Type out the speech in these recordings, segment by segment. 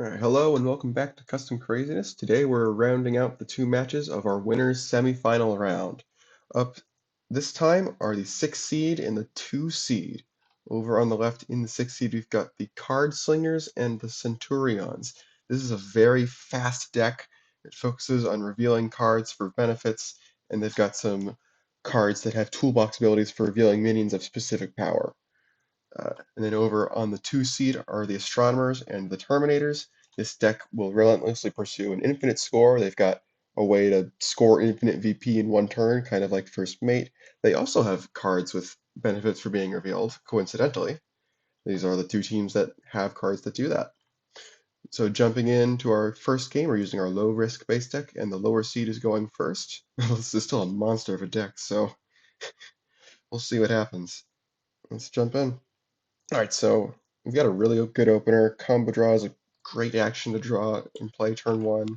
Alright, hello and welcome back to Custom Craziness. Today we're rounding out the two matches of our winners semifinal round. Up this time are the 6 seed and the 2 seed. Over on the left in the 6 seed we've got the Card Slingers and the Centurions. This is a very fast deck. It focuses on revealing cards for benefits, and they've got some cards that have toolbox abilities for revealing minions of specific power. And then over on the 2 seed are the Astronomers and the Terminators. This deck will relentlessly pursue an infinite score. They've got a way to score infinite VP in one turn, kind of like First Mate. They also have cards with benefits for being revealed, coincidentally. These are the two teams that have cards that do that. So jumping into our first game, we're using our low risk base deck, and the lower seed is going first. This is still a monster of a deck, so we'll see what happens. Let's jump in. Alright, so we've got a really good opener. Combo draw is a great action to draw and play turn 1.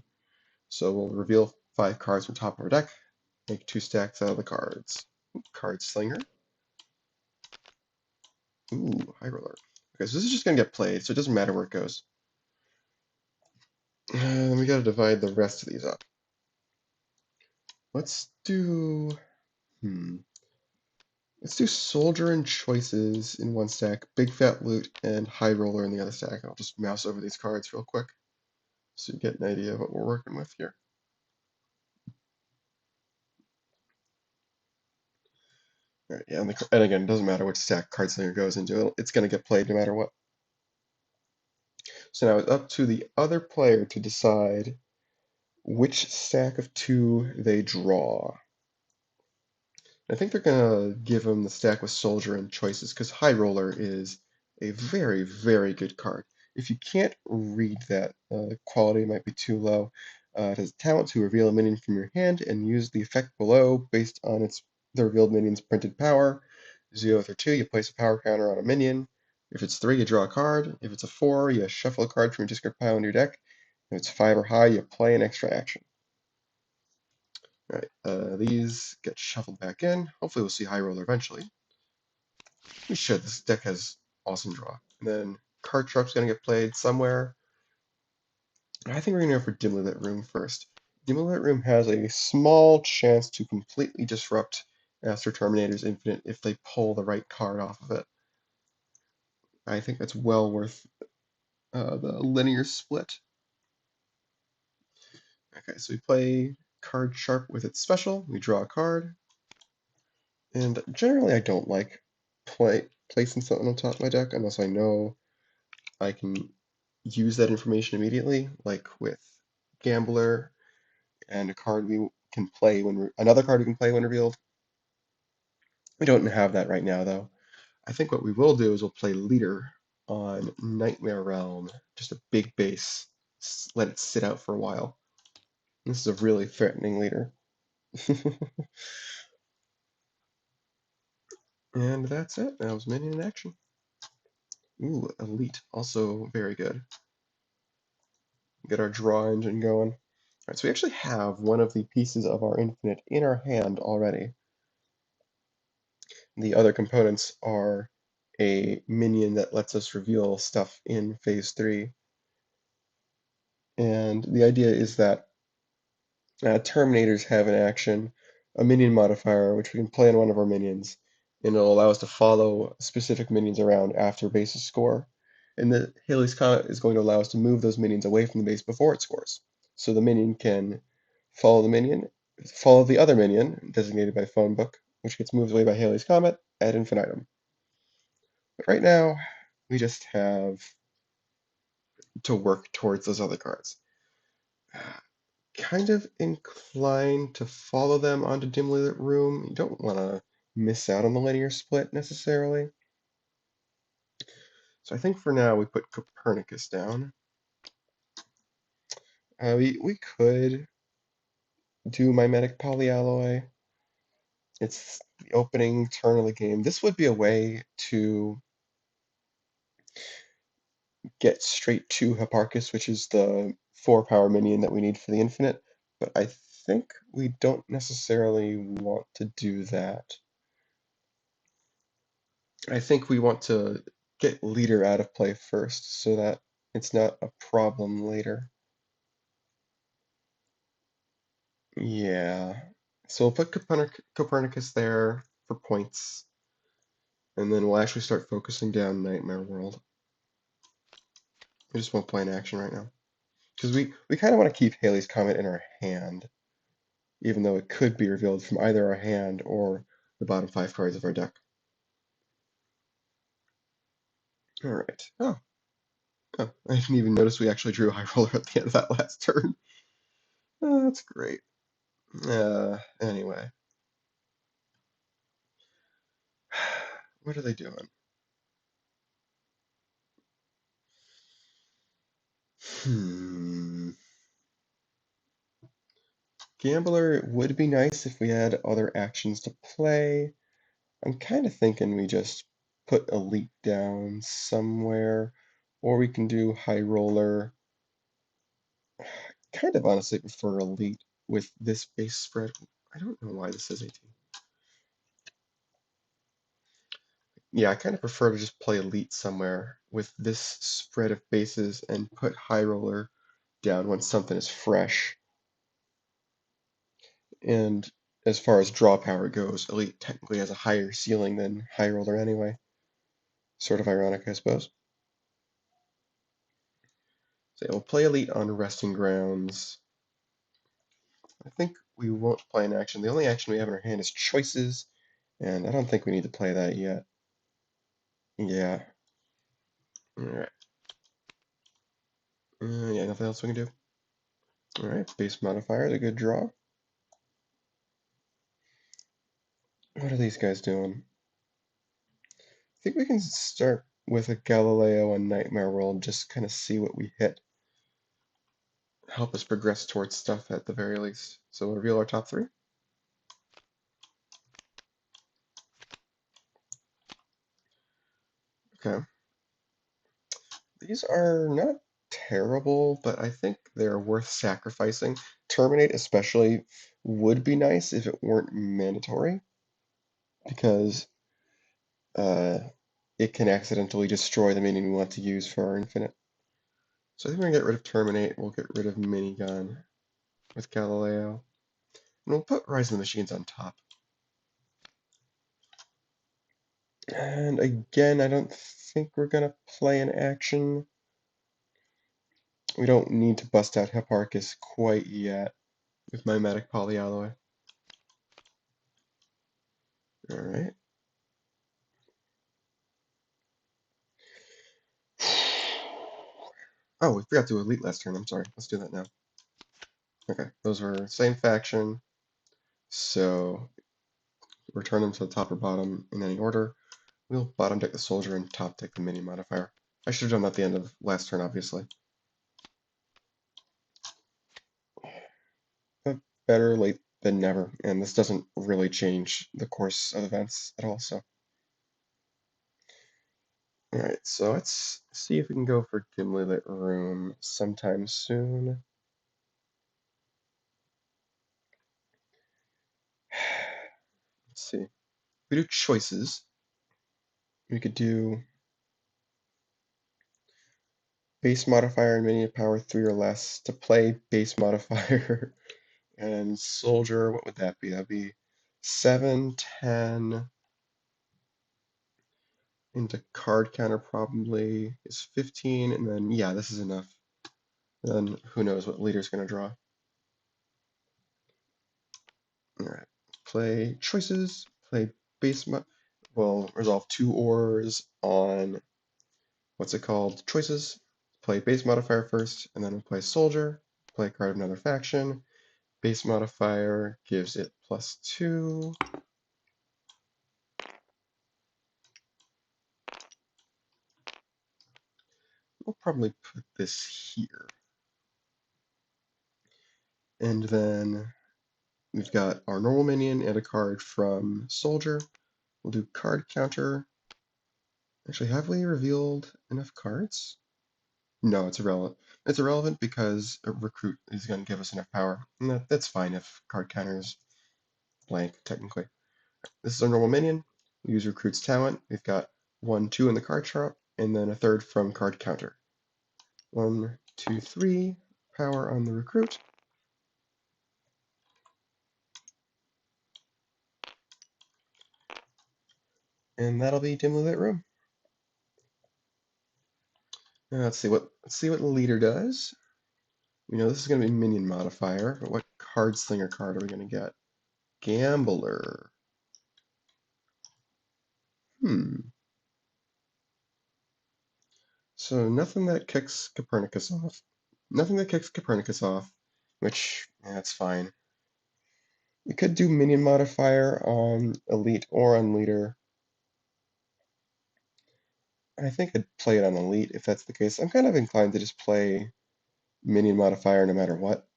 So we'll reveal 5 cards from top of our deck, make 2 stacks out of the cards. Card Slinger. Ooh, High Roller. Okay, so this is just going to get played, so it doesn't matter where it goes. And we got to divide the rest of these up. Let's do... Let's do Soldier and Choices in one stack, Big Fat Loot, and High Roller in the other stack. I'll just mouse over these cards real quick so you get an idea of what we're working with here. Alright, yeah, and again, it doesn't matter which stack Card Slinger goes into, it's going to get played no matter what. So now it's up to the other player to decide which stack of 2 they draw. I think they're going to give him the stack with Soldier and Choices, because High Roller is a very, very good card. If you can't read that, the quality might be too low. It has talent to reveal a minion from your hand and use the effect below based on the revealed minion's printed power. 0 through 2, you place a power counter on a minion. If it's 3, you draw a card. If it's a 4, you shuffle a card from your discard pile into your deck. If it's 5 or high, you play an extra action. Alright, these get shuffled back in. Hopefully we'll see High Roller eventually. We should. This deck has awesome draw. And then Card Sharp's going to get played somewhere. I think we're going to go for Dimly Lit Room first. Dimly Lit Room has a small chance to completely disrupt Astro Terminator's Infinite if they pull the right card off of it. I think that's well worth the linear split. Okay, so we play Card Sharp with its special. We draw a card. And generally I don't like placing something on top of my deck unless I know I can use that information immediately, like with Gambler and a card we can play another card we can play when revealed. We don't have that right now though. I think what we will do is we'll play Leader on Nightmare Realm, just a big base, let it sit out for a while. This is a really threatening leader. And that's it. That was Minion in action. Ooh, Elite, also very good. Get our draw engine going. Alright, so we actually have one of the pieces of our Infinite in our hand already. The other components are a minion that lets us reveal stuff in Phase 3. And the idea is that Terminators have an action, a minion modifier, which we can play on one of our minions, and it'll allow us to follow specific minions around after base's score. And the Halley's Comet is going to allow us to move those minions away from the base before it scores. So the minion can follow the other minion, designated by phone book, which gets moved away by Halley's Comet ad infinitum. But right now, we just have to work towards those other cards. Kind of inclined to follow them onto Dimly Lit Room. You don't want to miss out on the linear split necessarily. So I think for now we put Copernicus down. We could do Mimetic Polyalloy. It's the opening turn of the game. This would be a way to get straight to Hipparchus, which is the 4-power minion that we need for the Infinite, but I think we don't necessarily want to do that. I think we want to get Leader out of play first, so that it's not a problem later. Yeah. So we'll put Copernicus there for points, and then we'll actually start focusing down Nightmare World. We just won't play an action right now. Because we kind of want to keep Halley's Comet in our hand, even though it could be revealed from either our hand or the bottom 5 cards of our deck. Alright. Oh, I didn't even notice we actually drew a High Roller at the end of that last turn. Oh, that's great. Anyway. What are they doing? Gambler would be nice if we had other actions to play. I'm kind of thinking we just put Elite down somewhere, or we can do High Roller. Kind of honestly prefer Elite with this base spread. I don't know why this is 18. Yeah, I kind of prefer to just play Elite somewhere with this spread of bases and put High Roller down when something is fresh. And as far as draw power goes, Elite technically has a higher ceiling than High Roller anyway. Sort of ironic, I suppose. So yeah, we'll play Elite on Resting Grounds. I think we won't play an action. The only action we have in our hand is Choices, and I don't think we need to play that yet. Yeah. Alright. Yeah, nothing else we can do. Alright, base modifier is a good draw. What are these guys doing? I think we can start with a Galileo and Nightmare World, just kind of see what we hit. Help us progress towards stuff at the very least. So we'll reveal our top 3. Okay. These are not terrible, but I think they're worth sacrificing. Terminate especially would be nice if it weren't mandatory, because it can accidentally destroy the minion we want to use for our infinite. So I think we're going to get rid of Terminate, we'll get rid of Minigun with Galileo, and we'll put Rise of the Machines on top. And again, I don't think we're going to play an action. We don't need to bust out Hipparchus quite yet with Mimetic Polyalloy. Alright. Oh, we forgot to Elite last turn, I'm sorry. Let's do that now. Okay, those were same faction, so return them to the top or bottom in any order. We'll bottom deck the soldier and top deck the mini modifier. I should have done that at the end of last turn, obviously. But better late than never, and this doesn't really change the course of events at all, so. Alright, so let's see if we can go for dimly lit room sometime soon. Let's see. If we do choices, we could do base modifier and minion power 3 or less to play base modifier and soldier. What would that be? That'd be 7, 10 into card counter probably is 15, and then yeah, this is enough. Then who knows what leader's gonna draw. Alright, play choices, play base we'll resolve 2 ors on what's it called? Choices. Play base modifier first, and then we'll play soldier, play a card of another faction. Base modifier gives it +2. We'll probably put this here. And then we've got our normal minion and a card from soldier. We'll do card counter. Actually, have we revealed enough cards? No, it's irrelevant. It's irrelevant because a recruit is going to give us enough power. And that's fine if card counter is blank, technically. This is our normal minion. We use recruit's talent. We've got 1, 2 in the card chart, and then a third from card counter. 1, 2, 3. Power on the recruit. And that'll be dimly lit room. Now let's see what the leader does. We know this is going to be minion modifier, but what card slinger card are we going to get? Gambler. So nothing that kicks Copernicus off. Nothing that kicks Copernicus off, which, that's fine. We could do minion modifier on elite or on leader. I think I'd play it on elite if that's the case. I'm kind of inclined to just play minion modifier no matter what.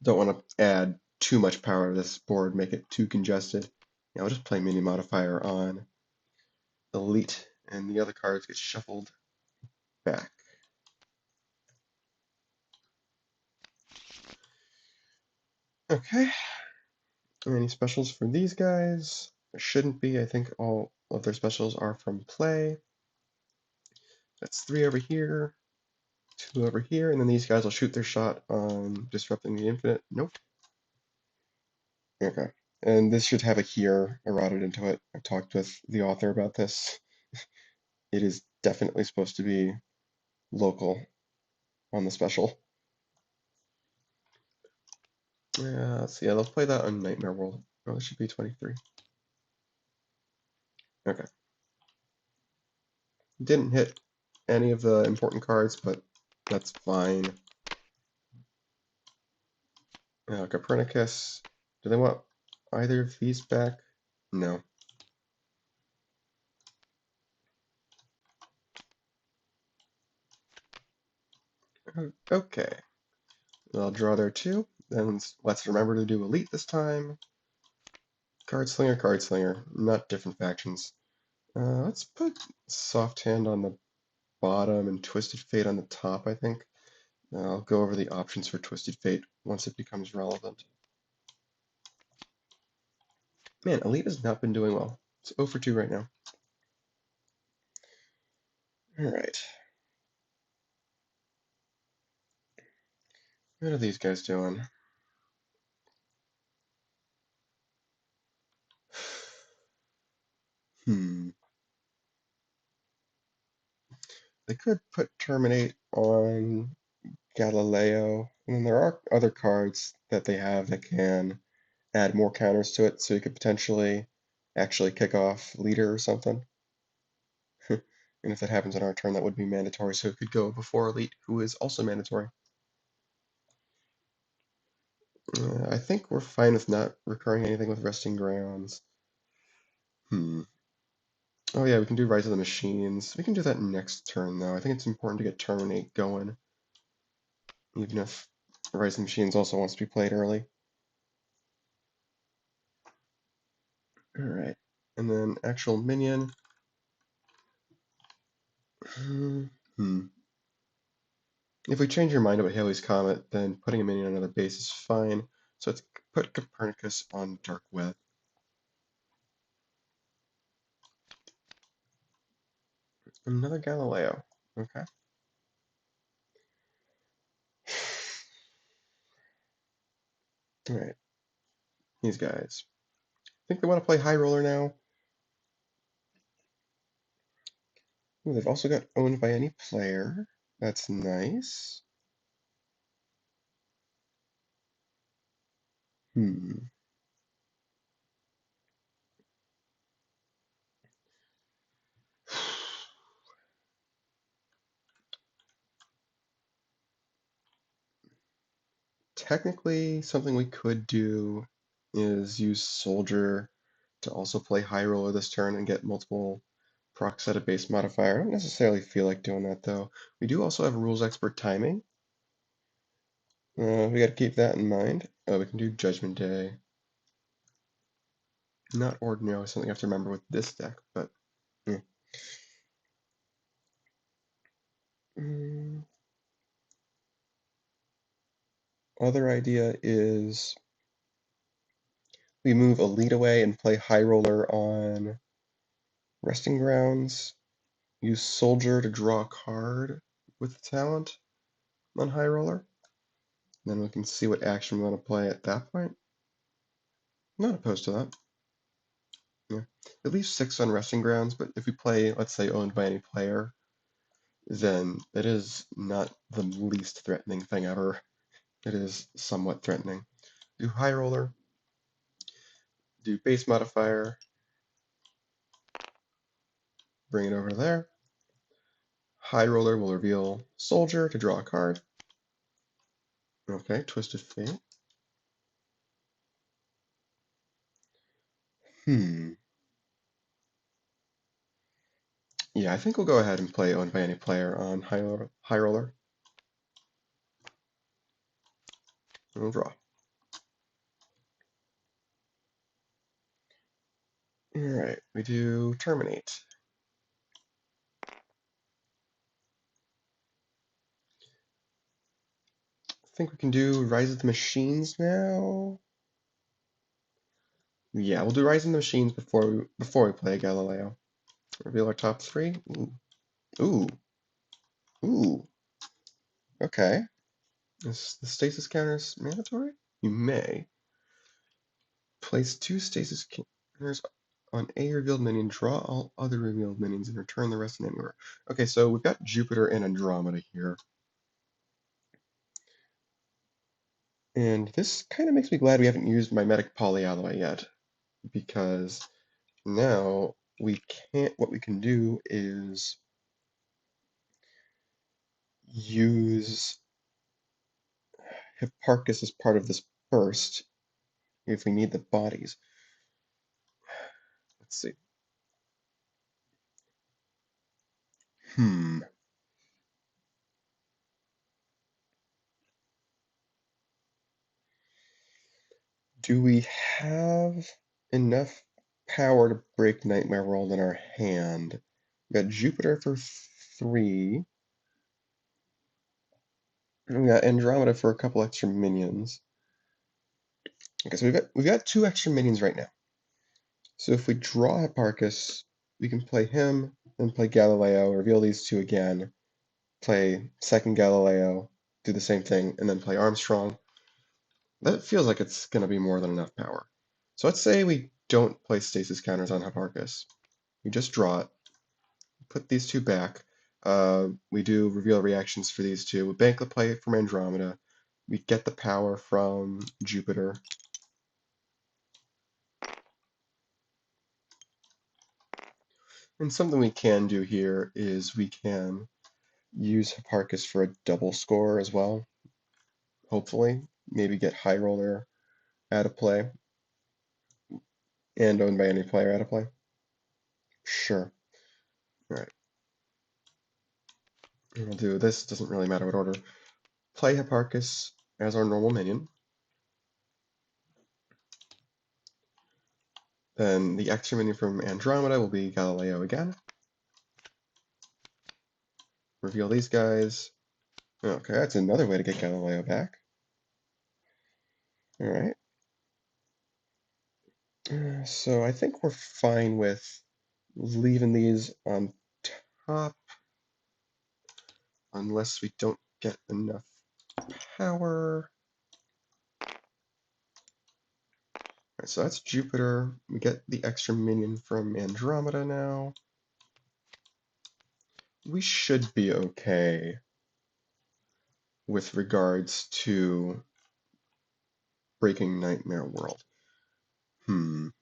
Don't want to add too much power to this board, make it too congested. Yeah, I'll just play minion modifier on elite, and the other cards get shuffled back. Okay. Any specials for these guys? There shouldn't be. I think all of their specials are from play. That's 3 over here, 2 over here, and then these guys will shoot their shot on disrupting the infinite. Nope. Okay. And this should have a here eroded into it. I've talked with the author about this. It is definitely supposed to be local on the special. Let's see. Yeah, they'll play that on Nightmare World. Oh, this should be 23. Okay. Didn't hit any of the important cards, but that's fine. Copernicus. Do they want either of these back? No. Okay. I'll draw there too. Then let's remember to do elite this time. Card Slinger, not different factions. Let's put Soft Hand on the bottom and Twisted Fate on the top, I think. I'll go over the options for Twisted Fate once it becomes relevant. Man, elite has not been doing well. It's 0 for 2 right now. Alright. What are these guys doing? They could put Terminate on Galileo, and then there are other cards that they have that can add more counters to it, so you could potentially actually kick off leader or something. And if that happens on our turn, that would be mandatory, so it could go before elite, who is also mandatory. I think we're fine with not recurring anything with resting grounds. Oh yeah, we can do Rise of the Machines. We can do that next turn, though. I think it's important to get Terminate going, even if Rise of the Machines also wants to be played early. Alright, and then actual minion. If we change your mind about Halley's Comet, then putting a minion on another base is fine. So let's put Copernicus on Dark Web. Another Galileo. Okay. Alright. These guys. I think they want to play High Roller now. Ooh, they've also got owned by any player. That's nice. Technically, something we could do is use Soldier to also play High Roller this turn and get multiple procs at a base modifier. I don't necessarily feel like doing that though. We do also have Rules Expert Timing. We got to keep that in mind. We can do Judgment Day. Not ordinarily something I have to remember with this deck, but yeah. Other idea is we move Elite away and play High Roller on Resting Grounds. use Soldier to draw a card with talent on High Roller. Then we can see what action we want to play at that point. Not opposed to that. Yeah. At least 6 on Resting Grounds, but if we play, let's say, Owned by Any Player, then it is not the least threatening thing ever. It is somewhat threatening. Do High Roller, do Base Modifier, bring it over there. High Roller will reveal Soldier to draw a card. Okay, Twisted Fate. Yeah, I think we'll go ahead and play Owned by Any Player on High Roller. And we'll draw. Alright, we do Terminate. I think we can do Rise of the Machines now. Yeah, we'll do Rise of the Machines before we play Galileo. Reveal our top 3. Ooh. Ooh. Okay. Is the stasis counters mandatory? You may. Place 2 stasis counters on a revealed minion, draw all other revealed minions, and return the rest in any order. Okay, so we've got Jupiter and Andromeda here. And this kind of makes me glad we haven't used Mimetic Polyalloy yet, because now what we can do is use Hipparchus as part of this burst if we need the bodies. Let's see. Do we have enough power to break Nightmare World in our hand? We got Jupiter for 3. And we got Andromeda for a couple extra minions. Okay, so we've got 2 extra minions right now. So if we draw Hipparchus, we can play him, then play Galileo, reveal these 2 again, play second Galileo, do the same thing, and then play Armstrong. That feels like it's going to be more than enough power. So let's say we don't play stasis counters on Hipparchus. We just draw it, put these 2 back. We do reveal reactions for these 2. We bank the play from Andromeda. We get the power from Jupiter. And something we can do here is we can use Hipparchus for a double score as well. Hopefully, maybe get High Roller out of play and Owned by Any Player out of play. Sure. All right. And we'll do this. Doesn't really matter what order. Play Hipparchus as our normal minion. Then the extra minion from Andromeda will be Galileo again. Reveal these guys. Okay, that's another way to get Galileo back. All right. So I think we're fine with leaving these on top unless we don't get enough power. Alright, so that's Jupiter. We get the extra minion from Andromeda now. We should be okay with regards to breaking Nightmare World. We'll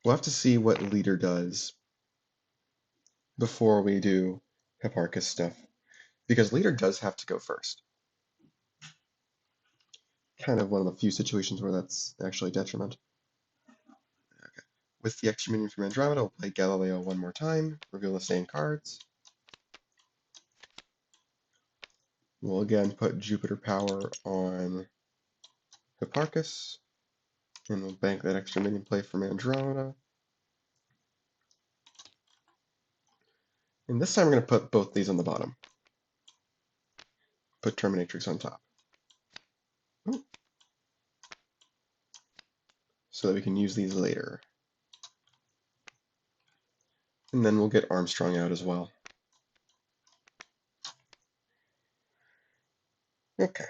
have to see what Leader does before we do Hipparchus stuff, because Leader does have to go first. Kind of one of the few situations where that's actually a detriment. Okay. With the extra minion from Andromeda, we'll play Galileo one more time, reveal the same cards. We'll again put Jupiter power on Hipparchus, and we'll bank that extra minion play from Andromeda. And this time we're going to put both these on the bottom. Put Terminatrix on top. Ooh. So that we can use these later. And then we'll get Armstrong out as well. Okay.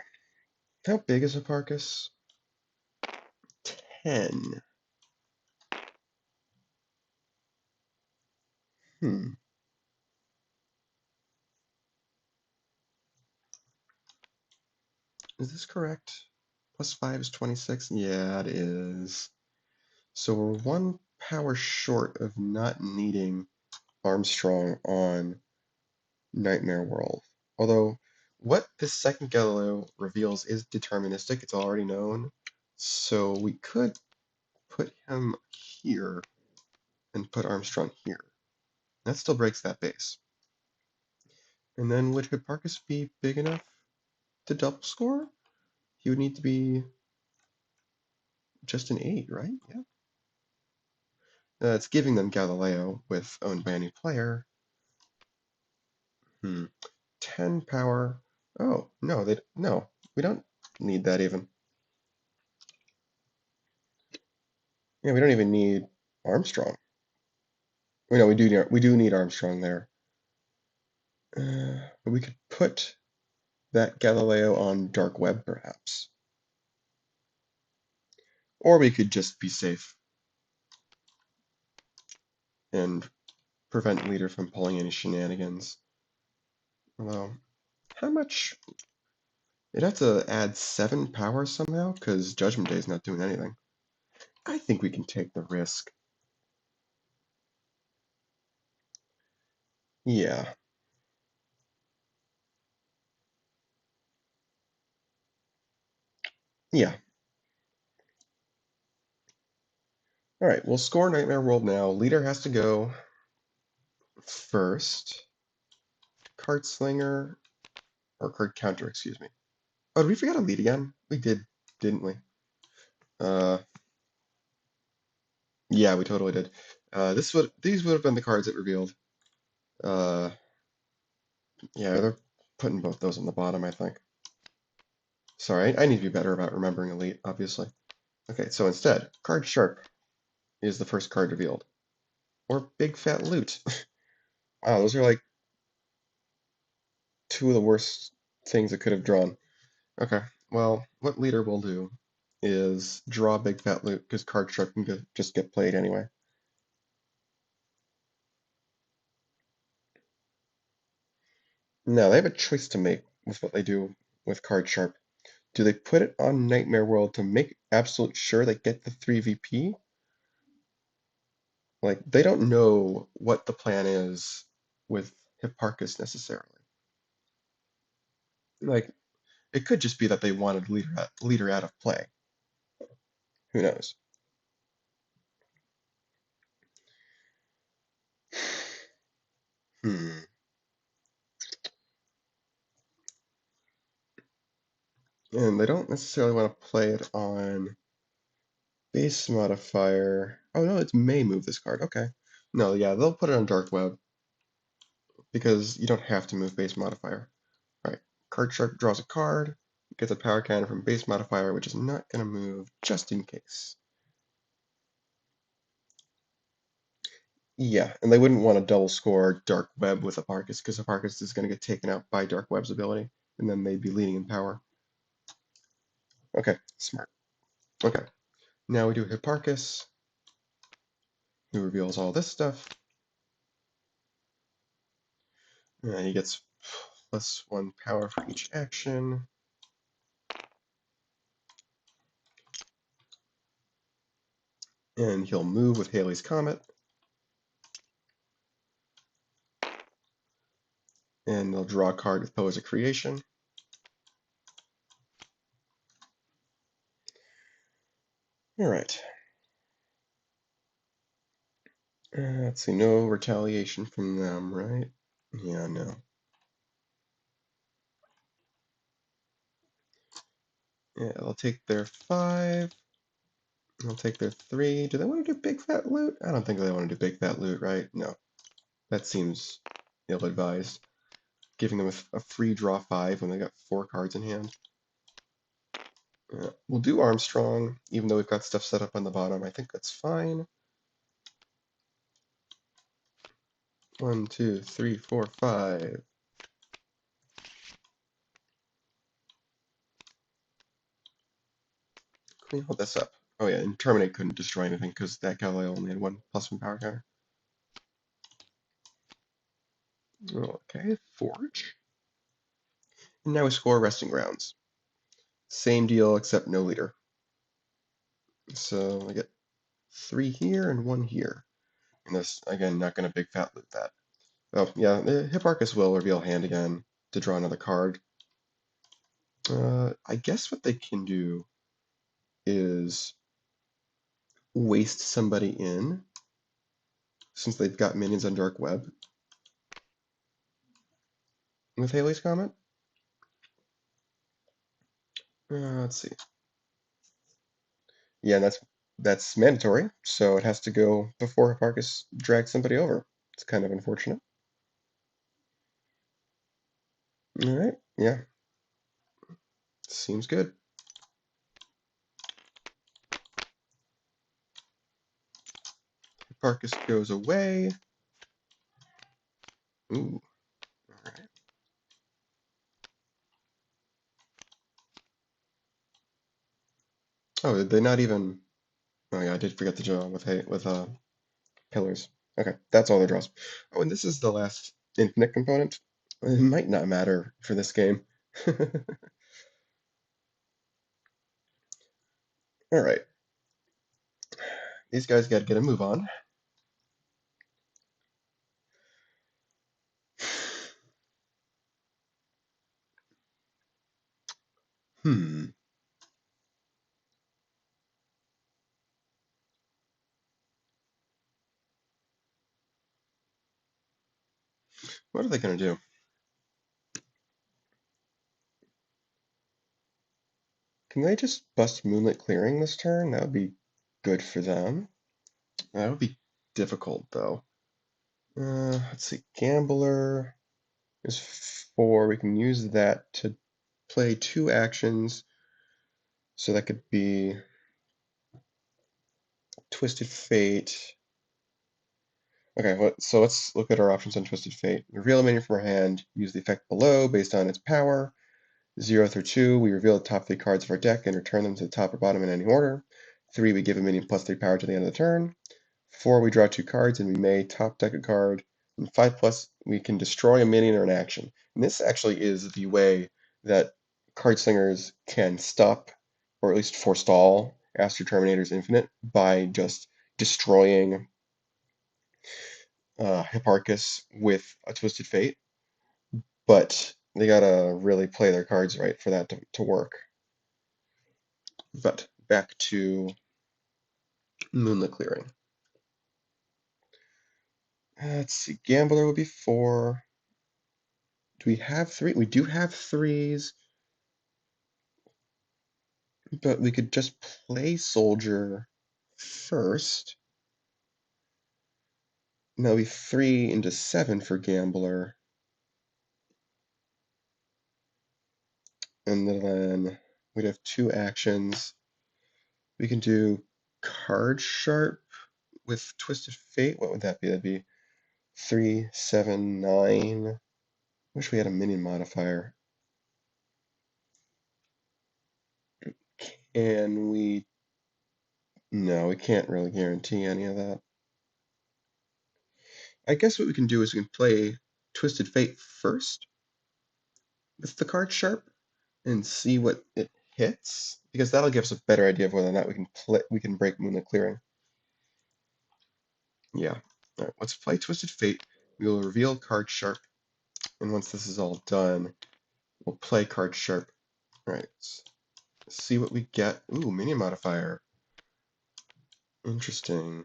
How big is Hipparchus? 10. Hmm. Is this correct? Plus 5 is 26? Yeah, it is. So we're 1 power short of not needing Armstrong on Nightmare World. Although, what this second Galileo reveals is deterministic, it's already known. So we could put him here and put Armstrong here. That still breaks that base. And then would Hipparchus be big enough to double score? He would need to be just an 8, right? Yeah. It's giving them Galileo with owned by any player. 10 power. Oh, no, no, we don't need that even. Yeah, we don't even need Armstrong. No, we do need Armstrong there. But we could put that Galileo on Dark Web, perhaps. Or we could just be safe and prevent Leader from pulling any shenanigans. Although, how much? It'd have to add 7 power somehow, because Judgment Day is not doing anything. I think we can take the risk. Yeah. Yeah. Alright, we'll score Nightmare World now. Leader has to go first. Card Slinger, or Card Counter, excuse me. Oh, did we forget a lead again? We did, didn't we? Uh, yeah, we totally did. These would have been the cards it revealed. Uh, yeah, they're putting both those on the bottom, I think. Sorry, I need to be better about remembering Elite, obviously. Okay, so instead, Card Sharp is the first card revealed. Or Big Fat Loot. Wow, those are like two of the worst things it could have drawn. Okay, well, what Leader will do is draw Big Fat Loot, because Card Sharp can just get played anyway. Now, they have a choice to make with what they do with Card Sharp. Do they put it on Nightmare World to make absolute sure they get the 3 VP? Like, they don't know what the plan is with Hipparchus necessarily. Like, it could just be that they wanted Leader out of play. Who knows? Hmm. And they don't necessarily want to play it on base modifier. Oh no, it may move this card. Okay. No, yeah, they'll put it on Dark Web because you don't have to move base modifier. Right. Card Sharp draws a card, gets a power cannon from base modifier, which is not going to move just in case. Yeah, and they wouldn't want to double score Dark Web with Hipparchus because Hipparchus is going to get taken out by Dark Web's ability, and then they'd be leading in power. Okay, smart. Okay, now we do Hipparchus, who reveals all this stuff. And he gets +1 power for each action. And he'll move with Halley's Comet. And they'll draw a card with Pose of Creation. Alright. Let's see, no retaliation from them, right? Yeah, no. Yeah, they'll take their 5. They'll take their 3. Do they want to do Big Fat Loot? I don't think they want to do Big Fat Loot, right? No. That seems ill-advised. Giving them a free draw 5 when they got 4 cards in hand. We'll do Armstrong, even though we've got stuff set up on the bottom. I think that's fine. 1, 2, 3, 4, 5. Let me hold this up. Oh yeah, and Terminate couldn't destroy anything because that Galileo only had one +1 power counter. Okay, Forge. And now we score Resting Grounds. Same deal except no leader. So I get 3 here and 1 here. And this, again, not going to big fat loot that. Oh, yeah, the Hipparchus will reveal hand again to draw another card. I guess what they can do is waste somebody in, since they've got minions on Dark Web with Halley's Comet. Let's see. Yeah, that's mandatory, so it has to go before Hipparchus drags somebody over. It's kind of unfortunate. All right, yeah, seems good. Hipparchus goes away. Ooh, all right. Oh, did they not even? Oh yeah, I did forget the draw with pillars. Okay, that's all the draws. Oh, and this is the last infinite component. It might not matter for this game. All right, these guys got to get a move on. Hmm. What are they going to do? Can they just bust Moonlit Clearing this turn? That would be good for them. That would be difficult, though. Let's see. Gambler is 4. We can use that to play 2 actions. So that could be Twisted Fate. Okay, so let's look at our options on Twisted Fate. Reveal a minion from our hand. Use the effect below based on its power. 0 through 2, we reveal the top 3 cards of our deck and return them to the top or bottom in any order. 3, we give a minion +3 power to the end of the turn. 4, we draw 2 cards and we may top deck a card. And 5+, we can destroy a minion or an action. And this actually is the way that Card Slingers can stop, or at least forestall, Astro Terminators Infinite by just destroying Hipparchus with a Twisted Fate. But they gotta really play their cards right for that to work. But back to Moonlit Clearing. Let's see, Gambler would be 4. Do we have 3? We do have 3s, but we could just play Soldier first. And that'll be 3 into 7 for Gambler. And then we'd have 2 actions. We can do Card Sharp with Twisted Fate. What would that be? That'd be 3, 7, 9. Wish we had a minion modifier. Can we? No, we can't really guarantee any of that. I guess what we can do is we can play Twisted Fate first with the card Sharp and see what it hits, because that'll give us a better idea of whether or not we can break Moonlit Clearing. Yeah. All right, let's play Twisted Fate. We will reveal card Sharp, and once this is all done, we'll play card Sharp. All right. Let's see what we get. Ooh, minion modifier. Interesting.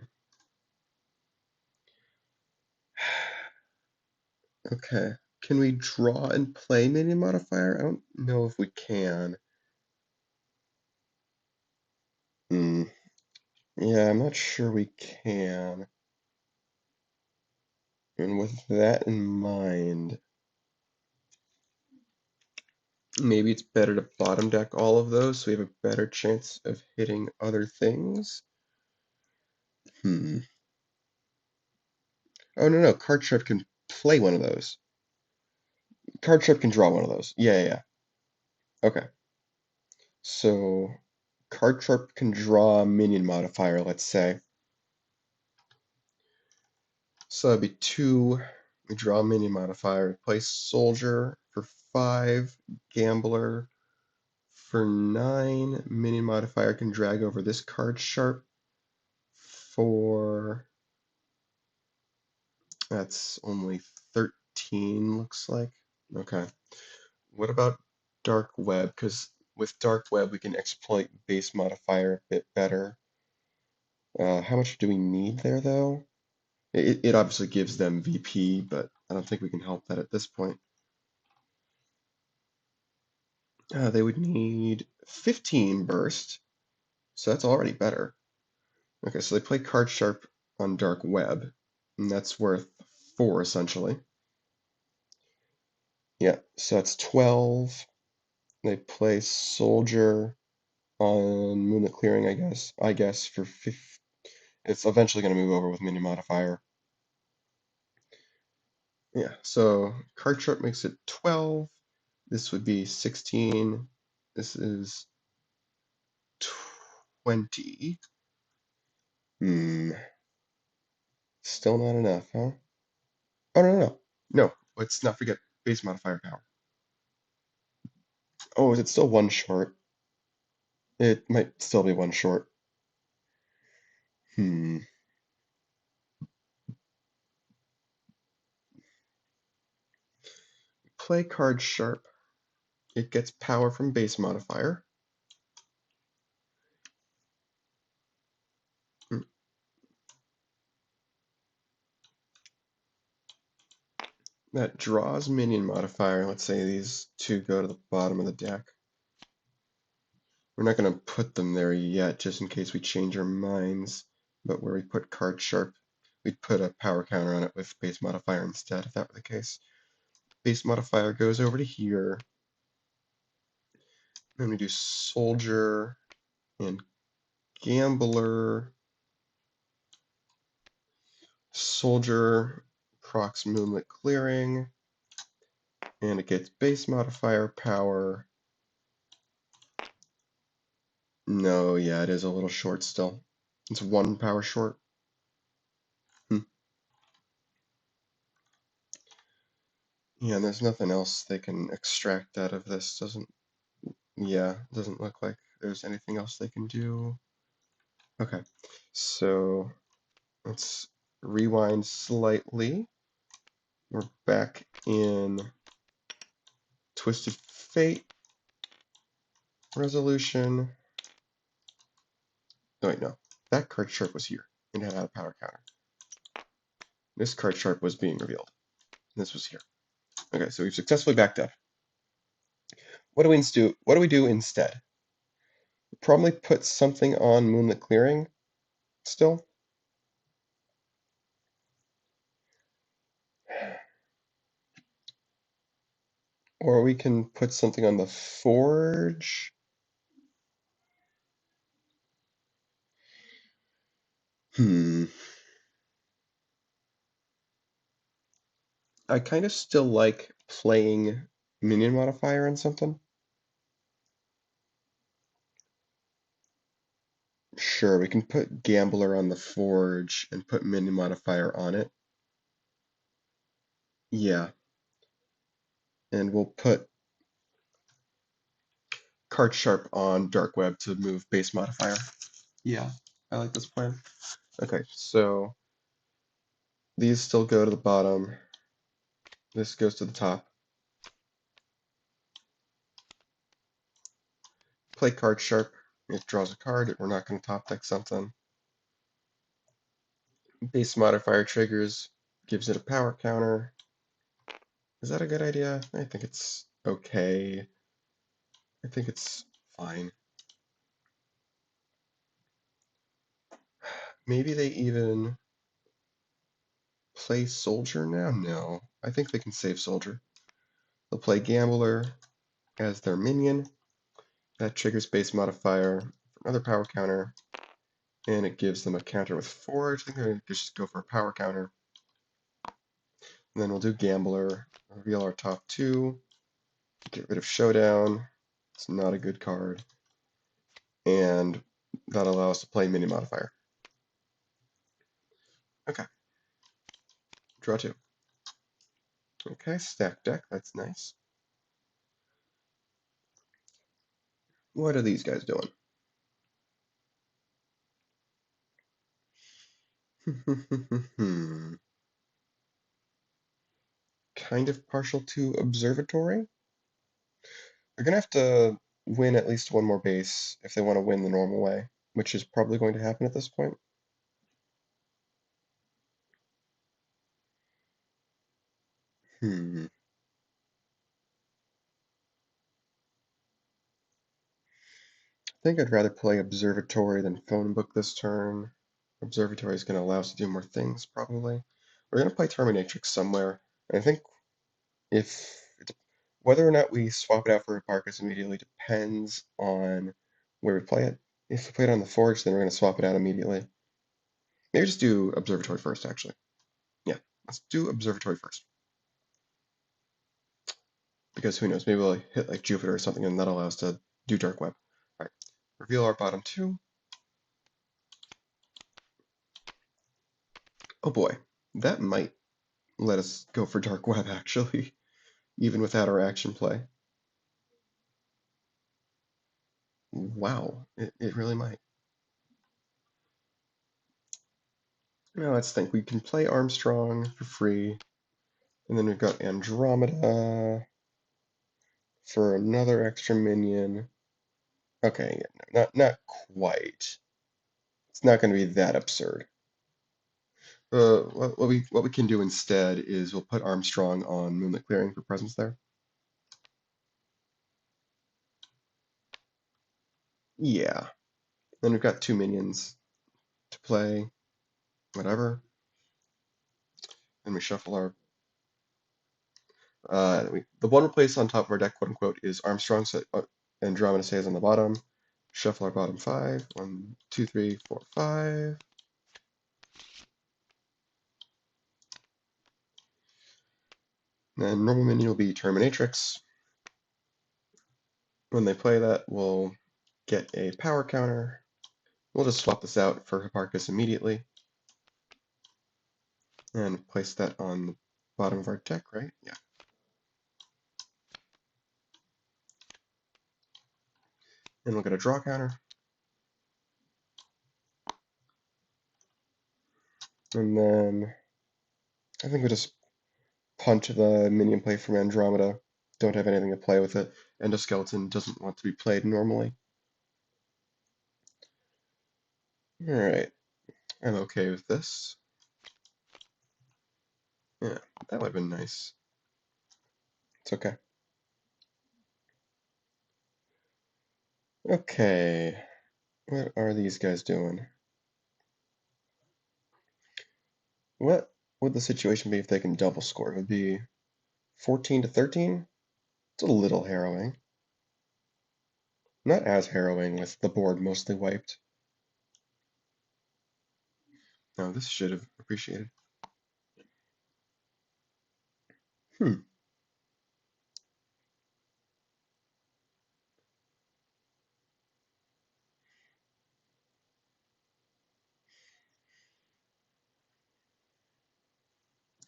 Okay. Can we draw and play minion modifier? I don't know if we can. Hmm. Yeah, I'm not sure we can. And with that in mind, maybe it's better to bottom deck all of those so we have a better chance of hitting other things. Hmm. Oh, no, Card Sharp can play one of those. Card Sharp can draw one of those. Yeah. Okay. So Card Sharp can draw a minion modifier, let's say. So that'd be 2. We draw a minion modifier. Play Soldier for 5. Gambler for 9. Minion modifier can drag over this Card Sharp for... That's only 13, looks like. Okay. What about Dark Web? Because with Dark Web, we can exploit base modifier a bit better. How much do we need there, though? It obviously gives them VP, but I don't think we can help that at this point. They would need 15 burst, so that's already better. Okay, so they play Card Sharp on Dark Web, and that's worth 4 essentially. Yeah, so that's 12. They play Soldier on Moonlit Clearing, I guess for 15. It's eventually going to move over with minion modifier. Yeah, so Card Sharp makes it 12. This would be 16. This is 20. Still not enough, huh? Oh, no. No, let's not forget base modifier power. Oh, is it still 1 short? It might still be 1 short. Play Card Sharp. It gets power from base modifier. That draws minion modifier. Let's say these 2 go to the bottom of the deck. We're not going to put them there yet, just in case we change our minds. But where we put Card Sharp, we'd put a power counter on it with base modifier instead, if that were the case. Base modifier goes over to here. Then we do Soldier and Gambler. Soldier procs Moonlit Clearing, and it gets base modifier power. No, yeah, it is a little short still. It's 1 power short. Yeah, and there's nothing else they can extract out of this. Doesn't look like there's anything else they can do. Okay, so let's rewind slightly. We're back in Twisted Fate resolution. Oh wait, no. That Card Sharp was here and had a power counter. This Card Sharp was being revealed. This was here. Okay, so we've successfully backed up. What do we do instead? Probably put something on Moonlit Clearing still. Or we can put something on the Forge. I kind of still like playing minion modifier on something. Sure, we can put Gambler on the Forge and put minion modifier on it. Yeah. And we'll put Card Sharp on Dark Web to move base modifier. Yeah, I like this plan. Okay, so these still go to the bottom. This goes to the top. Play Card Sharp. It draws a card. We're not going to top deck something. Base modifier triggers, gives it a power counter. Is that a good idea? I think it's okay. I think it's fine. Maybe they even play Soldier now? No. I think they can save Soldier. They'll play Gambler as their minion. That triggers base modifier for another power counter, and it gives them a counter with Forge. I think they're going to just go for a power counter. And then we'll do Gambler, reveal our top 2, get rid of Showdown. It's not a good card. and that allows us to play minion modifier. Okay, draw 2. Okay, stack deck, that's nice. What are these guys doing? Kind of partial to observatory. They're gonna have to win at least one more base if they want to win the normal way, which is probably going to happen at this point. I think I'd rather play observatory than phone book this turn. Observatory is going to allow us to do more things, probably. We're going to play Terminatrix somewhere. And I think if whether or not we swap it out for Hipparchus immediately depends on where we play it. If we play it on the Forge, then we're going to swap it out immediately. Maybe just do Observatory first, actually. Yeah, let's do Observatory first. Because who knows, maybe we'll hit like Jupiter or something, and that'll allow us to do Dark Web. All right, reveal our bottom 2. Oh boy, that might let us go for Dark Web, actually, even without our action play. Wow, it really might. Now let's think. We can play Armstrong for free, and then we've got Andromeda for another extra minion. Okay, yeah, not quite. It's not going to be that absurd. What we can do instead is we'll put Armstrong on Moonlit Clearing for presence there. Yeah. Then we've got 2 minions to play, whatever. And we shuffle our. The one we place on top of our deck, quote unquote, is Armstrong, so Andromeda stays on the bottom. Shuffle our bottom 5. 1, 2, 3, 4, 5. Then normal minion will be Terminatrix. When they play that, we'll get a power counter. We'll just swap this out for Hipparchus immediately. And place that on the bottom of our deck, right? Yeah. And we'll get a draw counter. And then I think we just punt the minion play from Andromeda. Don't have anything to play with it. Endoskeleton doesn't want to be played normally. Alright, I'm okay with this. Yeah, that would have been nice. It's okay. Okay, what are these guys doing? What would the situation be if they can double score? It would be 14 to 13? It's a little harrowing. Not as harrowing with the board mostly wiped. No, this should have appreciated. Hmm.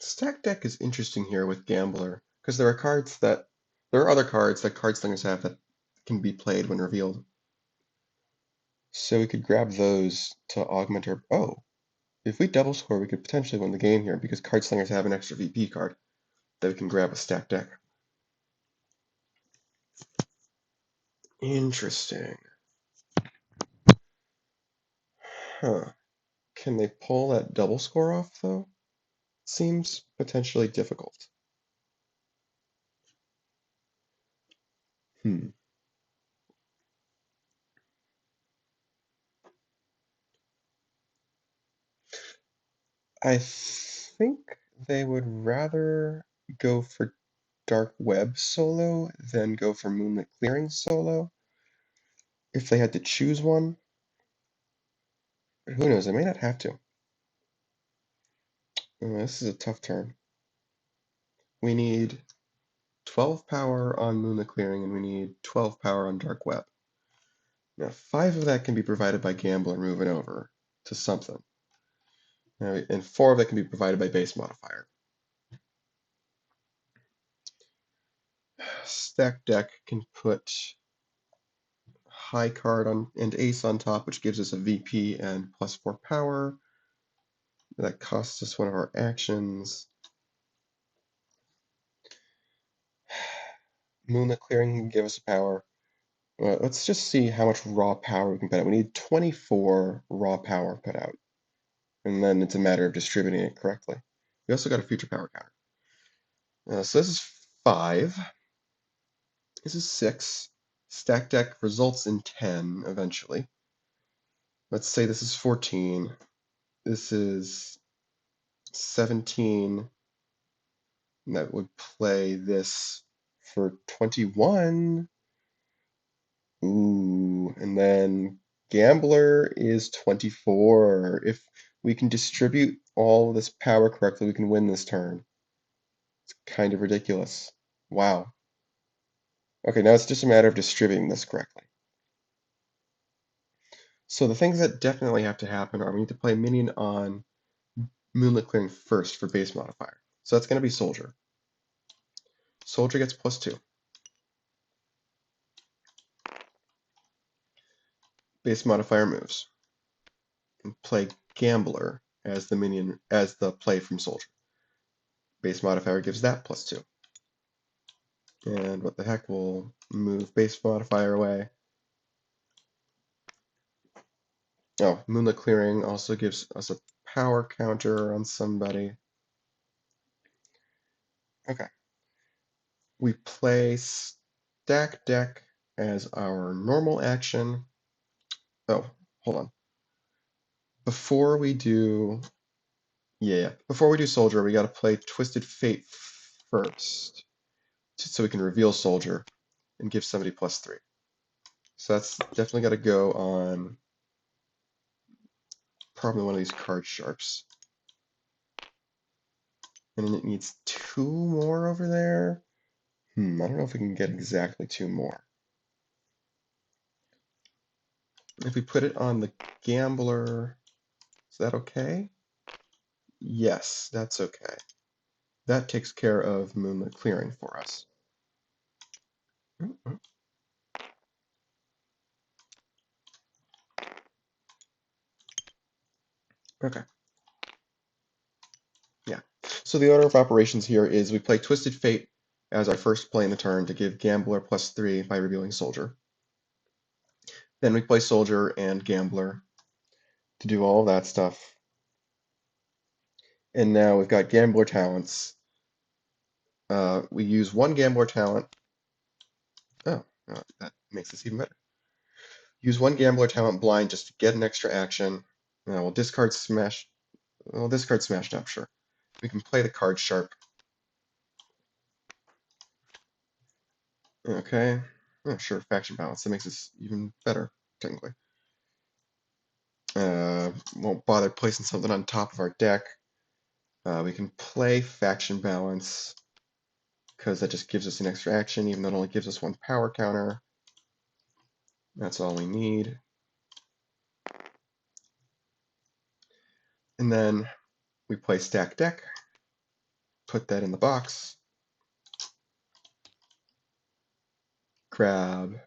Stack deck is interesting here with Gambler, because there are other cards that Card Slingers have that can be played when revealed. So we could grab those to augment our. Oh, if we double score, we could potentially win the game here because Card Slingers have an extra VP card that we can grab with stack deck. Interesting. Huh. Can they pull that double score off, though? Seems potentially difficult. Hmm. I think they would rather go for Dark Web solo than go for Moonlit Clearing solo if they had to choose one. But who knows, they may not have to. This is a tough turn. We need 12 power on Moonlit Clearing and we need 12 power on Dark Web. Now 5 of that can be provided by Gambler moving over to something. And 4 of that can be provided by base modifier. Stack deck can put high card on and ace on top, which gives us a VP and +4 power. That costs us one of our actions. Moonlit clearing can give us a power. Let's just see how much raw power we can put out. We need 24 raw power put out. And then it's a matter of distributing it correctly. We also got a future power counter. So this is 5. This is 6. Stack deck results in 10 eventually. Let's say this is 14. This is 17. And that would play this for 21. Ooh, and then Gambler is 24. If we can distribute all of this power correctly, we can win this turn. It's kind of ridiculous. Wow. Okay, now it's just a matter of distributing this correctly. So the things that definitely have to happen are we need to play minion on Moonlit Clearing first for base modifier. So that's going to be Soldier. Soldier gets +2. Base modifier moves. And play Gambler as the minion, as the play from Soldier. Base modifier gives that +2. And what the heck, we'll move base modifier away. Oh, Moonlit Clearing also gives us a power counter on somebody. Okay. We play Stack Deck as our normal action. Oh, hold on. Before we do Soldier, we got to play Twisted Fate first, so we can reveal Soldier and give somebody +3. So that's definitely got to go on probably one of these card sharps. And then it needs 2 more over there. I don't know if we can get exactly 2 more. If we put it on the Gambler, is that okay? Yes, that's okay. That takes care of Moonlit Clearing for us. Okay. Yeah. So the order of operations here is we play Twisted Fate as our first play in the turn to give Gambler +3 by revealing Soldier. Then we play Soldier and Gambler to do all that stuff. And now we've got Gambler talents. We use 1 Gambler talent. Oh, that makes this even better. Use 1 Gambler talent blind just to get an extra action. We'll discard Smash. We'll discard Smashed Up, sure. We can play the card Sharp. Okay. Oh, sure, Faction Balance. That makes this even better, technically. Won't bother placing something on top of our deck. We can play Faction Balance because that just gives us an extra action, even though it only gives us 1 power counter. That's all we need. And then we play Stack Deck. Put that in the box. Grab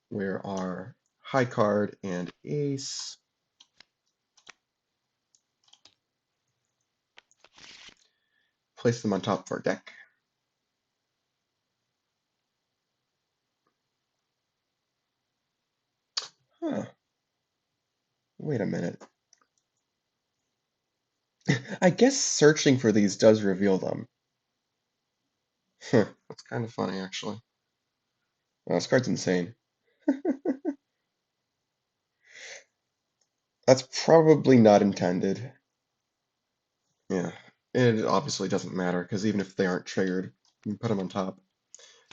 where our high card and ace. Place them on top of our deck. Huh. Wait a minute. I guess searching for these does reveal them. That's kind of funny, actually. Wow, this card's insane. That's probably not intended. Yeah, it obviously doesn't matter, because even if they aren't triggered, you can put them on top.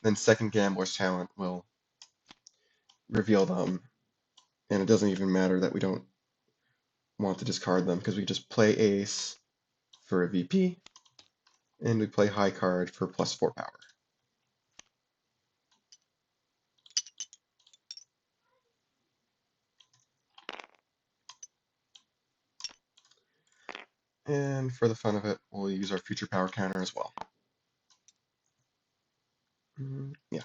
Then second Gambler's talent will reveal them, and it doesn't even matter that we don't want to discard them, because we just play ace for a VP, and we play high card for +4 power. And for the fun of it, we'll use our future power counter as well. Yeah.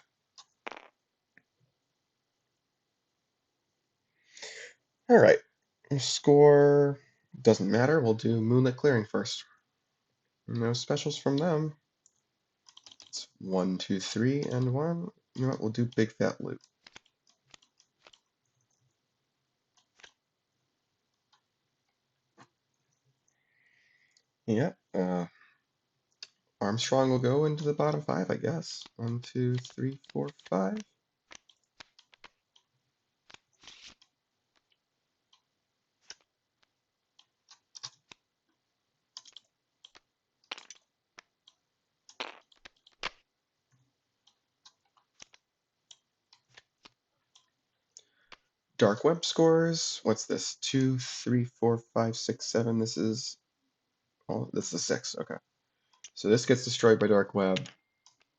All right. Score doesn't matter. We'll do Moonlit Clearing first. No specials from them. It's 1, 2, 3, and 1. You know what? We'll do Big Fat Loot. Yeah. Armstrong will go into the bottom 5, I guess. 1, 2, 3, 4, 5. Dark Web scores. What's this? 2, 3, 4, 5, 6, 7. This is 6. Okay. So this gets destroyed by Dark Web,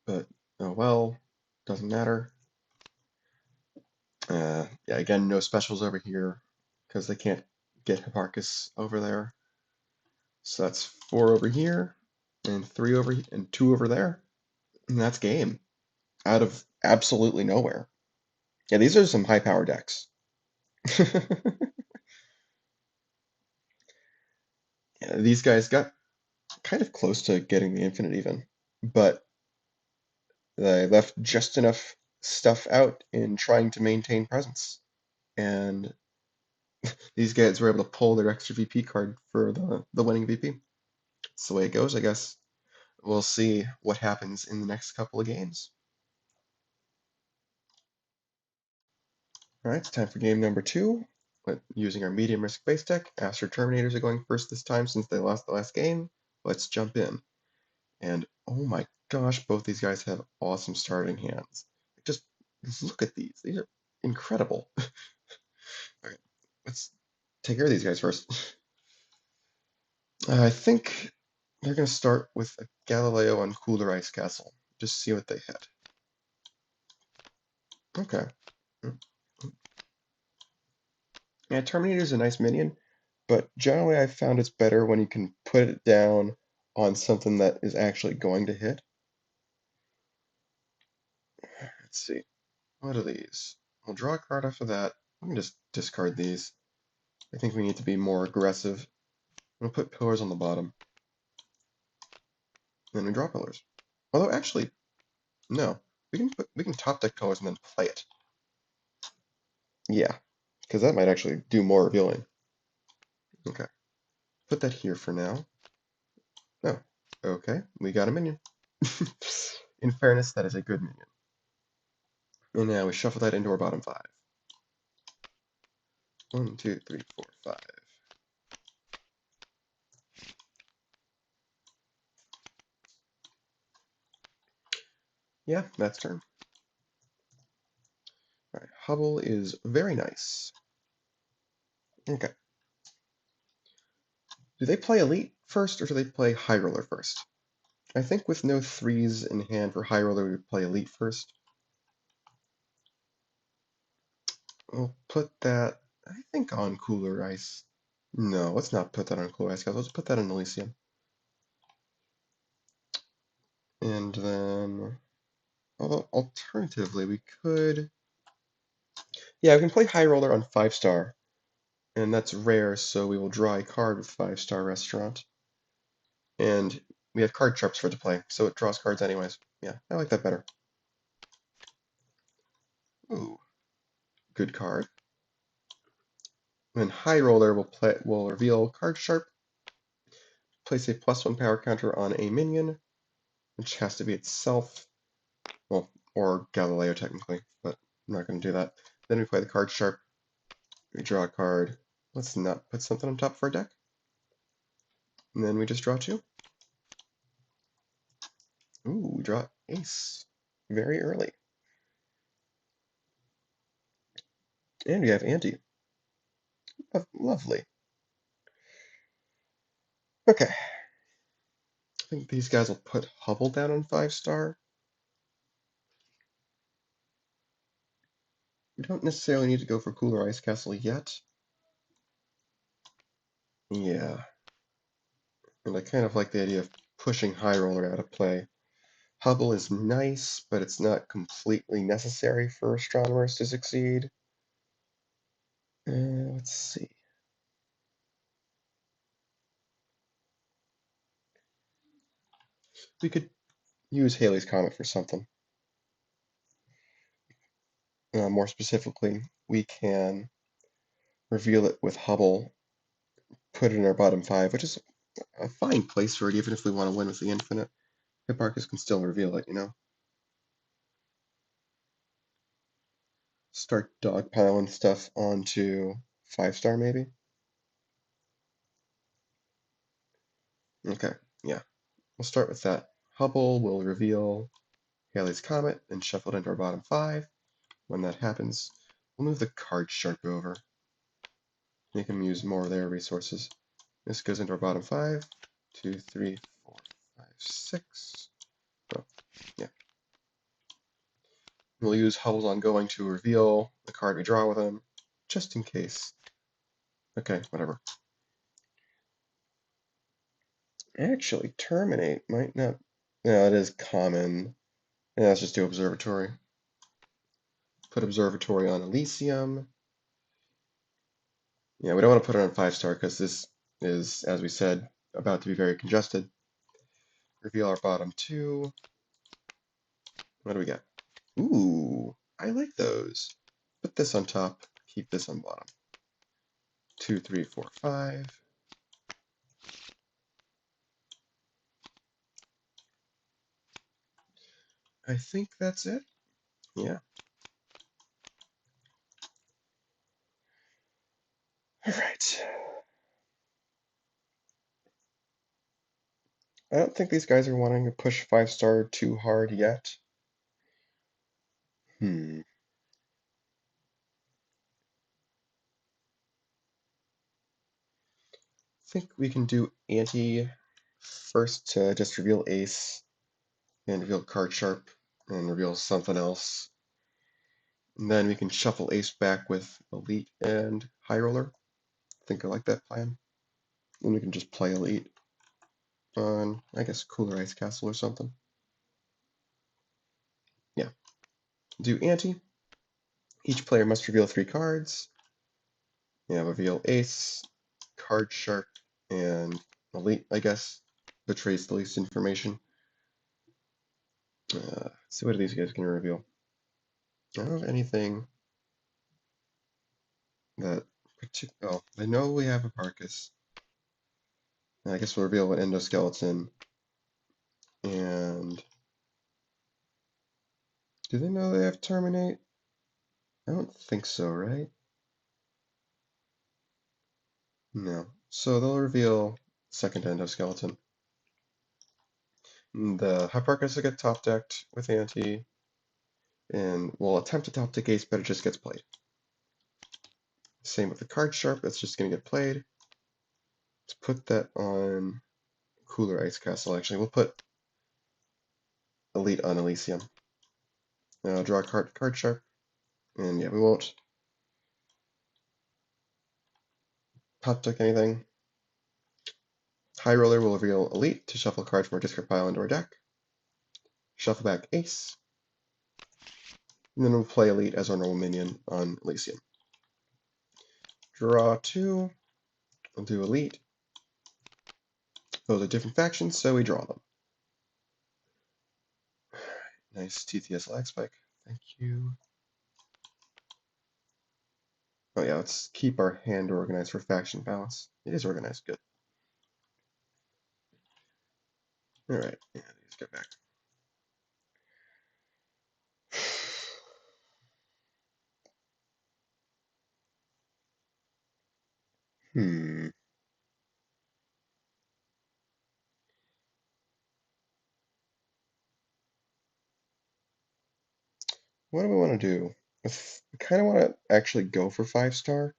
but oh well, doesn't matter. Yeah, again, no specials over here because they can't get Hipparchus over there. So that's 4 over here, and 3 over and 2 over there, and that's game. Out of absolutely nowhere. Yeah, these are some high power decks. Yeah, these guys got kind of close to getting the infinite even, but they left just enough stuff out in trying to maintain presence. And these guys were able to pull their extra VP card for the winning VP. That's the way it goes, I guess. We'll see what happens in the next couple of games. All right, it's time for game number 2. Using our medium risk base deck, Astro Terminators are going first this time since they lost the last game. Let's jump in. And oh my gosh, both these guys have awesome starting hands. Just look at these. These are incredible. All right, let's take care of these guys first. I think they're going to start with a Galileo on Cooler Ice Castle. Just see what they hit. Okay. Yeah, Terminator is a nice minion, but generally I've found it's better when you can put it down on something that is actually going to hit. Let's see. What are these? We'll draw a card after that. We can just discard these. I think we need to be more aggressive. We'll put pillars on the bottom. Then we draw pillars. Although actually, no. We can top deck pillars and then play it. Yeah, because that might actually do more revealing. Okay. Put that here for now. Oh, okay. We got a minion. In fairness, that is a good minion. And now we shuffle that into our bottom 5. 1, 2, 3, 4, 5. Yeah, that's turn. All right, Hubble is very nice. Okay. Do they play Elite first, or do they play High Roller first? I think with no 3s in hand for High Roller, we would play Elite first. We'll put that, I think, on Cooler Ice. No, let's not put that on Cooler Ice, guys. Let's put that in Elysium. And then, although alternatively, we could... Yeah, we can play High Roller on 5-star. And that's rare, so we will draw a card with 5-star Restaurant. And we have card traps for it to play, so it draws cards anyways. Yeah, I like that better. Ooh, good card. And High Roller will reveal Card Sharp, place a +1 power counter on a minion, which has to be itself, well, or Galileo technically, but I'm not going to do that. Then we play the Card Sharp, we draw a card. Let's not put something on top for a deck. And then we just draw 2. Ooh, we draw Ace very early. And we have Ante. Lovely. Okay. I think these guys will put Hubble down on 5-star. We don't necessarily need to go for Cooler Ice Castle yet. Yeah. And I kind of like the idea of pushing High Roller out of play. Hubble is nice, but it's not completely necessary for astronomers to succeed. Let's see. We could use Halley's Comet for something. More specifically, we can reveal it with Hubble, put it in our bottom 5, which is a fine place for it, even if we want to win with the infinite. Hipparchus can still reveal it, you know? Start dogpiling stuff onto 5-star, maybe? Okay, yeah. We'll start with that. Hubble will reveal Halley's Comet and shuffle it into our bottom 5. When that happens, we'll move the card shark over. Make them use more of their resources. This goes into our bottom 5. 2, 3, 4, 5, 6. Oh, yeah. We'll use Hubble's ongoing to reveal the card we draw with him, just in case. Okay, whatever. Actually, Terminate might not. No, it is common. Yeah, let's just do Observatory. Put Observatory on Elysium. Yeah, we don't want to put it on 5-star because this is, as we said, about to be very congested. Reveal our bottom 2. What do we get? Ooh, I like those. Put this on top, keep this on bottom. 2, 3, 4, 5. I think that's it. Yeah. All right. I don't think these guys are wanting to push 5-star too hard yet. I think we can do ante first to just reveal ace and reveal card sharp and reveal something else. And then we can shuffle ace back with elite and high roller. I think I like that plan. And we can just play elite on, I guess, cooler ice castle or something. Yeah. Do ante. Each player must reveal 3 cards. Yeah, reveal ace, card sharp, and elite, I guess. Betrays the least information. So what are these guys going to reveal? I don't have anything that oh, I know we have Hipparchus. I guess we'll reveal an endoskeleton. And do they know they have Terminate? I don't think so, right? No. So they'll reveal second endoskeleton. The Hipparchus will get top decked with ante, and we'll attempt to top deck ace, but it just gets played. Same with the card sharp, that's just going to get played. Let's put that on cooler ice castle. Actually, we'll put elite on Elysium. Now draw a card sharp, and yeah, we won't top deck anything. High roller will reveal elite to shuffle cards from our discard pile into our deck. Shuffle back ace. And then we'll play elite as our normal minion on Elysium. Draw 2. We'll do elite. Those are different factions, so we draw them. Nice TTS lag spike. Thank you. Oh yeah, let's keep our hand organized for faction balance. It is organized, good. Alright, yeah, let's get back. What do we want to do? We kind of want to actually go for 5-star.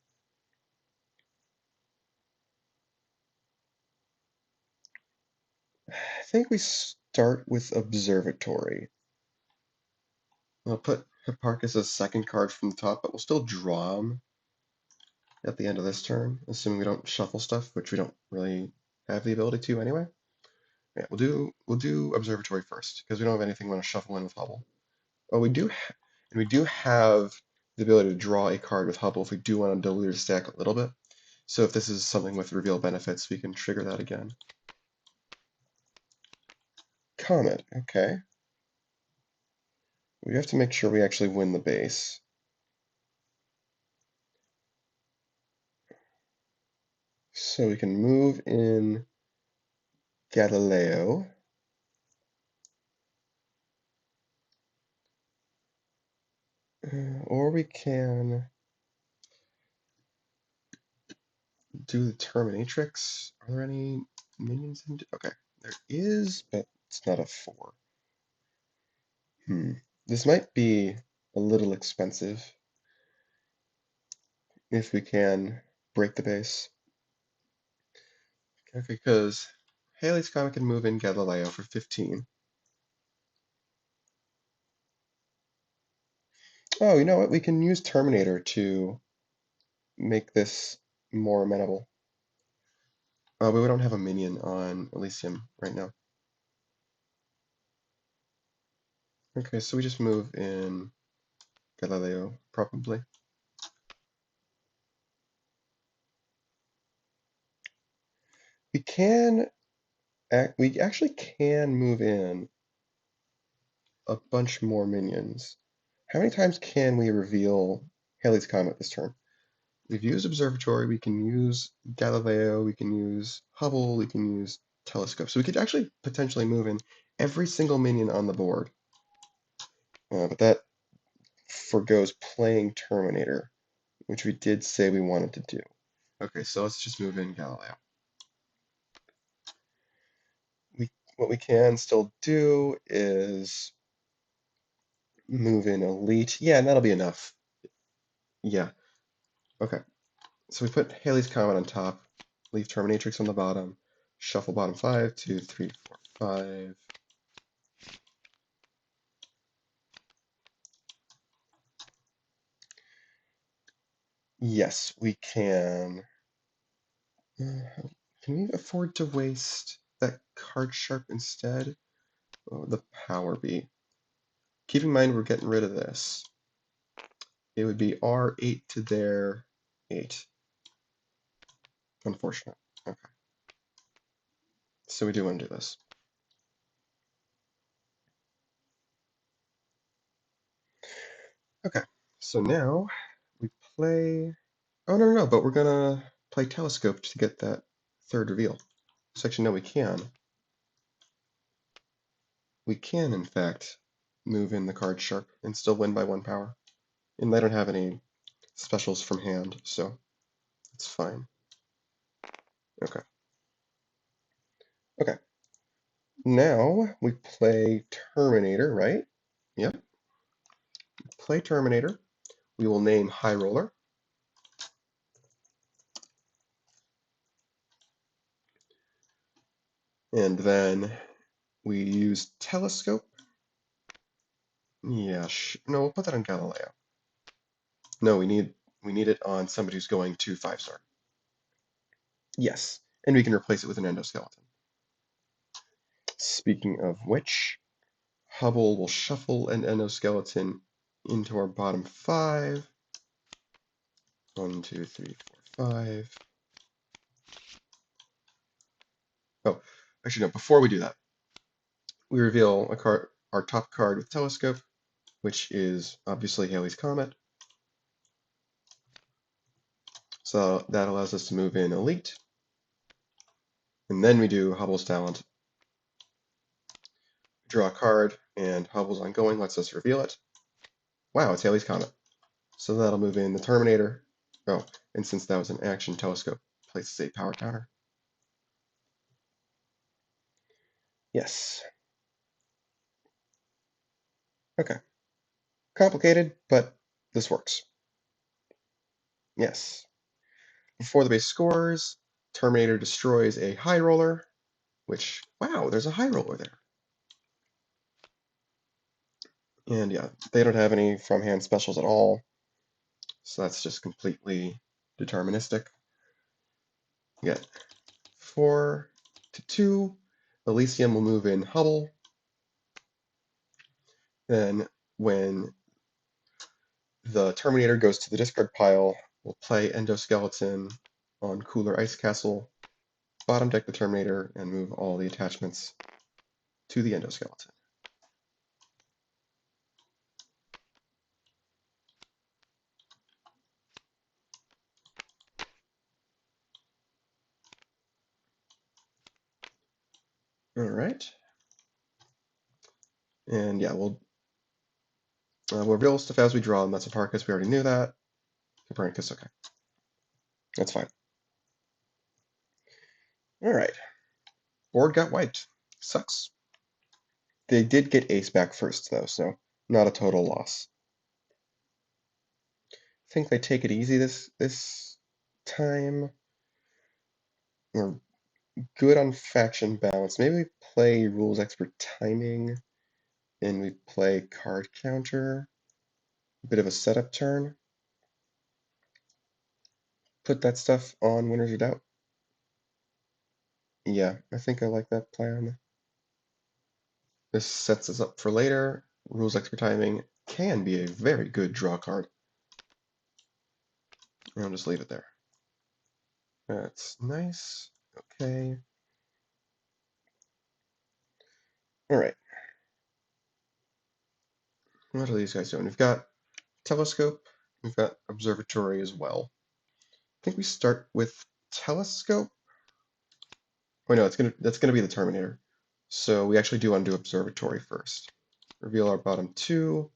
I think we start with Observatory. I'll put Hipparchus as second card from the top, but we'll still draw him at the end of this turn, assuming we don't shuffle stuff, which we don't really have the ability to anyway. Yeah, we'll do observatory first because we don't have anything we want to shuffle in with Hubble. Oh, and we do have the ability to draw a card with Hubble if we do want to dilute our stack a little bit. So if this is something with reveal benefits, we can trigger that again. Comet, okay. We have to make sure we actually win the base. So we can move in Galileo. Or we can do the Terminatrix. Are there any minions in? Okay, there is, but it's not a 4. This might be a little expensive if we can break the base. Okay, because Halley's Comet can move in Galileo for 15. Oh, you know what? We can use Terminator to make this more amenable. But we don't have a minion on Elysium right now. Okay, so we just move in Galileo, probably. We actually can move in a bunch more minions. How many times can we reveal Halley's Comet this turn? We've used Observatory, we can use Galileo, we can use Hubble, we can use Telescope. So we could actually potentially move in every single minion on the board. But that forgoes playing Terminator, which we did say we wanted to do. Okay, so let's just move in Galileo. What we can still do is move in Elite. Yeah, and that'll be enough. Yeah. Okay. So we put Halley's Comet on top, leave Terminatrix on the bottom, shuffle bottom 5, 2, 3, 4, 5. Yes, we can. Can we afford to waste that card sharp instead? What would the power be? Keep in mind we're getting rid of this. It would be R8 to their 8. Unfortunate. Okay. So we do want to do this. Okay. So now we play. Oh, no, but we're gonna play Telescope to get that third reveal. So actually, no, we can. We can, in fact, move in the card sharp and still win by 1 power. And they don't have any specials from hand, so it's fine. Okay. Okay. Now we play Terminator, right? Yep. Play Terminator. We will name High Roller. And then we use Telescope. Yeah, no, we'll put that on Galileo. No, we need it on somebody who's going to 5-star. Yes, and we can replace it with an endoskeleton. Speaking of which, Hubble will shuffle an endoskeleton into our bottom 5. 1, 2, 3, 4, 5. Oh, actually no, before we do that, we reveal a card, our top card with Telescope, which is obviously Halley's Comet. So that allows us to move in Elite. And then we do Hubble's Talent. Draw a card, and Hubble's Ongoing lets us reveal it. Wow, it's Halley's Comet. So that'll move in the Terminator. Oh, and since that was an action, Telescope places a power counter. Yes. Okay. Complicated, but this works. Yes. Before the base scores, Terminator destroys a high roller, which, wow, there's a high roller there. And yeah, they don't have any from hand specials at all. So that's just completely deterministic. We get 4, to 2. Elysium will move in Hubble. Then when the Terminator goes to the discard pile, we'll play Endoskeleton on Cooler Ice Castle, bottom deck the Terminator, and move all the attachments to the Endoskeleton. All right. And yeah, we'll reveal stuff as we draw them. That's Hipparchus, we already knew that. Copernicus, okay. That's fine. All right. Board got wiped. Sucks. They did get ace back first, though, so not a total loss. I think they take it easy this time. We're good on faction balance. Maybe we play rules expert timing, and we play card counter. A bit of a setup turn. Put that stuff on winners or doubt. Yeah, I think I like that plan. This sets us up for later. Rules expert timing can be a very good draw card. And I'll just leave it there. That's nice. Okay. All right. What are these guys doing? We've got telescope. We've got observatory as well. I think we start with telescope. Oh no, that's gonna be the Terminator. So we actually do want to do observatory first. Reveal our bottom 2.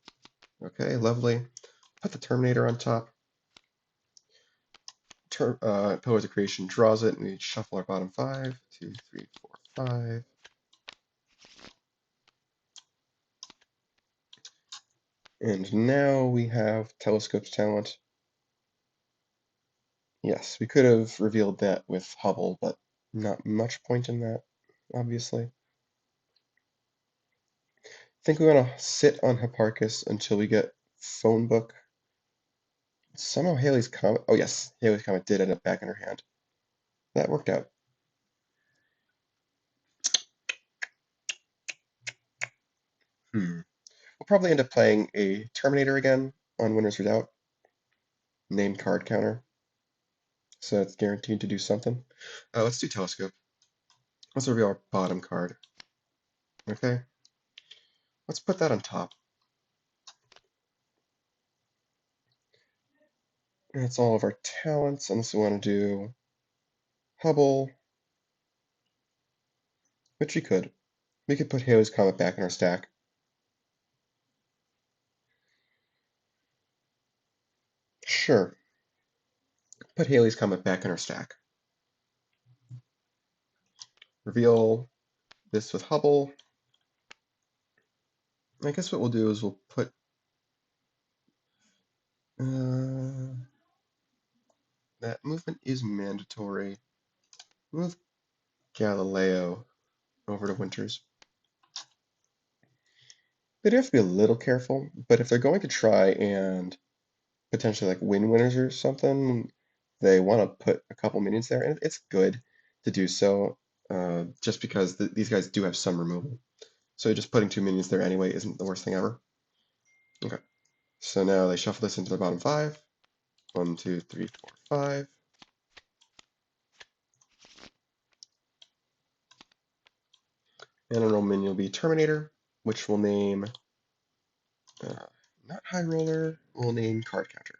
Okay, lovely. Put the Terminator on top. Pillars of Creation draws it, and we shuffle our bottom 5. 2, 3, 4, 5. And now we have Telescope's talent. Yes, we could have revealed that with Hubble, but not much point in that, obviously. I think we want to sit on Hipparchus until we get Phone Book. Somehow Halley's Comet. Oh, yes, Halley's Comet did end up back in her hand. That worked out. We'll probably end up playing a Terminator again on Winners Without. Named card counter. So it's guaranteed to do something. Let's do Telescope. Let's reveal our bottom card. Okay. Let's put that on top. That's all of our talents, unless we want to do Hubble, which we could. We could put Halley's Comet back in our stack. Sure. Put Halley's Comet back in our stack. Reveal this with Hubble. I guess what we'll do is we'll put that movement is mandatory. Move Galileo over to Winters. They do have to be a little careful, but if they're going to try and potentially like win winners or something, they want to put a couple minions there, and it's good to do so, just because these guys do have some removal. So just putting 2 minions there anyway isn't the worst thing ever. Okay, so now they shuffle this into their bottom 5. 1, 2, 3, 4, 5. And our minion will be Terminator, which we'll name, not High Roller, we'll name Card Counter.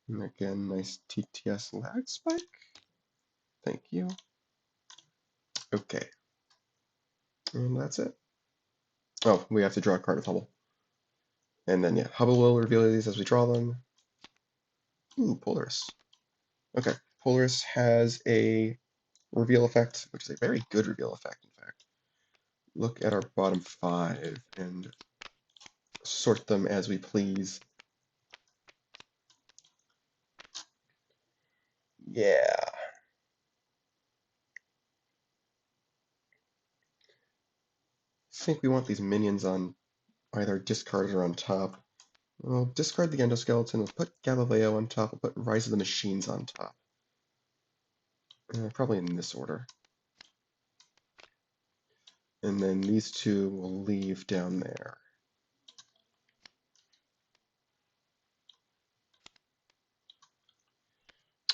And again, nice TTS lag spike. Thank you. Okay. And that's it. Oh, we have to draw a card with Hubble. And then, yeah, Hubble will reveal these as we draw them. Ooh, Polaris. Okay, Polaris has a reveal effect, which is a very good reveal effect, in fact. Look at our bottom 5 and sort them as we please. Yeah. I think we want these minions on either discard or on top. We'll discard the Endoskeleton, we'll put Galileo on top, we'll put Rise of the Machines on top. Probably in this order. And then these two will leave down there.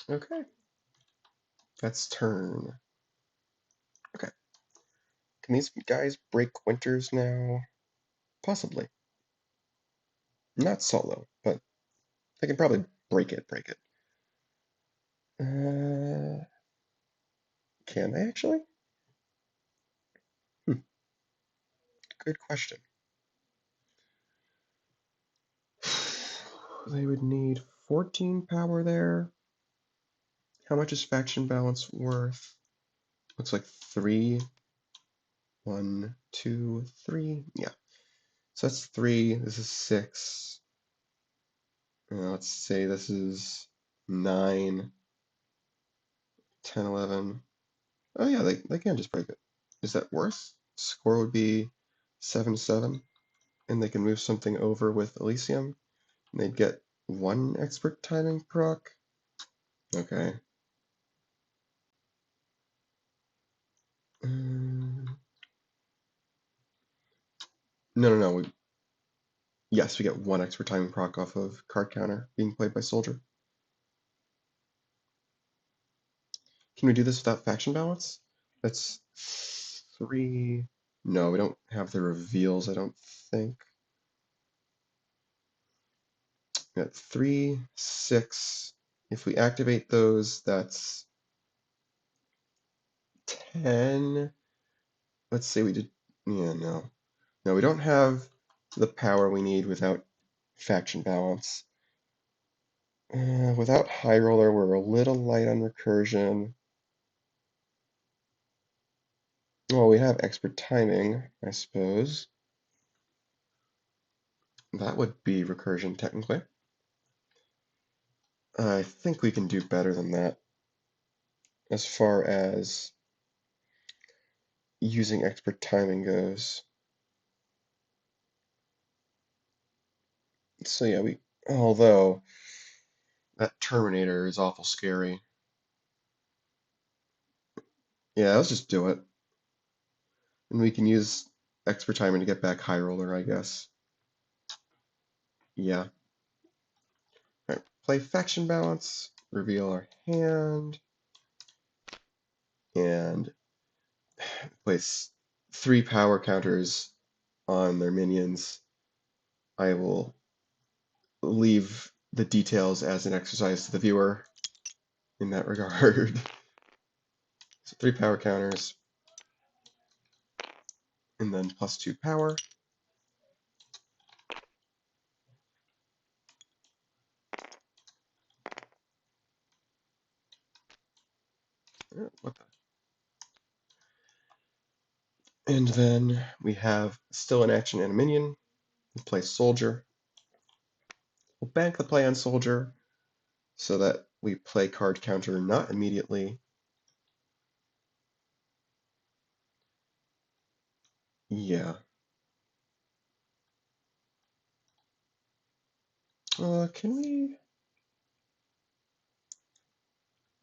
Okay, that's turn. Okay, can these guys break Winters now? Possibly. Not solo, but they can probably break it. Can they actually? Hmm, good question. They would need 14 power there. How much is faction balance worth? Looks like 3. 1, 2, 3. Yeah. So that's 3. This is 6. Let's say this is 9, 10, 11. Oh yeah, they can just break it. Is that worse? Score would be 7-7, and they can move something over with Elysium, and they'd get 1 expert timing proc. Okay. No. Yes, we get 1 expert timing proc off of card counter being played by soldier. Can we do this without faction balance? That's 3. No, we don't have the reveals, I don't think. We got 3, 6. If we activate those, that's 10. Let's say we did. Yeah, no. No, we don't have the power we need without faction balance. Without High Roller, we're a little light on recursion. Well, we have expert timing, I suppose. That would be recursion, technically. I think we can do better than that as far as using expert timing goes. So yeah, although that Terminator is awful scary. Yeah, let's just do it. And we can use expert timing to get back High Roller, I guess. Yeah. Alright, play faction balance, reveal our hand, and place 3 power counters on their minions. I will leave the details as an exercise to the viewer in that regard. So 3 power counters, and then +2 power. What the? And then we have still an action and a minion. We'll play soldier. We'll bank the play on soldier so that we play card counter not immediately. Yeah. Can we?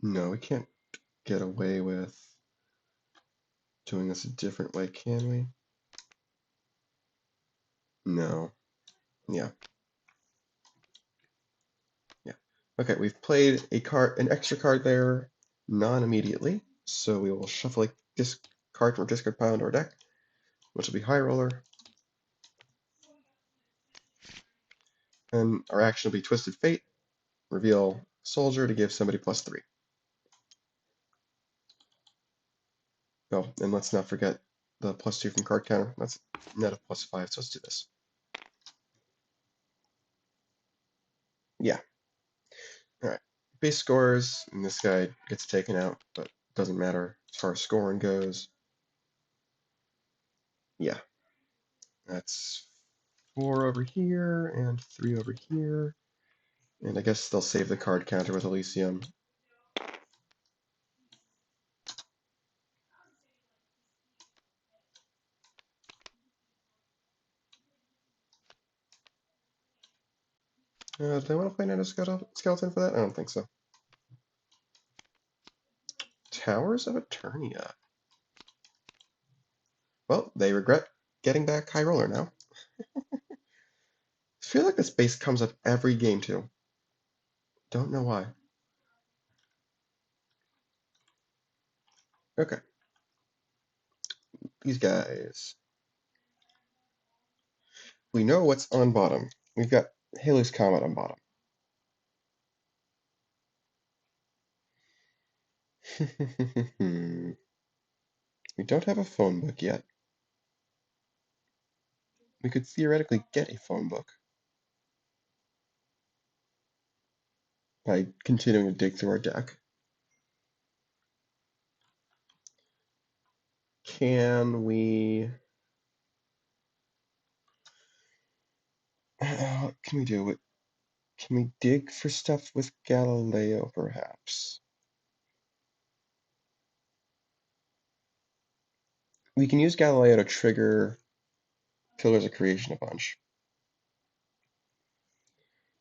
No, we can't get away with doing this a different way, can we? No. Yeah. Yeah. Okay, we've played an extra card there non-immediately, so we will shuffle a card from our discard pile into our deck, which will be High Roller. And our action will be Twisted Fate, reveal Soldier to give somebody +3. Oh, and let's not forget the +2 from card counter. That's net of +5, so let's do this. Yeah. Alright. Base scores, and this guy gets taken out, but doesn't matter as far as scoring goes. Yeah. That's 4 over here, and 3 over here. And I guess they'll save the card counter with Elysium. Do they want to play Skeleton for that? I don't think so. Towers of Eternia. Well, they regret getting back High Roller now. I feel like this base comes up every game too. Don't know why. Okay. These guys. We know what's on bottom. We've got Halley's Comet on bottom. We don't have a phone book yet. We could theoretically get a phone book by continuing to dig through our deck. Can we... what can we do? Can we dig for stuff with Galileo, perhaps? We can use Galileo to trigger Pillars of Creation a bunch.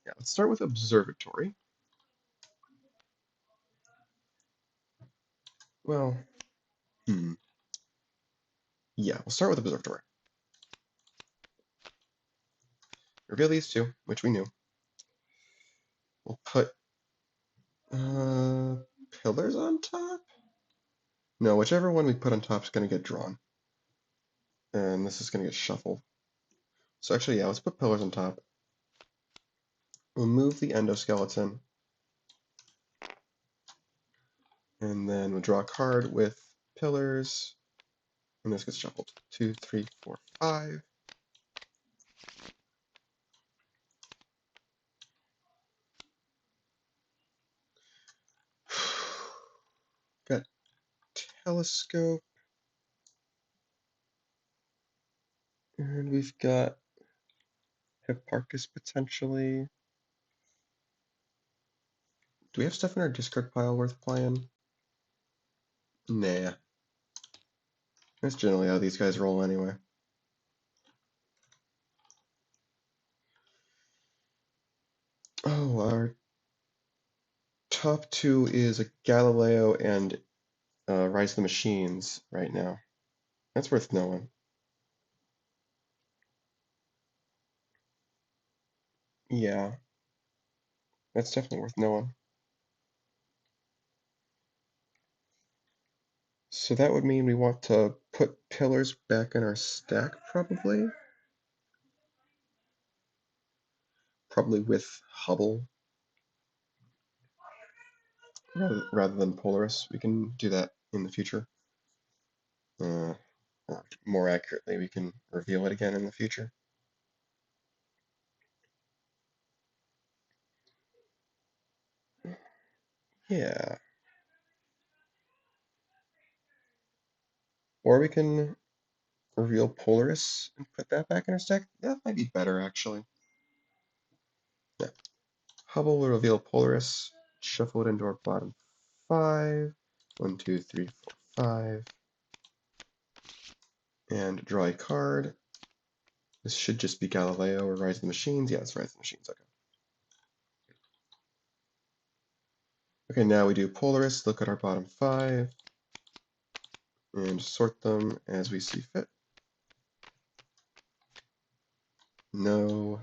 Yeah, let's start with Observatory. Well, yeah, we'll start with Observatory. Reveal these two, which we knew. We'll put pillars on top? No, whichever one we put on top is going to get drawn. And this is going to get shuffled. So actually, yeah, let's put pillars on top. We'll move the endoskeleton. And then we'll draw a card with pillars. And this gets shuffled. 2, 3, 4, 5. Got telescope. And we've got Hipparchus potentially. Do we have stuff in our discard pile worth playing? Nah. That's generally how these guys roll anyway. Oh, our top two is a Galileo and Rise of the Machines right now. That's worth knowing. Yeah. That's definitely worth knowing. So that would mean we want to put pillars back in our stack, probably. Probably with Hubble rather than Polaris. We can do that in the future. Or more accurately, we can reveal it again in the future. Yeah. Or we can reveal Polaris and put that back in our stack. That might be better, actually. Yeah. Hubble will reveal Polaris, shuffle it into our bottom 5. 1, 2, 3, 4, 5. And draw a card. This should just be Galileo or Rise of the Machines. Yeah, it's Rise of the Machines. Okay. Okay, now we do Polaris. Look at our bottom 5 and sort them as we see fit. No,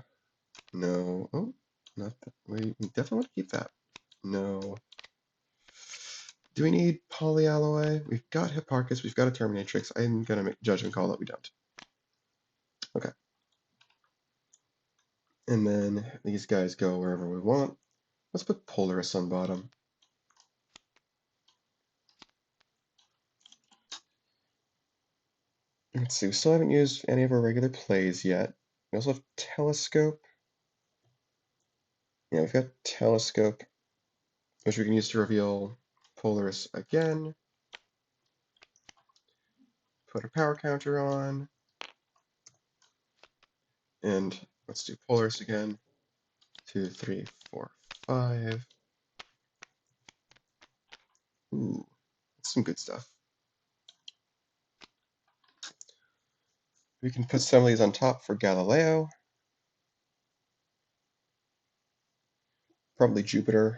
no. Oh, not that. We definitely want to keep that. No. Do we need Polyalloy? We've got Hipparchus. We've got a Terminatrix. I'm gonna make a judgment call that we don't. Okay. And then these guys go wherever we want. Let's put Polaris on bottom. Let's see, we still haven't used any of our regular plays yet. We also have Telescope. Yeah, we've got Telescope, which we can use to reveal Polaris again. Put a power counter on. And let's do Polaris again. 2, 3, 4, 5. Ooh, that's some good stuff. We can put some of these on top for Galileo. Probably Jupiter.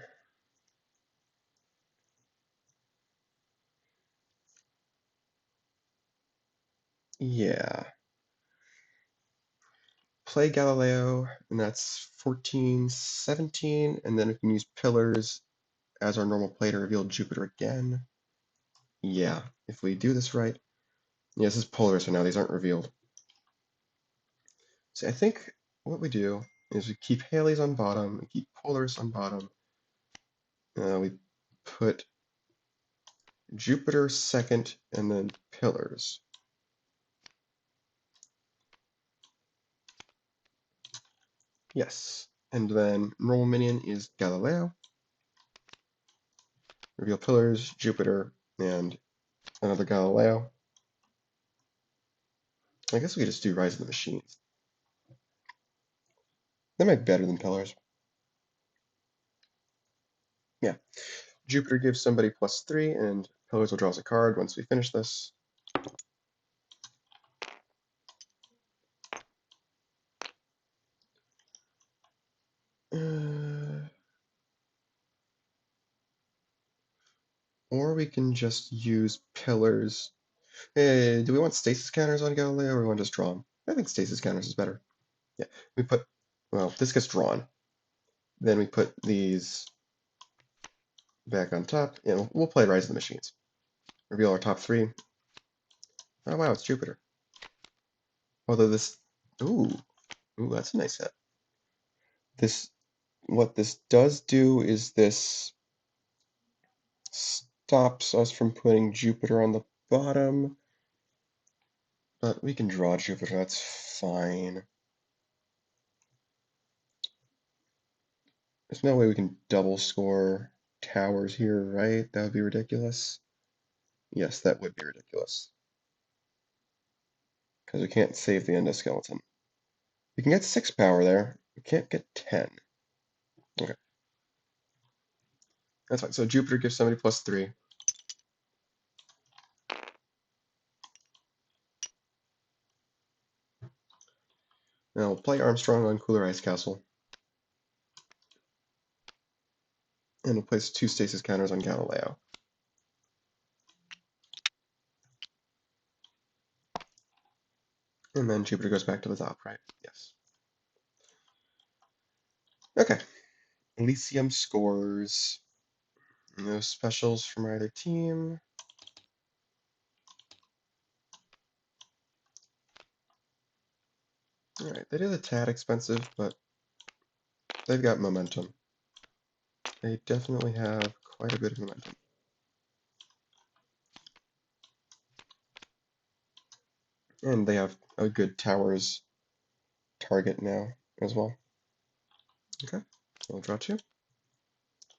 Yeah. Play Galileo, and that's 14, 17, and then we can use pillars as our normal play to reveal Jupiter again. Yeah, if we do this right. Yeah, this is Polaris, so now these aren't revealed. So I think what we do is we keep Halley's on bottom, we keep Polaris on bottom. We put Jupiter second, and then pillars. Yes, and then normal minion is Galileo. Reveal pillars, Jupiter, and another Galileo. I guess we could just do Rise of the Machines. That might be better than pillars. Yeah. Jupiter gives somebody +3, and pillars will draw us a card once we finish this. Or we can just use pillars. Hey, do we want stasis counters on Galileo, or we want to just draw them? I think stasis counters is better. Yeah, we put, well, this gets drawn. Then we put these back on top. Yeah, we'll play Rise of the Machines. Reveal our top 3. Oh wow, it's Jupiter. Although this, ooh, that's a nice set. This, what this does do is this stops us from putting Jupiter on the bottom, but we can draw Jupiter, that's fine. There's no way we can double score towers here, right? That would be ridiculous. Yes, that would be ridiculous. Because we can't save the endoskeleton. We can get 6 power there. We can't get 10. Okay. That's fine. So Jupiter gives somebody +3. Now we'll play Armstrong on Cooler Ice Castle. And we'll place 2 stasis counters on Galileo. And then Jupiter goes back to the top, right? Yes. Okay. Elysium scores. No specials from either team. Alright, that is a tad expensive, but they've got momentum. They definitely have quite a bit of momentum. And they have a good towers target now as well. Okay, we'll draw 2.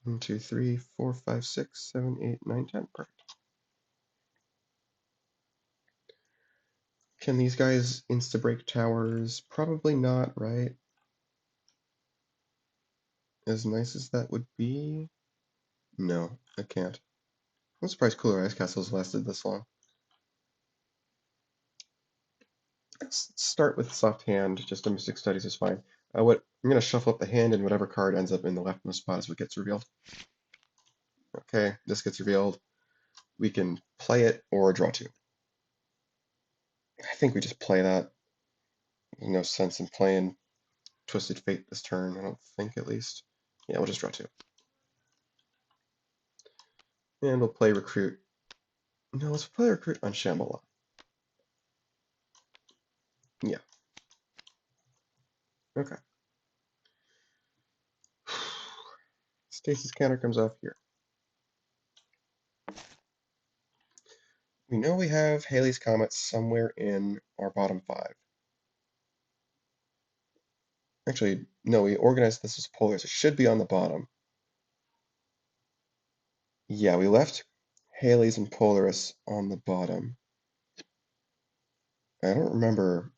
1, 2, 3, 4, 5, 6, 7, 8, 9, 10. Perfect. Can these guys insta-break towers? Probably not, right? As nice as that would be? No, I can't. I'm surprised Cooler Ice Castles lasted this long. Let's start with soft hand, just a Mystic Studies is fine. I'm going to shuffle up the hand, and whatever card ends up in the leftmost spot is what gets revealed. Okay, this gets revealed. We can play it or draw 2. I think we just play that. There's no sense in playing Twisted Fate this turn, I don't think, at least. Yeah, we'll just draw 2. And we'll play Recruit. No, let's play Recruit on Shambhala. Yeah. Okay. Stasis counter comes off here. We know we have Halley's Comet somewhere in our bottom 5. Actually, no, we organized this as polars. It should be on the bottom. Yeah, we left Halley's and Polaris on the bottom. I don't remember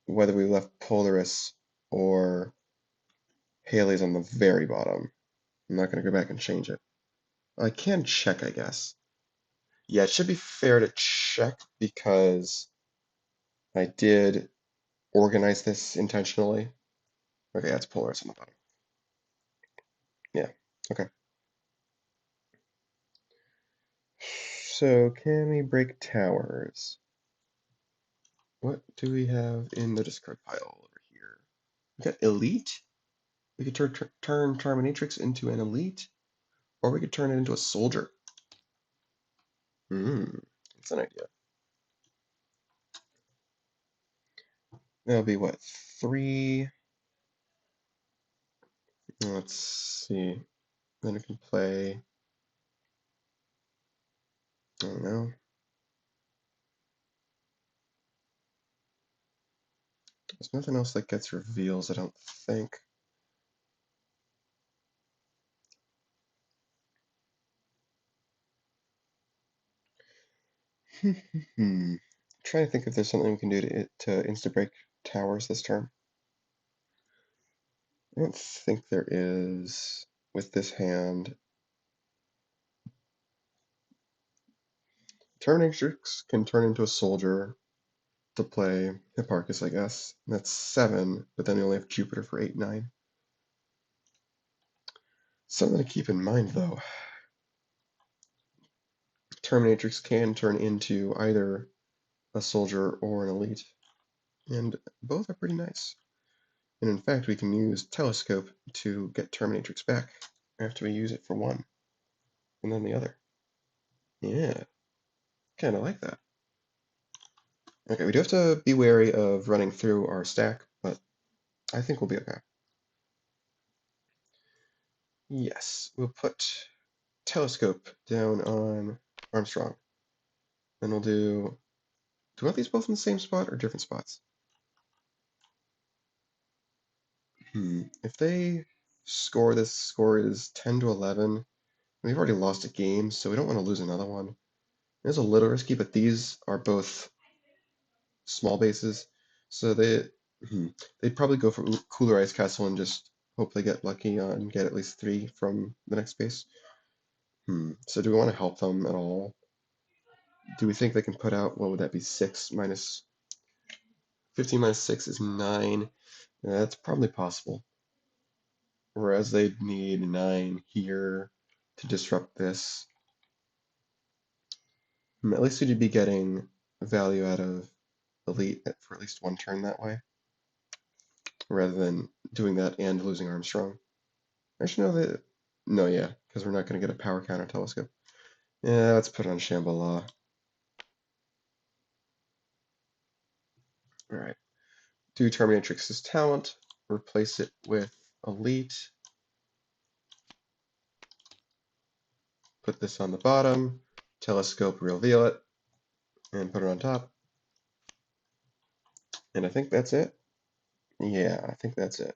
whether we left Polaris or Halley's on the very bottom. I'm not going to go back and change it. I can check, I guess. Yeah, it should be fair to check because I did organize this intentionally. Okay, that's Polaris on the bottom. Yeah, okay. So can we break towers? What do we have in the discard pile over here? We got Elite. We could turn Terminatrix into an Elite, or we could turn it into a Soldier. That's an idea. That'll be what, 3? Let's see. Then it can play, I don't know. There's nothing else that gets reveals, I don't think. Trying to think if there's something we can do to insta-break towers this turn. I don't think there is with this hand. Terminatrix can turn into a soldier to play Hipparchus, I guess. That's 7, but then we only have Jupiter for 8, 9. Something to keep in mind, though. Terminatrix can turn into either a soldier or an elite, and both are pretty nice. And in fact, we can use Telescope to get Terminatrix back after we use it for one, and then the other. Yeah, kind of like that. Okay, we do have to be wary of running through our stack, but I think we'll be okay. Yes, we'll put Telescope down on Armstrong. Then we'll do we want these both in the same spot or different spots? If they score, this score is 10 to 11. We've already lost a game, so we don't want to lose another one. It's a little risky, but these are both small bases, so they'd probably go for Cooler Ice Castle and just hope they get lucky and get at least 3 from the next base. So do we want to help them at all? Do we think they can put out, what would that be, 6 minus 15 minus 6 is 9. That's probably possible. Whereas they'd need 9 here to disrupt this. At least we'd be getting value out of Elite for at least one turn that way, rather than doing that and losing Armstrong. Actually, no, no, yeah, because we're not going to get a power counter telescope. Yeah, let's put it on Shambhala. All right. Do Terminatrix's talent, replace it with Elite. Put this on the bottom, telescope, reveal it, and put it on top. And I think that's it. Yeah, I think that's it.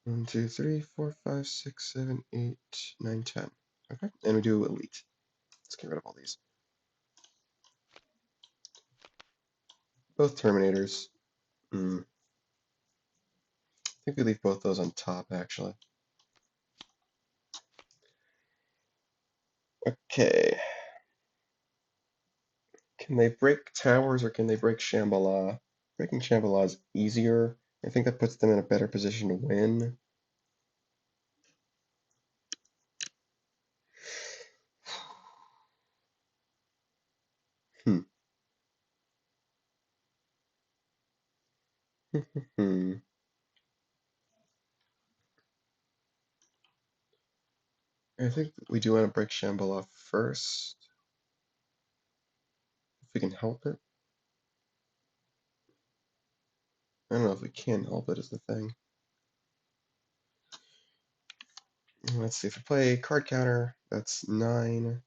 1, 2, 3, 4, 5, 6, 7, 8, 9, 10. Okay, and we do Elite. Let's get rid of all these. Both Terminators. I think we leave both those on top, actually. Okay. Can they break towers or can they break Shambhala? Breaking Shambhala is easier. I think that puts them in a better position to win. I think we do want to break Shambhala first, if we can help it. I don't know if we can help it is the thing. Let's see, if we play card counter, that's 9.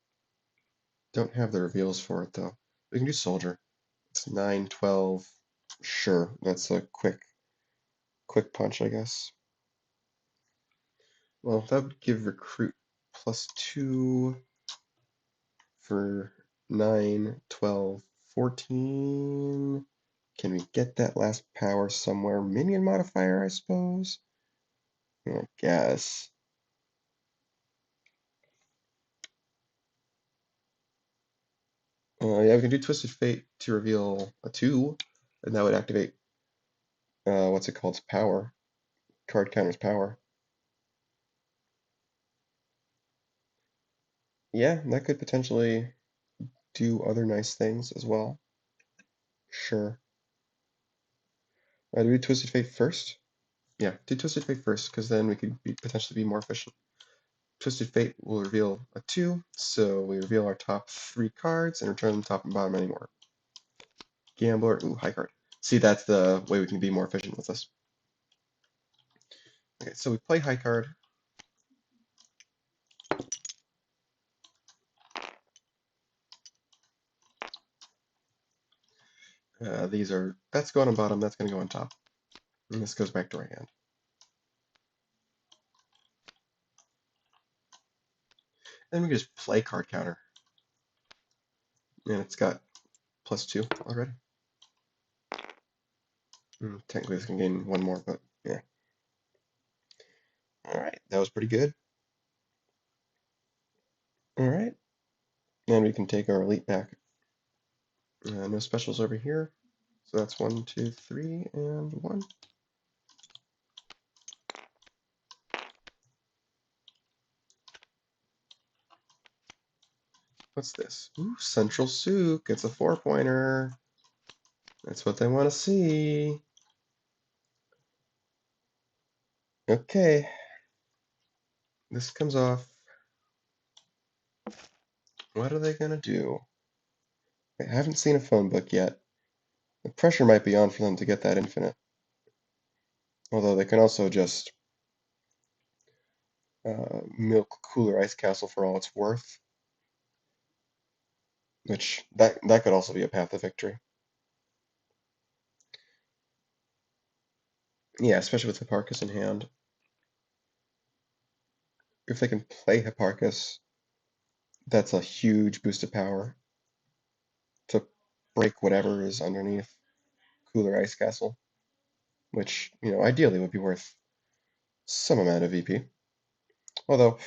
Don't have the reveals for it though. We can do soldier. It's 9, 12. Sure, that's a quick punch, I guess. Well, that would give recruit +2 for 9, 12, 14. Can we get that last power somewhere? Minion modifier, I suppose? I guess. Yeah, we can do Twisted Fate to reveal a 2, and that would activate, what's it called? Power. Card counter's power. Yeah, that could potentially do other nice things as well. Sure. Do we do Twisted Fate first? Yeah, do Twisted Fate first, because then we could potentially be more efficient. Twisted Fate will reveal a 2, so we reveal our top 3 cards and return them top and bottom anymore. Gambler, ooh, high card. See, that's the way we can be more efficient with this. Okay, so we play high card. That's going on bottom, that's going to go on top. And this goes back to our hand. Then we can just play card counter. And it's got +2 already. Technically this can gain 1 more, but yeah. Alright, that was pretty good. Alright, and we can take our elite back. No specials over here. So that's 1, 2, 3, and 1. What's this? Ooh, Central Souk. It's a 4-pointer. That's what they want to see. Okay. This comes off. What are they going to do? I haven't seen a phone book yet. The pressure might be on for them to get that infinite. Although they can also just milk Cooler Ice Castle for all it's worth. Which, that could also be a path to victory. Yeah, especially with Hipparchus in hand. If they can play Hipparchus, that's a huge boost of power to break whatever is underneath Cooler Ice Castle, which, ideally would be worth some amount of VP. Although,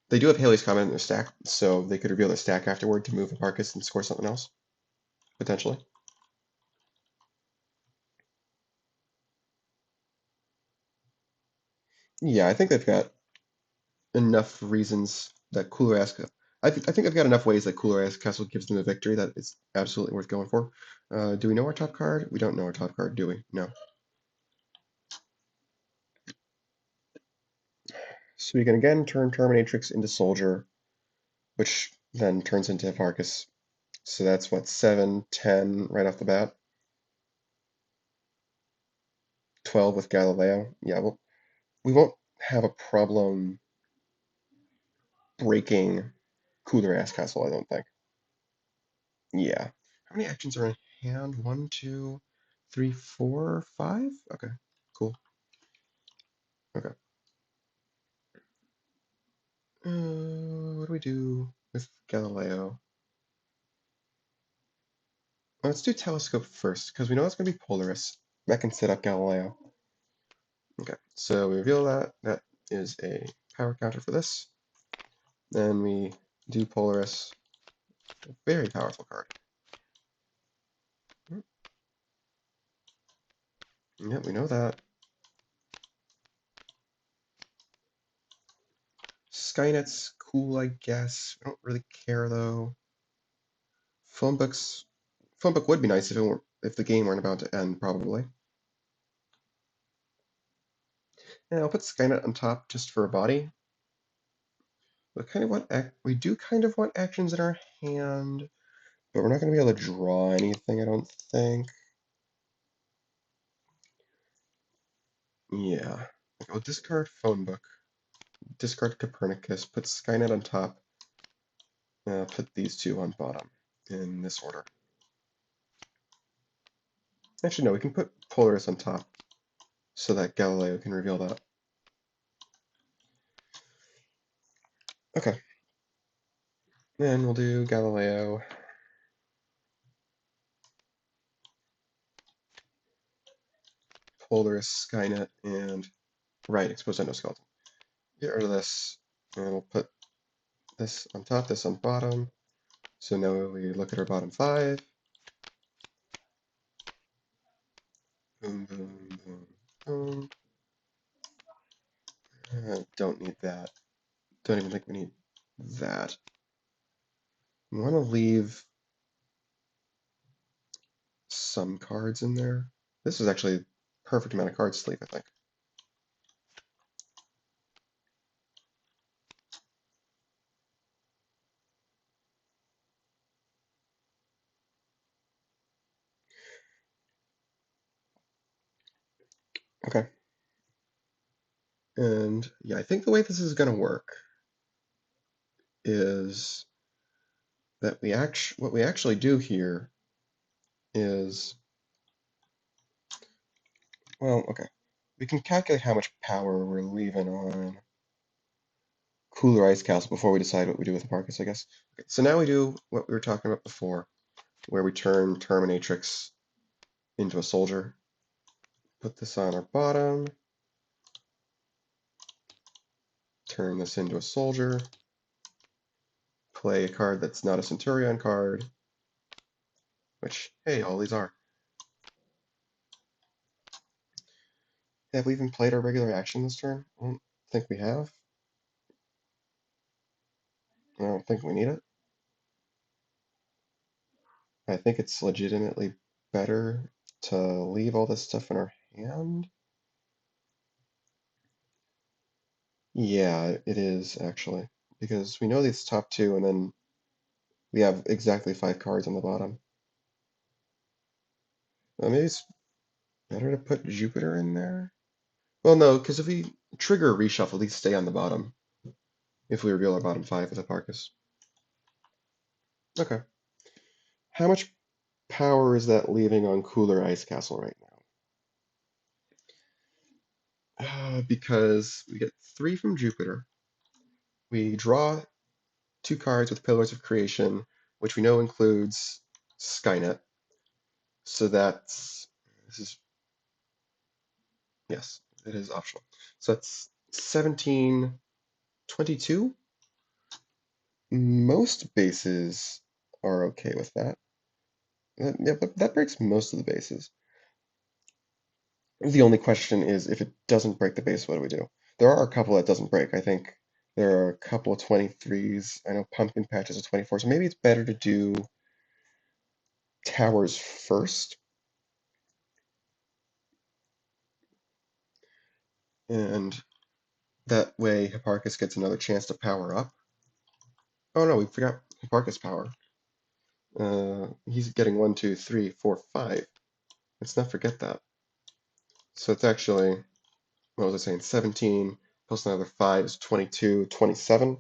they do have Halley's Comet in their stack, so they could reveal their stack afterward to move Hipparchus and score something else, potentially. Yeah, I think they've got enough reasons that Cooler Ice I think they've got enough ways that Cooler Ice Castle gives them a victory that it's absolutely worth going for. Do we know our top card? We don't know our top card, do we? No. So we can again turn Terminatrix into Soldier, which then turns into Hipparchus. So that's what, 7, 10 right off the bat? 12 with Galileo. Yeah, well, we won't have a problem breaking Cooler Ass Castle, I don't think. Yeah. How many actions are in hand? 1, 2, 3, 4, 5? Okay, cool. Okay. What do we do with Galileo? Let's do Telescope first, because we know it's going to be Polaris. That can set up Galileo. Okay, so we reveal that. That is a power counter for this. Then we do Polaris. A very powerful card. Yep, we know that. Skynet's cool, I guess. I don't really care though. Phone book would be nice if the game weren't about to end, probably. Yeah, I'll put Skynet on top just for a body. We do kind of want actions in our hand, but we're not going to be able to draw anything, I don't think. Yeah. Okay, we'll discard phone book. Discard Copernicus. Put Skynet on top. Put these two on bottom in this order. Actually, no, we can put Polaris on top so that Galileo can reveal that. Okay. Then we'll do Galileo. Polaris, Skynet, and right, exposed endoskeleton. Get rid of this, and we'll put this on top, this on bottom. So now we look at our bottom 5. Boom, boom, boom, boom. Don't need that. Don't even think we need that. We want to leave some cards in there. This is actually a perfect amount of cards to leave, I think. Okay. And yeah, I think the way this is going to work is that what we actually do here is, well, okay. We can calculate how much power we're leaving on Cooler Ice Castle before we decide what we do with Hipparchus, I guess. Okay, so now we do what we were talking about before, where we turn Terminatrix into a soldier. Put this on our bottom. Turn this into a soldier. Play a card that's not a Centurion card, which, hey, all these are. Have we even played our regular action this turn? I don't think we have. I don't think we need it. I think it's legitimately better to leave all this stuff in our hand. Yeah, it is actually, because we know these top two, and then we have exactly 5 cards on the bottom. Maybe it's better to put Jupiter in there. Well, no, because if we trigger a reshuffle, these stay on the bottom. If we reveal our bottom 5 with Hipparchus. Okay. How much power is that leaving on Cooler Ice Castle right now? Because we get 3 from Jupiter. We draw 2 cards with Pillars of Creation, which we know includes Skynet. So this is, yes, it is optional. So that's 17, 22. Most bases are okay with that. Yeah, but that breaks most of the bases. The only question is if it doesn't break the base, what do we do? There are a couple that doesn't break. I think there are a couple of 23s. I know Pumpkin Patch is a 24, so maybe it's better to do Towers first. And that way Hipparchus gets another chance to power up. Oh no, we forgot Hipparchus power. He's getting 1, 2, 3, 4, 5. Let's not forget that. So it's actually, what was I saying, 17 plus another 5 is 22, 27.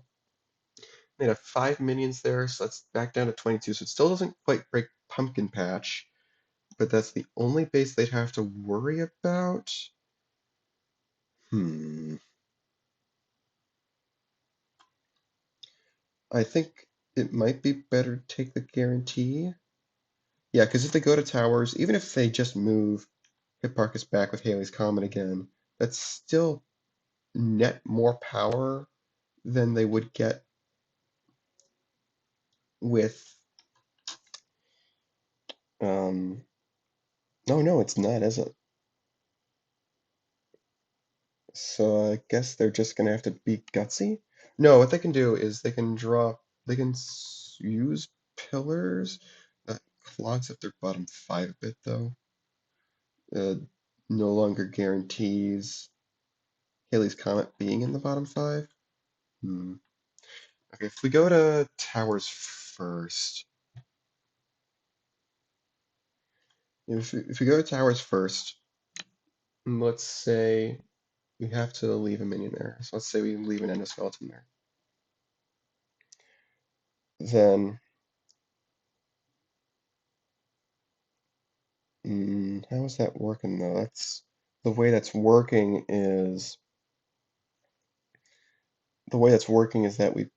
They'd have 5 minions there, so that's back down to 22. So it still doesn't quite break Pumpkin Patch, but that's the only base they'd have to worry about. I think it might be better to take the guarantee. Yeah, because if they go to towers, even if they just move Hipparchus back with Halley's Comet again, that's still net more power than they would get with. No, it's not, is it? So I guess they're just gonna have to be gutsy. No, what they can do is they can draw. They can use pillars. That clogs up their bottom 5 a bit, though. Uh, no longer guarantees Halley's Comet being in the bottom 5. Hmm. Okay, if we go to towers first, if we go to towers first, let's say we have to leave a minion there. So let's say we leave an endoskeleton there. Then, how is that working though? The way that's working is that we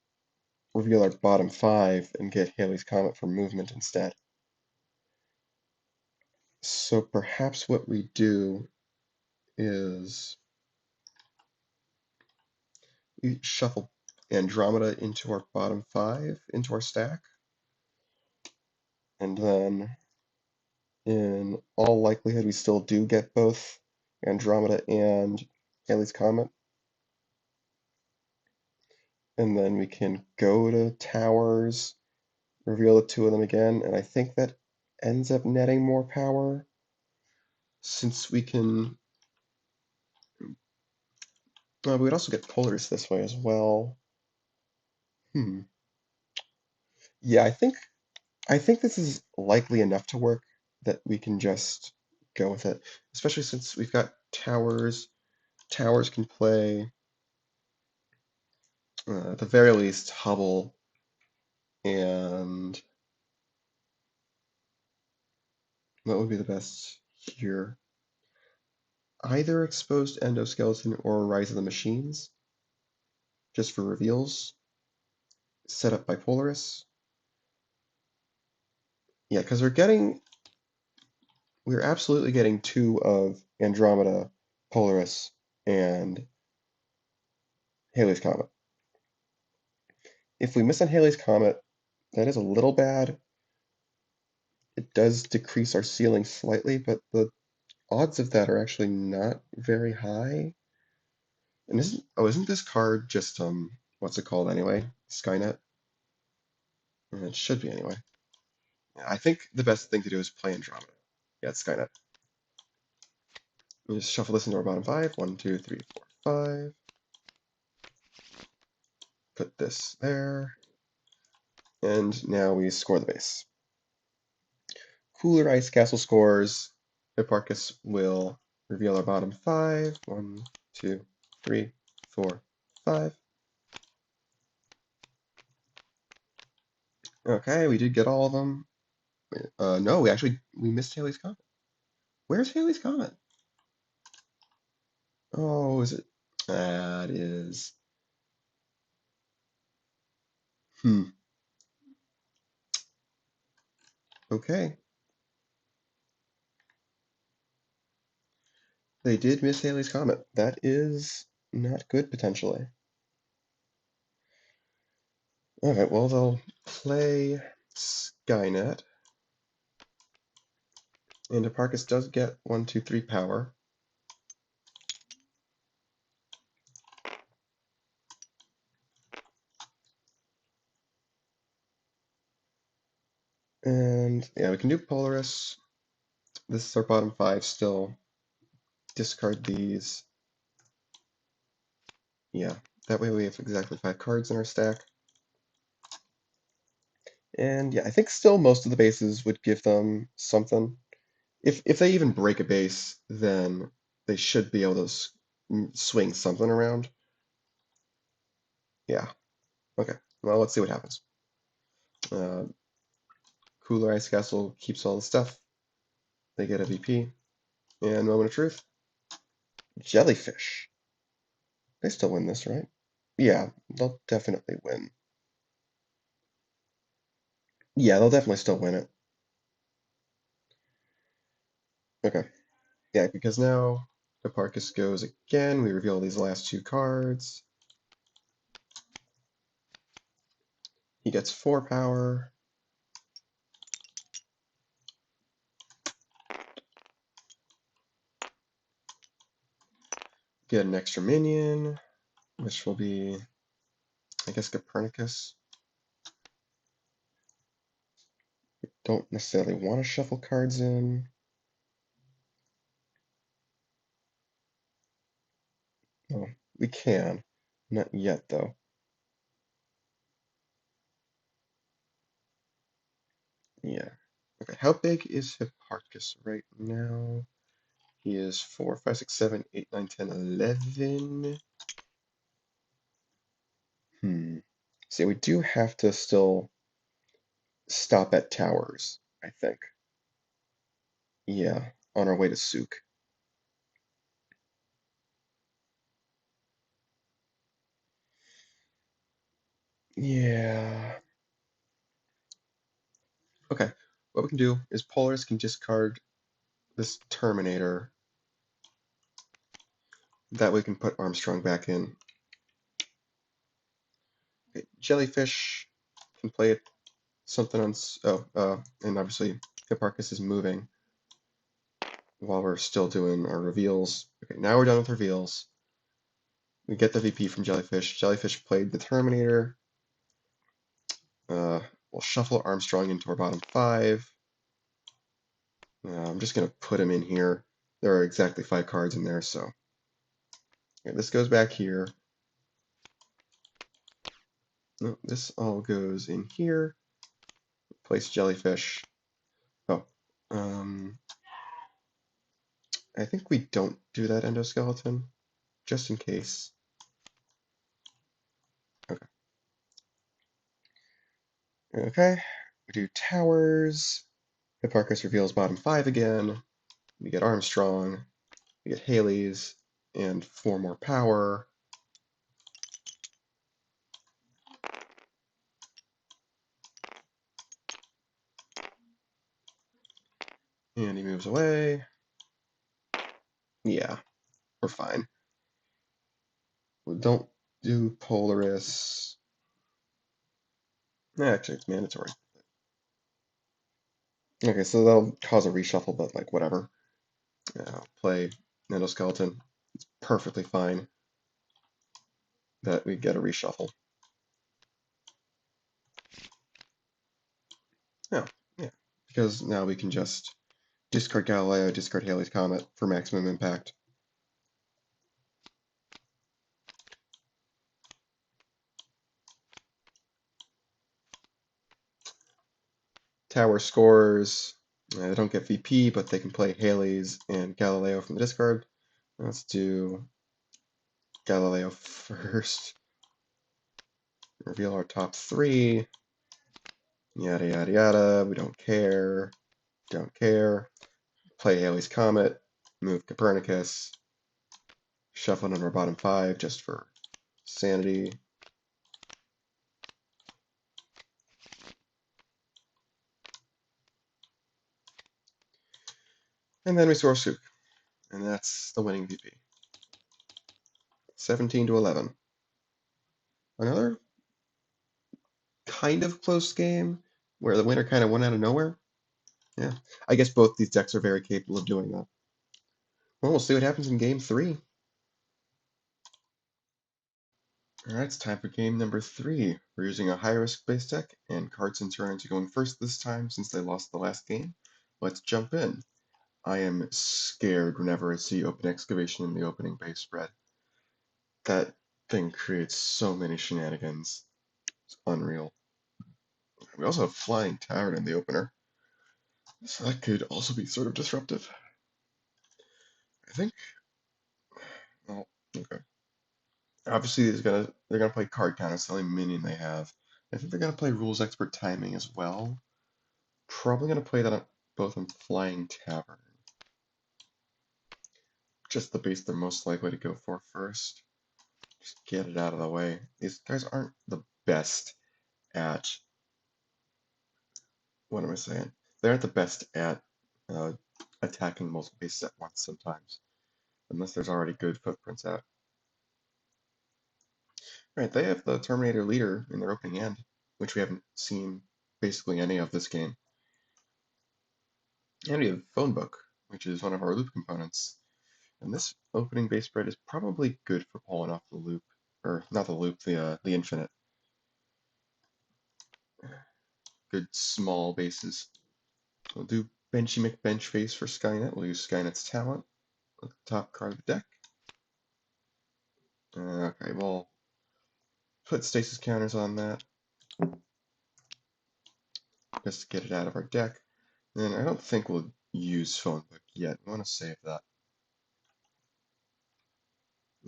reveal our bottom 5 and get Halley's Comet for movement instead. So perhaps what we do is we shuffle Andromeda into our bottom 5, into our stack, and then in all likelihood we still do get both Andromeda and Halley's Comet. and then we can go to towers, reveal the two of them again, and I think that ends up netting more power since we can. We would also get Polaris this way as well. Yeah, I think this is likely enough to work that we can just go with it, especially since we've got towers. Towers can play, at the very least, Hubble and what would be the best here? Either Exposed Endoskeleton or Rise of the Machines, just for reveals, set up by Polaris. Yeah, because we're absolutely getting two of Andromeda, Polaris, and Halley's Comet. If we miss on Halley's Comet, that is a little bad. It does decrease our ceiling slightly, but the odds of that are actually not very high. And isn't this card just what's it called anyway? Skynet? It should be anyway. Yeah, I think the best thing to do is play Andromeda. Yeah, it's Skynet. We just shuffle this into our bottom five. 1, 2, 3, 4, 5. Put this there. And now we score the base. Cooler Ice Castle scores. Hipparchus will reveal our bottom five. 1, 2, 3, 4, 5. Okay, we did get all of them. No, we missed Halley's Comet. Where's Halley's Comet? Oh, is it? That is. Hmm. Okay. They did miss Halley's Comet. That is not good, potentially. Alright, well, they'll play Skynet. And Hipparchus does get 1, 2, 3 power. And yeah, we can do Polaris. This is our bottom five still. Discard these. Yeah, that way we have exactly 5 cards in our stack. And yeah, I think still most of the bases would give them something. If they even break a base, then they should be able to swing something around. Yeah. Okay. Well, let's see what happens. Cooler Ice Castle keeps all the stuff. They get a VP. And Moment of Truth. Jellyfish. They still win this, right? Yeah, they'll definitely win. Yeah, they'll definitely still win it. Okay. Yeah, because now Hipparchus goes again. We reveal these last two cards. He gets 4 power. Get an extra minion, which will be, I guess, Copernicus. Don't necessarily want to shuffle cards in. Oh, we can. Not yet, though. Yeah. Okay, how big is Hipparchus right now? He is 4, 5, 6, 7, 8, 9, 10, 11. See, we do have to still stop at towers, I think. Yeah, on our way to Souk. Yeah. Okay, what we can do is Polaris can discard this Terminator. That way we can put Armstrong back in. Okay, Jellyfish can play something on. And obviously Hipparchus is moving while we're still doing our reveals. Okay, now we're done with reveals. We get the VP from Jellyfish. Jellyfish played the Terminator. We'll shuffle Armstrong into our bottom 5. I'm just going to put him in here. There are exactly 5 cards in there, so. Okay, this goes back here. No, this all goes in here. Place Jellyfish. Oh, I think we don't do that endoskeleton, just in case. Okay. Okay, we do towers. Hipparchus reveals bottom 5 again. We get Armstrong. We get Halley's, and 4 more power. And he moves away. Yeah, we're fine. We don't do Polaris. Actually, it's mandatory. Okay, so that'll cause a reshuffle, but like whatever. I'll play endoskeleton. It's perfectly fine that we get a reshuffle. Oh, yeah, because now we can just discard Galileo, discard Halley's Comet for maximum impact. Tower scores. They don't get VP, but they can play Halley's and Galileo from the discard. Let's do Galileo first. Reveal our top 3. Yada, yada, yada. We don't care. Don't care. Play Halley's Comet. Move Copernicus. Shuffle into our bottom 5 just for sanity. And then we source Souk. And that's the winning VP. 17-11. Another kind of close game where the winner kind of went out of nowhere. Yeah, I guess both these decks are very capable of doing that. Well, we'll see what happens in game 3. Alright, it's time for game number 3. We're using a high-risk base deck, and Card Centurions are going first this time since they lost the last game. Let's jump in. I am scared whenever I see open excavation in the opening base spread. That thing creates so many shenanigans. It's unreal. We also have Flying Tower in the opener, so that could also be sort of disruptive. I think. Oh, okay. Obviously, they're gonna play card counter. It's the only minion they have. I think they're gonna play rules expert timing as well. Probably gonna play that on, both on Flying Tavern. Just the base they're most likely to go for first. Just get it out of the way. These guys aren't the best at. What am I saying? They aren't the best at attacking multiple bases at once sometimes, unless there's already good footprints out. Right, they have the Terminator leader in their opening hand, which we haven't seen basically any of this game. And we have Phone Book, which is one of our loop components. And this opening base spread is probably good for pulling off the loop, or not the loop, the infinite. Good small bases. We'll do Benchy McBenchface for Skynet. We'll use Skynet's talent. Look at the top card of the deck. Okay, we'll put stasis counters on that. Just to get it out of our deck. And I don't think we'll use Phone Book yet. We want to save that.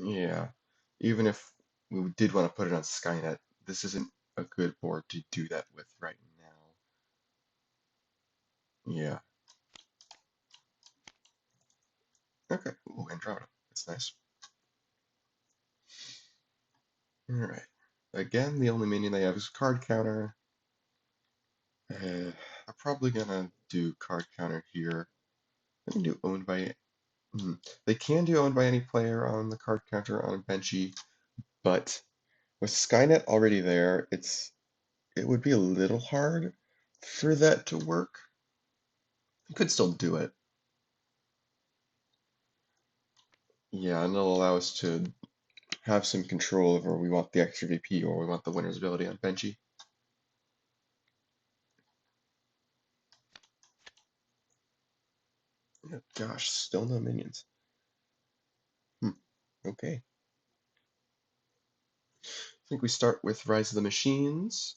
Yeah. Even if we did want to put it on Skynet, this isn't a good board to do that with right now. Yeah. Okay. Ooh, Andromeda. That's nice. Alright. Again, the only minion they have is card counter. I'm probably gonna do card counter here. They can do owned by. They can do owned by any player on the card counter on a Benchy, but with Skynet already there, it would be a little hard for that to work. You could still do it. Yeah, and it'll allow us to have some control over we want the extra VP or we want the winner's ability on Benchy. Oh, gosh, still no minions. Okay. I think we start with Rise of the Machines.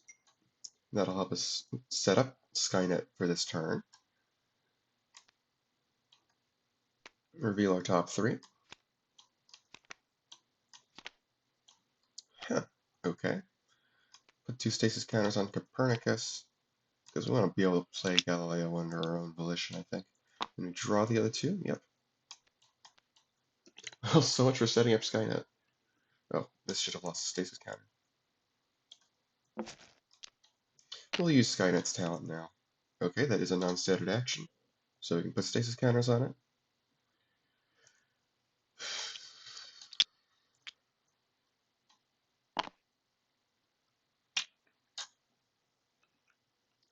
That'll help us set up Skynet for this turn. Reveal our top three. Huh. Okay. Put 2 stasis counters on Copernicus, because we want to be able to play Galileo under our own volition, I think. And we draw the other 2? Yep. Oh, so much for setting up Skynet. Oh, this should have lost a stasis counter. We'll use Skynet's talent now. Okay, that is a non-standard action. So we can put stasis counters on it.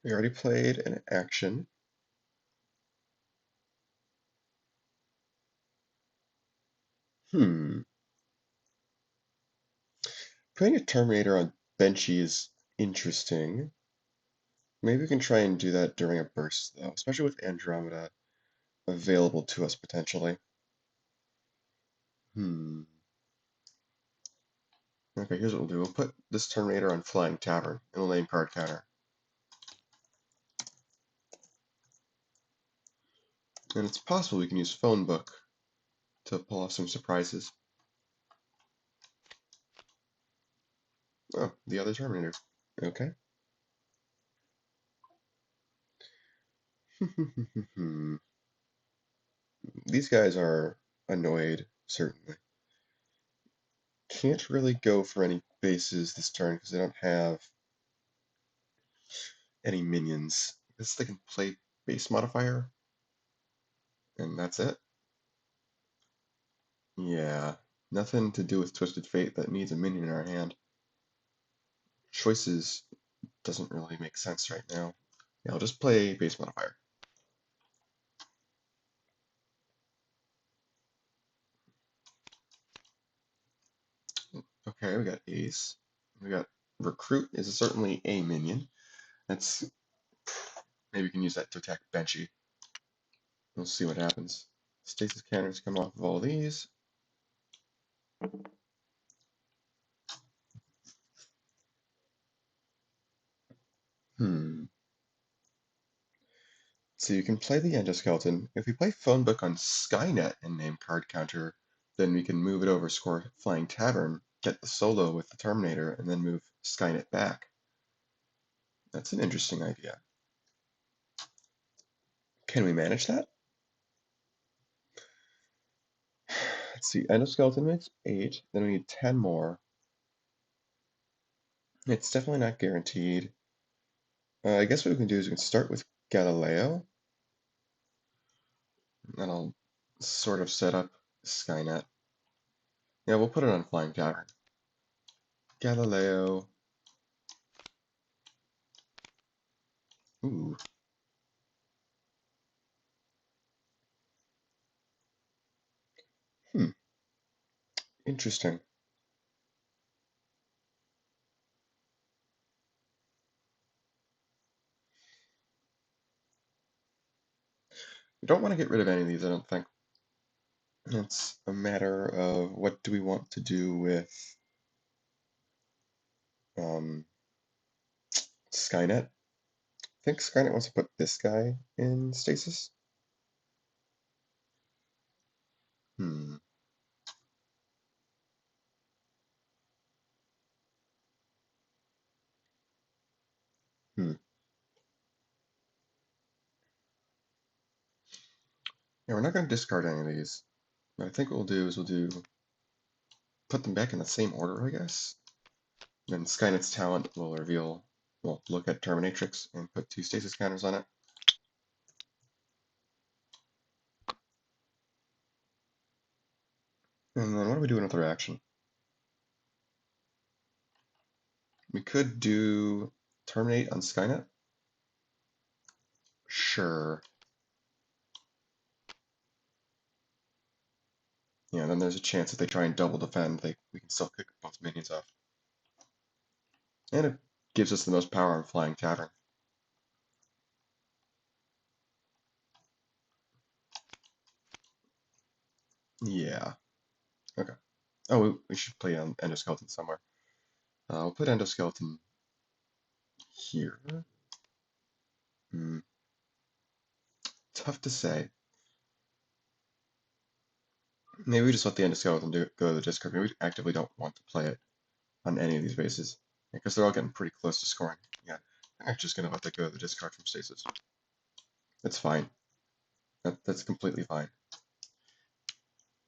We already played an action. Putting a Terminator on Benchy is interesting. Maybe we can try and do that during a burst, though, especially with Andromeda available to us potentially. Okay, here's what we'll do. We'll put this Terminator on Flying Tavern, and we'll name card counter. And it's possible we can use Phone Book to pull off some surprises. Oh, the other Terminator. Okay. These guys are annoyed, certainly. Can't really go for any bases this turn because they don't have any minions. I guess they can play base modifier, and that's it. Yeah, nothing to do with Twisted Fate that needs a minion in our hand. Choices doesn't really make sense right now. Yeah, I'll just play base modifier. Okay, we got Ace. We got Recruit is certainly a minion. That's maybe we can use that to attack Benchy. We'll see what happens. Stasis counters come off of all these. So you can play the endoskeleton. If we play Phone Book on Skynet and name card counter, then we can move it over, score Flying Tavern, get the solo with the Terminator, and then move Skynet back. That's an interesting idea. Can we manage that? Let's see, endoskeleton makes 8, then we need 10 more. It's definitely not guaranteed. I guess what we can do is we can start with Galileo. That'll sort of set up Skynet. Yeah, we'll put it on Flying Tavern. Galileo. Ooh. Interesting. We don't want to get rid of any of these, I don't think. It's a matter of what do we want to do with Skynet. I think Skynet wants to put this guy in stasis. Hmm. Yeah, we're not going to discard any of these. But I think what we'll do is put them back in the same order, I guess. Then Skynet's talent will reveal, we'll look at Terminatrix and put 2 stasis counters on it. And then what do we do in another action? We could do Terminate on Skynet. Sure. Yeah, then there's a chance if they try and double defend, we can still kick both minions off. And it gives us the most power on Flying Tavern. Yeah. Okay. Oh, we should play Endoskeleton somewhere. We'll put Endoskeleton here. Hmm. Tough to say. Maybe we just let the Endoskeleton go to the discard. Maybe we actively don't want to play it on any of these bases. Because they're all getting pretty close to scoring. Yeah. I'm just going to let that go to the discard from stasis. That's fine. That's completely fine.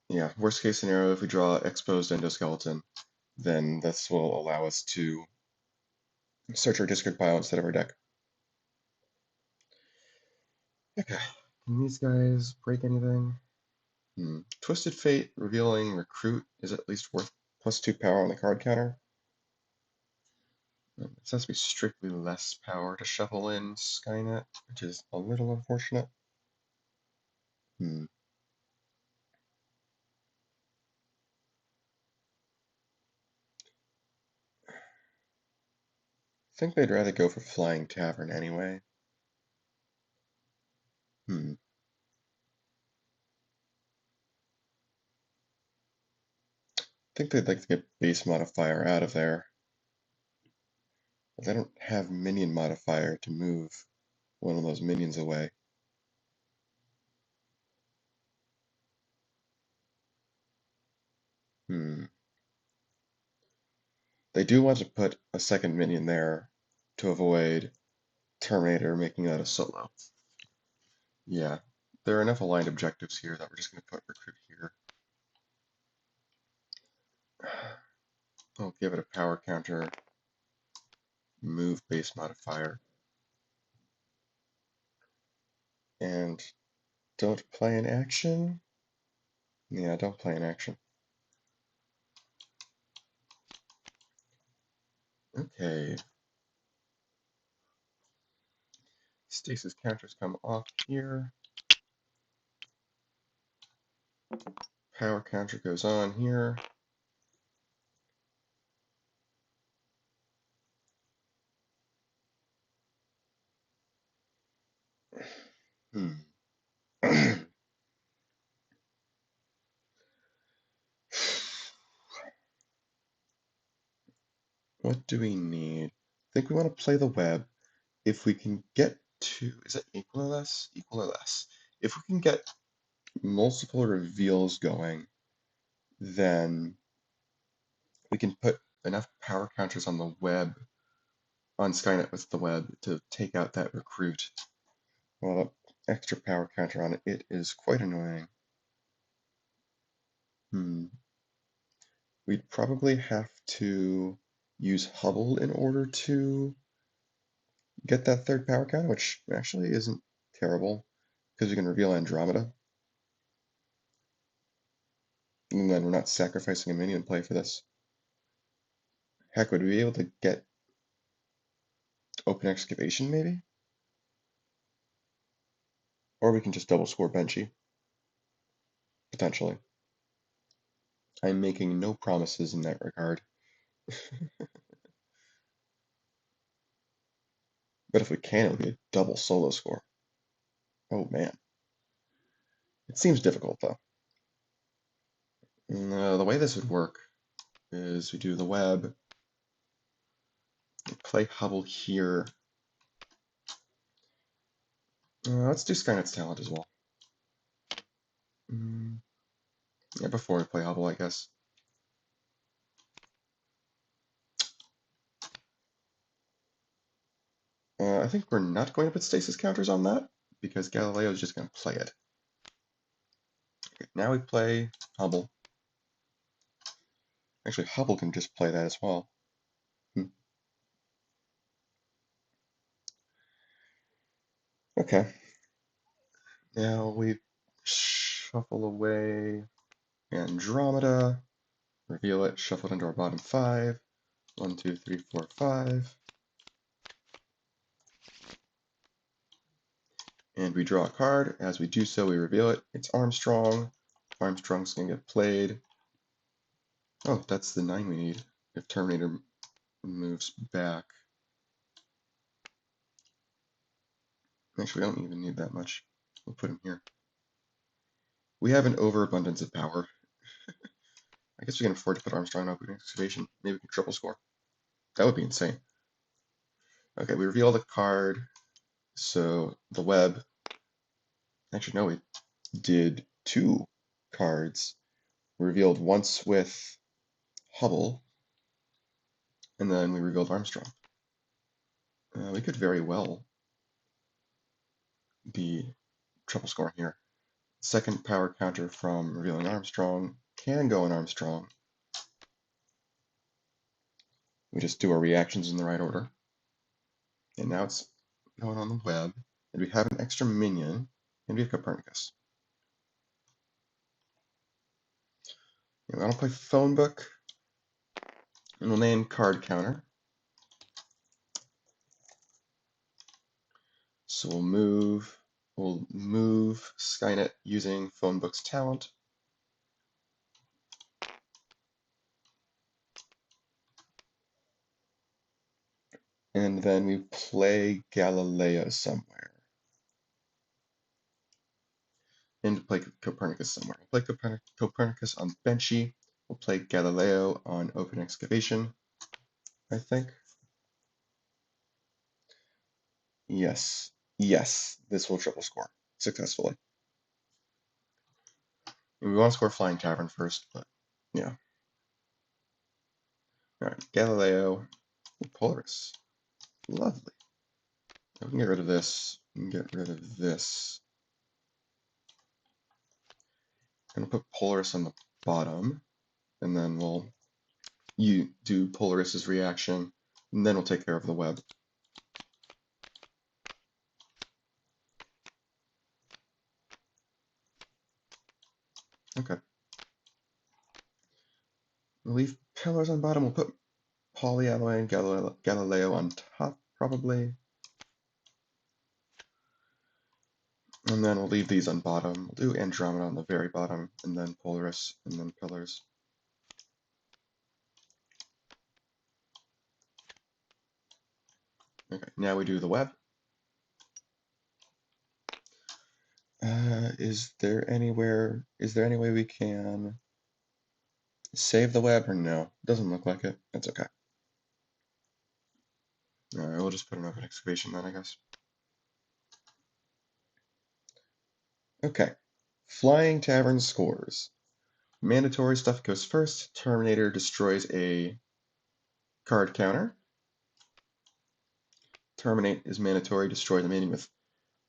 Yeah, worst case scenario, if we draw exposed Endoskeleton, then this will allow us to search our discard pile instead of our deck. Okay. Can these guys break anything? Twisted Fate, revealing Recruit is at least worth +2 power on the card counter. It has to be strictly less power to shuffle in Skynet, which is a little unfortunate. I think they'd rather go for Flying Tavern anyway. I think they'd like to get base modifier out of there. But they don't have minion modifier to move one of those minions away. They do want to put a second minion there to avoid Terminator making that a solo. Yeah, there are enough aligned objectives here that we're just going to put Recruit here. I'll give it a power counter, move base modifier, and don't play an action. Yeah, don't play an action. Okay. Stasis counters come off here. Power counter goes on here. What do we need? I think we want to play the web. If we can get to, is it equal or less? Equal or less. If we can get multiple reveals going, then we can put enough power counters on the web, on Skynet with the web, to take out that Recruit. Well, that extra power counter on it, it is quite annoying. We'd probably have to use Hubble in order to get that third power counter, which actually isn't terrible, because we can reveal Andromeda. And then we're not sacrificing a minion play for this. Heck, would we be able to get Open Excavation, maybe? Or we can just double score Benchy. Potentially. I'm making no promises in that regard. But if we can, it would be a double solo score. Oh man. It seems difficult, though. The way this would work is we do the web, play Hubble here. Let's do Skynet's Talent as well. Yeah, before we play Hubble, I guess. I think we're not going to put stasis counters on that, because Galileo is just going to play it. Okay, now we play Hubble. Actually, Hubble can just play that as well. Okay. Now we shuffle away Andromeda, reveal it, shuffle it into our bottom 5. 1, 2, 3, 4, 5. And we draw a card. As we do so, we reveal it. It's Armstrong. Armstrong's gonna get played. Oh, that's the 9 we need if Terminator moves back. Actually, we don't even need that much. We'll put him here. We have an overabundance of power. I guess we can afford to put Armstrong in open excavation. Maybe we can triple score. That would be insane. Okay, we reveal the card. So the web. Actually, no, we did 2 cards. We revealed once with Hubble, and then we revealed Armstrong. We could very well be triple scoring here. Second power counter from revealing Armstrong can go in Armstrong. We just do our reactions in the right order. And now it's going on the web. And we have an extra minion, and we have Copernicus. And I'll play phone book, and we'll name card counter. So we'll move Skynet using phone book's talent. And then we play Galileo somewhere. And play Copernicus somewhere. We'll play Copernicus on Benchy. We'll play Galileo on Open Excavation, I think. Yes. Yes, this will triple score successfully. And we want to score Flying Tavern first, but yeah. Alright, Galileo, Polaris. Lovely. We can get rid of this, and get rid of this. I'm gonna put Polaris on the bottom, and then we'll do Polaris's reaction, and then we'll take care of the web. Okay. We'll leave pillars on bottom. We'll put Polyalloy and Galileo on top, probably. And then we'll leave these on bottom. We'll do Andromeda on the very bottom, and then Polaris, and then pillars. Okay, now we do the web. Is there any way we can save the web or no? Doesn't look like it. That's okay. Alright, we'll just put an open excavation then, I guess. Okay. Flying Tavern scores. Mandatory stuff goes first. Terminator destroys a card counter. Terminate is mandatory. Destroy the minion with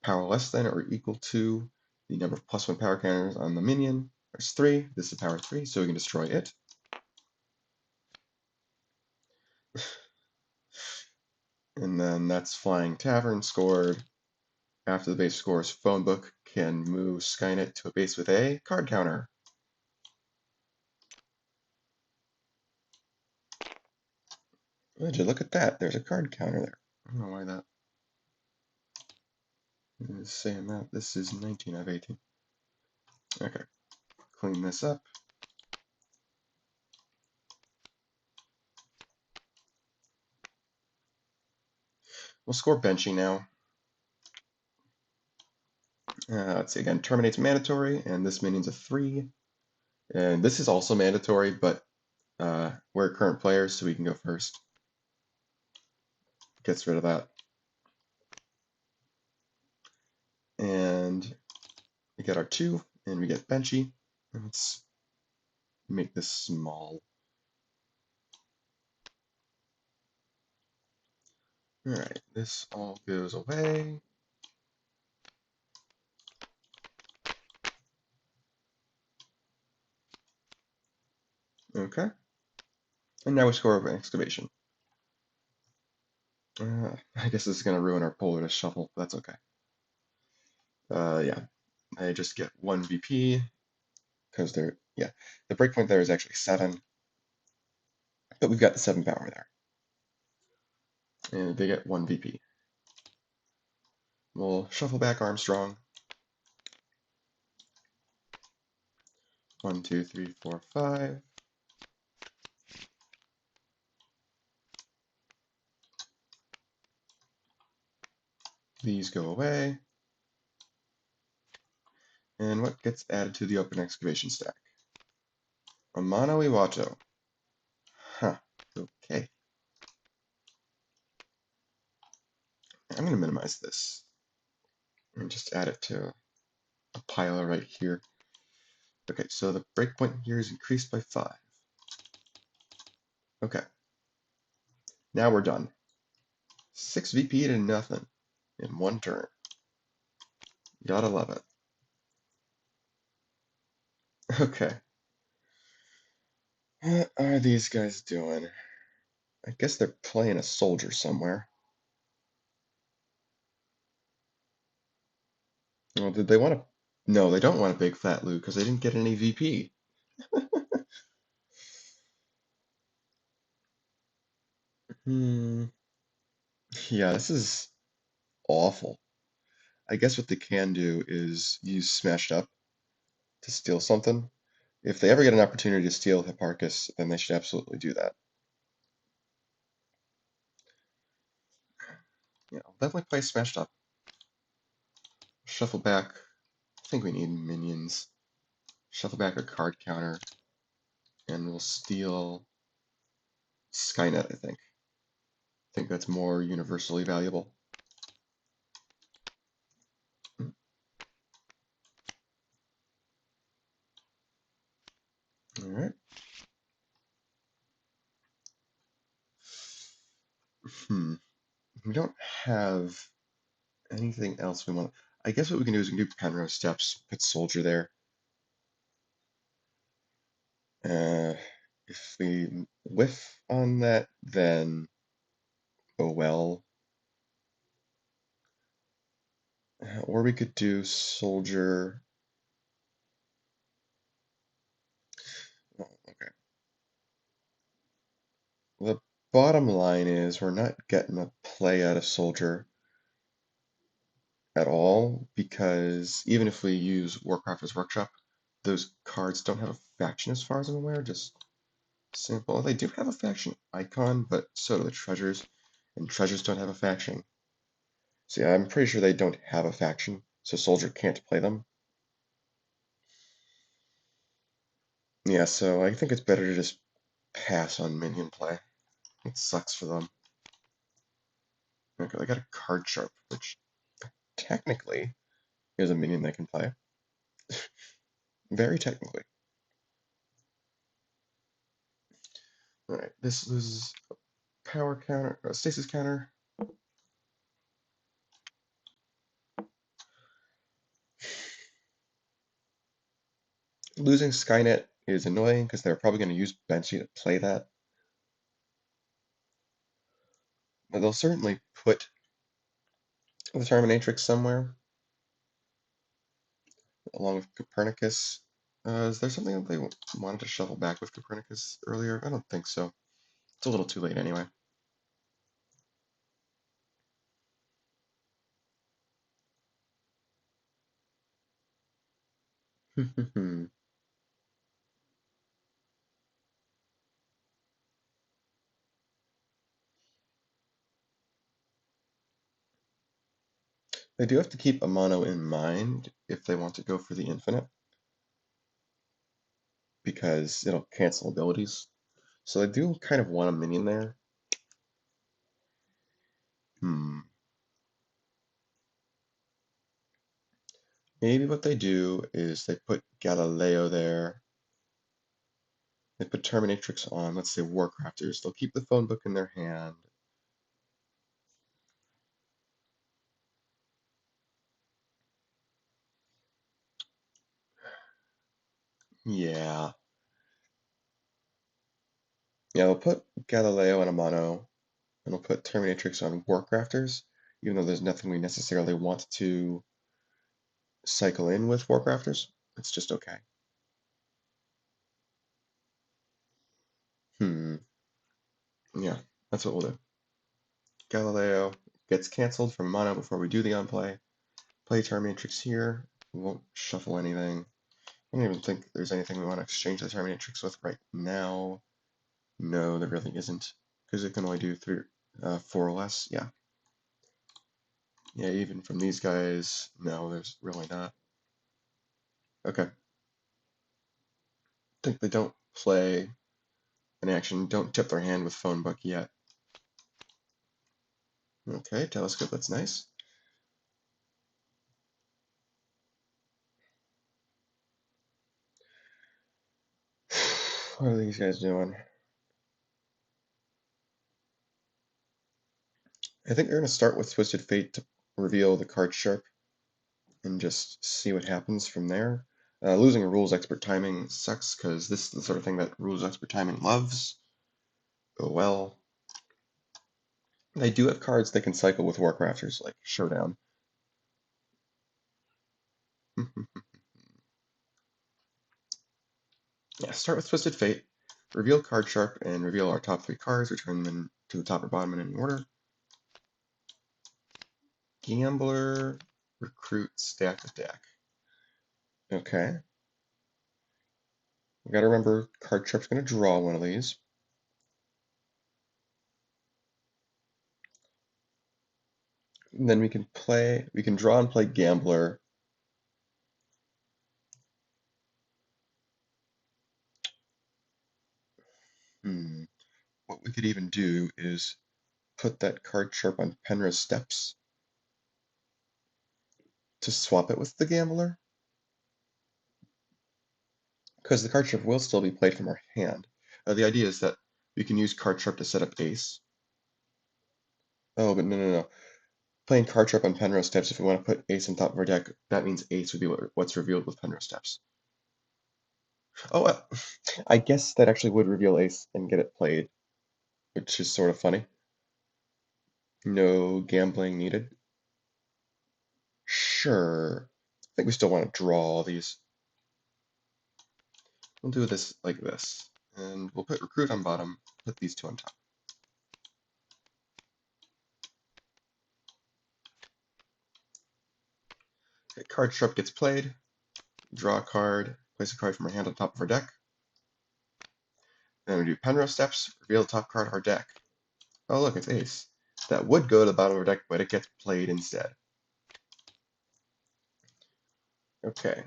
power less than or equal to the number of +1 power counters on the minion. There's 3. This is power 3, so we can destroy it. And then that's Flying Tavern scored. After the base scores, phone book can move Skynet to a base with a card counter. Would you look at that? There's a card counter there. I don't know why that is saying that. This is 19 out of 18. Okay, clean this up. We'll score Benchy now. Let's see again. Terminate's mandatory, and this minion's a 3. And this is also mandatory, but we're current players, so we can go first. Gets rid of that. And we get our 2, and we get Benchy. Let's make this small. Alright, this all goes away. Okay. And now we score over excavation. I guess this is going to ruin our Polaris shuffle, but that's okay. Yeah, I just get 1 VP, because the breakpoint there is actually 7, but we've got the 7 power there. And they get 1 VP. We'll shuffle back Armstrong. 1, 2, 3, 4, 5. These go away. And what gets added to the open excavation stack? A mono Iwato. Huh. Okay. I'm going to minimize this and just add it to a pile right here. Okay, so the breakpoint here is increased by 5. Okay. Now we're done. 6 VP to nothing in one turn. Gotta love it. Okay. What are these guys doing? I guess they're playing a soldier somewhere. Well, did they want to? No, they don't want a big fat Lou because they didn't get any VP. Yeah, this is awful. I guess what they can do is use Smashed Up to steal something. If they ever get an opportunity to steal Hipparchus, then they should absolutely do that. Yeah, I'll definitely play Smashed Up. Shuffle back. I think we need minions. Shuffle back a card counter, and we'll steal Skynet, I think. I think that's more universally valuable. Alright. We don't have anything else we want. I guess what we can do is we can do Penrose Steps, put Soldier there. If we whiff on that, then oh well. Or we could do Soldier. Oh, okay. The bottom line is we're not getting a play out of Soldier at all, because even if we use Warcrafter's Workshop, those cards don't have a faction as far as I'm aware, just simple. They do have a faction icon, but so do the treasures, and treasures don't have a faction. So yeah, I'm pretty sure they don't have a faction, so Soldier can't play them. Yeah, so I think it's better to just pass on minion play. It sucks for them. Okay, I got a card sharp, which technically is a minion they can play. Very technically. Alright, this is a power counter, a stasis counter. Losing Skynet is annoying because they're probably going to use Banshee to play that. But they'll certainly put the Terminatrix somewhere, along with Copernicus. Is there something that they wanted to shuffle back with Copernicus earlier? I don't think so. It's a little too late anyway. They do have to keep a mono in mind if they want to go for the infinite, because it'll cancel abilities. So I do kind of want a minion there. Maybe what they do is they put Galileo there. They put Terminatrix on, let's say Warcrafters. They'll keep the phone book in their hand. Yeah. Yeah, they'll put Galileo in a mono, and they'll put Terminatrix on Warcrafters, even though there's nothing we necessarily want to cycle in with Warcrafters. It's just okay. Yeah, that's what we'll do. Galileo gets canceled from mono before we do the on play. Play Terminatrix here. We won't shuffle anything. I don't even think there's anything we want to exchange the Terminatrix with right now. No, there really isn't, because it can only do 4 or less. Yeah. Yeah, even from these guys, no, there's really not. Okay. I think they don't play an action, don't tip their hand with phone book yet. Okay, telescope, that's nice. What are these guys doing? I think they're going to start with Twisted Fate to reveal the card sharp and just see what happens from there. Losing a rules expert timing sucks because this is the sort of thing that rules expert timing loves. Oh well. They do have cards that can cycle with Warcrafters, like Showdown. Yeah, start with Twisted Fate, reveal card sharp, and reveal our top 3 cards, return them to the top or bottom in any order. Gambler, Recruit, Stack the deck. Okay. We gotta remember card sharp's gonna draw one of these. And then we can draw and play Gambler. What we could even do is put that card sharp on Penra's Steps to swap it with the Gambler. Because the card sharp will still be played from our hand. The idea is that we can use card sharp to set up Ace. Oh, but no. Playing card sharp on Penrose Steps, if we want to put Ace on top of our deck, that means Ace would be what's revealed with Penrose Steps. Oh, I guess that actually would reveal Ace and get it played, which is sort of funny. No gambling needed. Sure. I think we still want to draw all these. We'll do this like this. And we'll put Recruit on bottom, put these 2 on top. Okay, card sharp gets played. Draw a card, place a card from our hand on top of our deck. Then we do Penrose Steps, reveal the top card of our deck. Oh look, it's Ace. That would go to the bottom of our deck, but it gets played instead. Okay.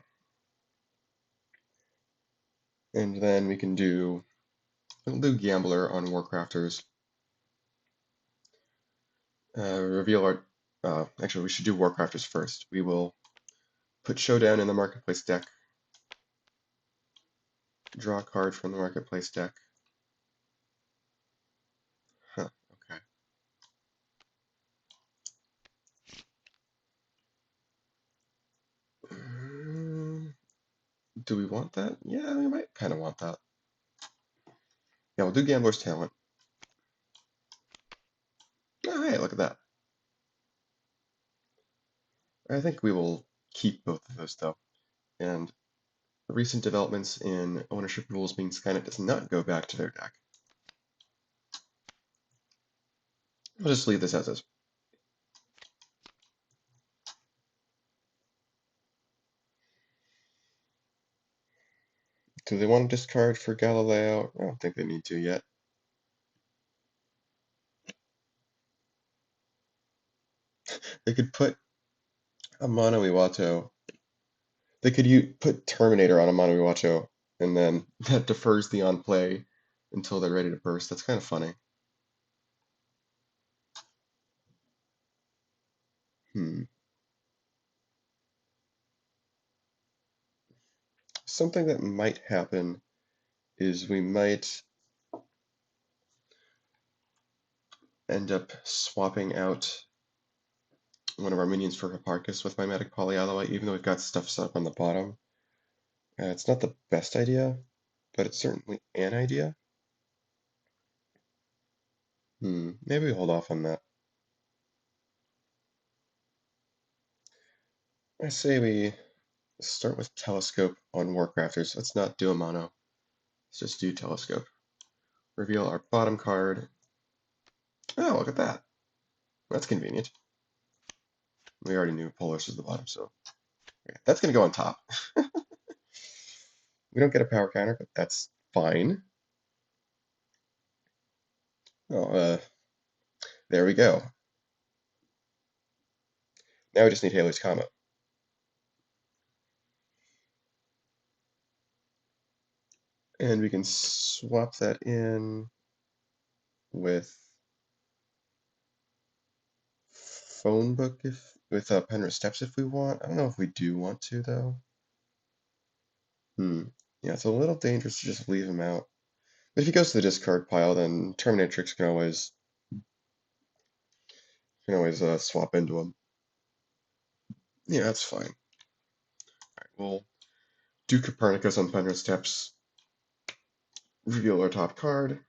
And then we'll do Gambler on Warcrafters. Reveal our, actually we should do Warcrafters first. We will put Showdown in the Marketplace deck. Draw a card from the Marketplace deck. Huh, okay. Do we want that? Yeah, we might kind of want that. Yeah, we'll do Gambler's Talent. Oh, hey, look at that. I think we will keep both of those, though. And recent developments in ownership rules means Skynet does not go back to their deck. I'll just leave this as is. Do they want to discard for Galileo? I don't think they need to yet. They could put a Mono Iwato. They could put Terminator on a Mono Iwato, and then that defers the on play until they're ready to burst. That's kind of funny. Something that might happen is we might end up swapping out one of our minions for Hipparchus with Mimetic Polyalloy, even though we've got stuff set up on the bottom. It's not the best idea, but it's certainly an idea. Maybe we hold off on that. I say we start with Telescope on Warcrafters. Let's not do a mono. Let's just do Telescope. Reveal our bottom card. Oh, look at that. That's convenient. We already knew Polaris was the bottom, so okay, that's going to go on top. We don't get a power counter, but that's fine. Oh, there we go. Now we just need Halley's Comet. And we can swap that in with phone book with Penrose Steps if we want. I don't know if we do want to though. Yeah, it's a little dangerous to just leave him out. But if he goes to the discard pile, then Terminatrix can always swap into him. Yeah, that's fine. All right, we'll do Copernicus on Penrose Steps. Reveal our top card,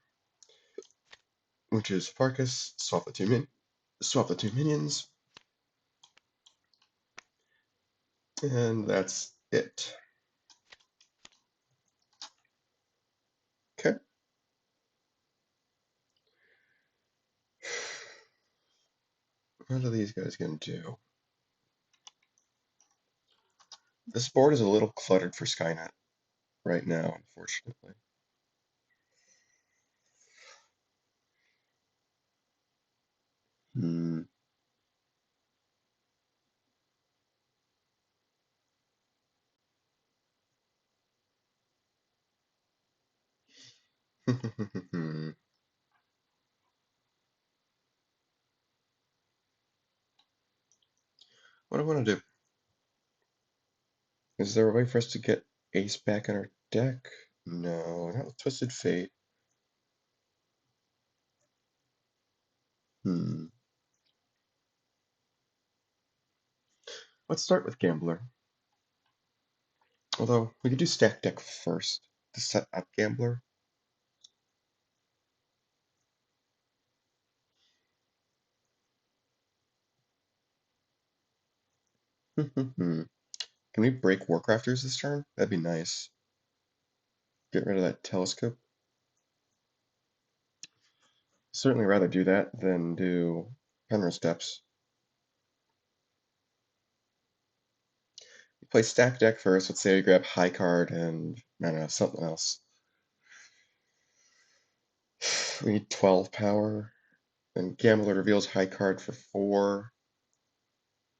which is Hipparchus. Swap the two minions, and that's it. Okay. What are these guys gonna do? This board is a little cluttered for Skynet right now, unfortunately. Hmm. What do I want to do? Is there a way for us to get Ace back in our deck? No, not with Twisted Fate. Hmm. Let's start with Gambler. Although, we could do Stack Deck first to set up Gambler. Can we break Warcrafters this turn? That'd be nice. Get rid of that Telescope. Certainly rather do that than do Penrose Steps. We play Stack Deck first. Let's say we grab High Card and, I don't know, something else. We need 12 power. And Gambler reveals High Card for 4.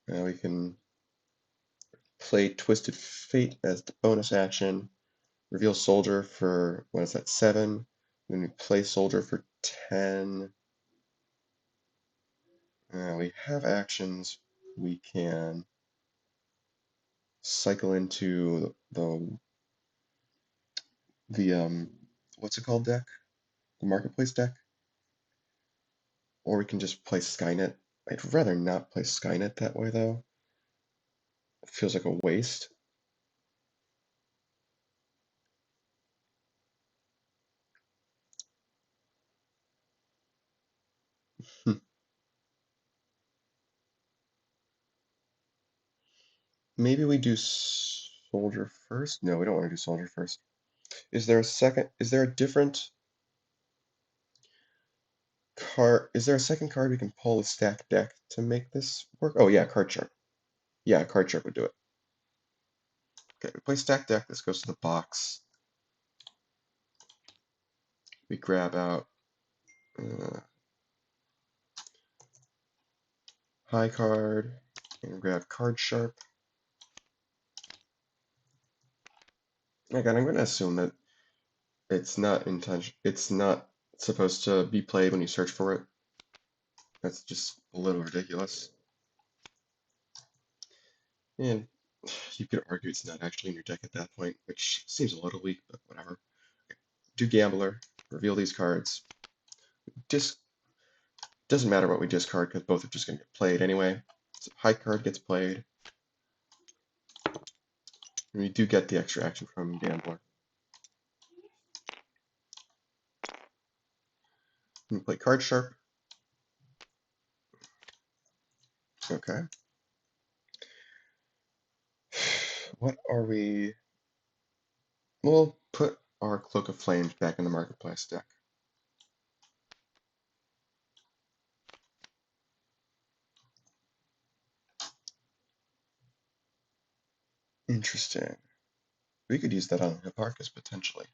Now we can play Twisted Fate as the bonus action. Reveal Soldier for, what is that, 7. Then we play Soldier for 10. We have actions. We can cycle into the what's it called deck? The Marketplace deck? Or we can just play Skynet. I'd rather not play Skynet that way though. It feels like a waste. Maybe we do Soldier first? No, we don't want to do Soldier first. Is there a different card? Is there a second card we can pull a stack deck to make this work? Oh yeah, Card Sharp. Yeah, Card Sharp would do it. Okay, we play stack deck. This goes to the box. We grab out High Card and grab Card Sharp. Again, I'm going to assume that it's not supposed to be played when you search for it. That's just a little ridiculous. And you could argue it's not actually in your deck at that point, which seems a little weak, but whatever. Do Gambler, reveal these cards. Doesn't matter what we discard because both are just going to get played anyway. So High Card gets played. And we do get the extra action from Gambler. We play Card Sharp. Okay. What are we? We'll put our Cloak of Flames back in the Marketplace deck. Interesting. We could use that on Hipparchus potentially.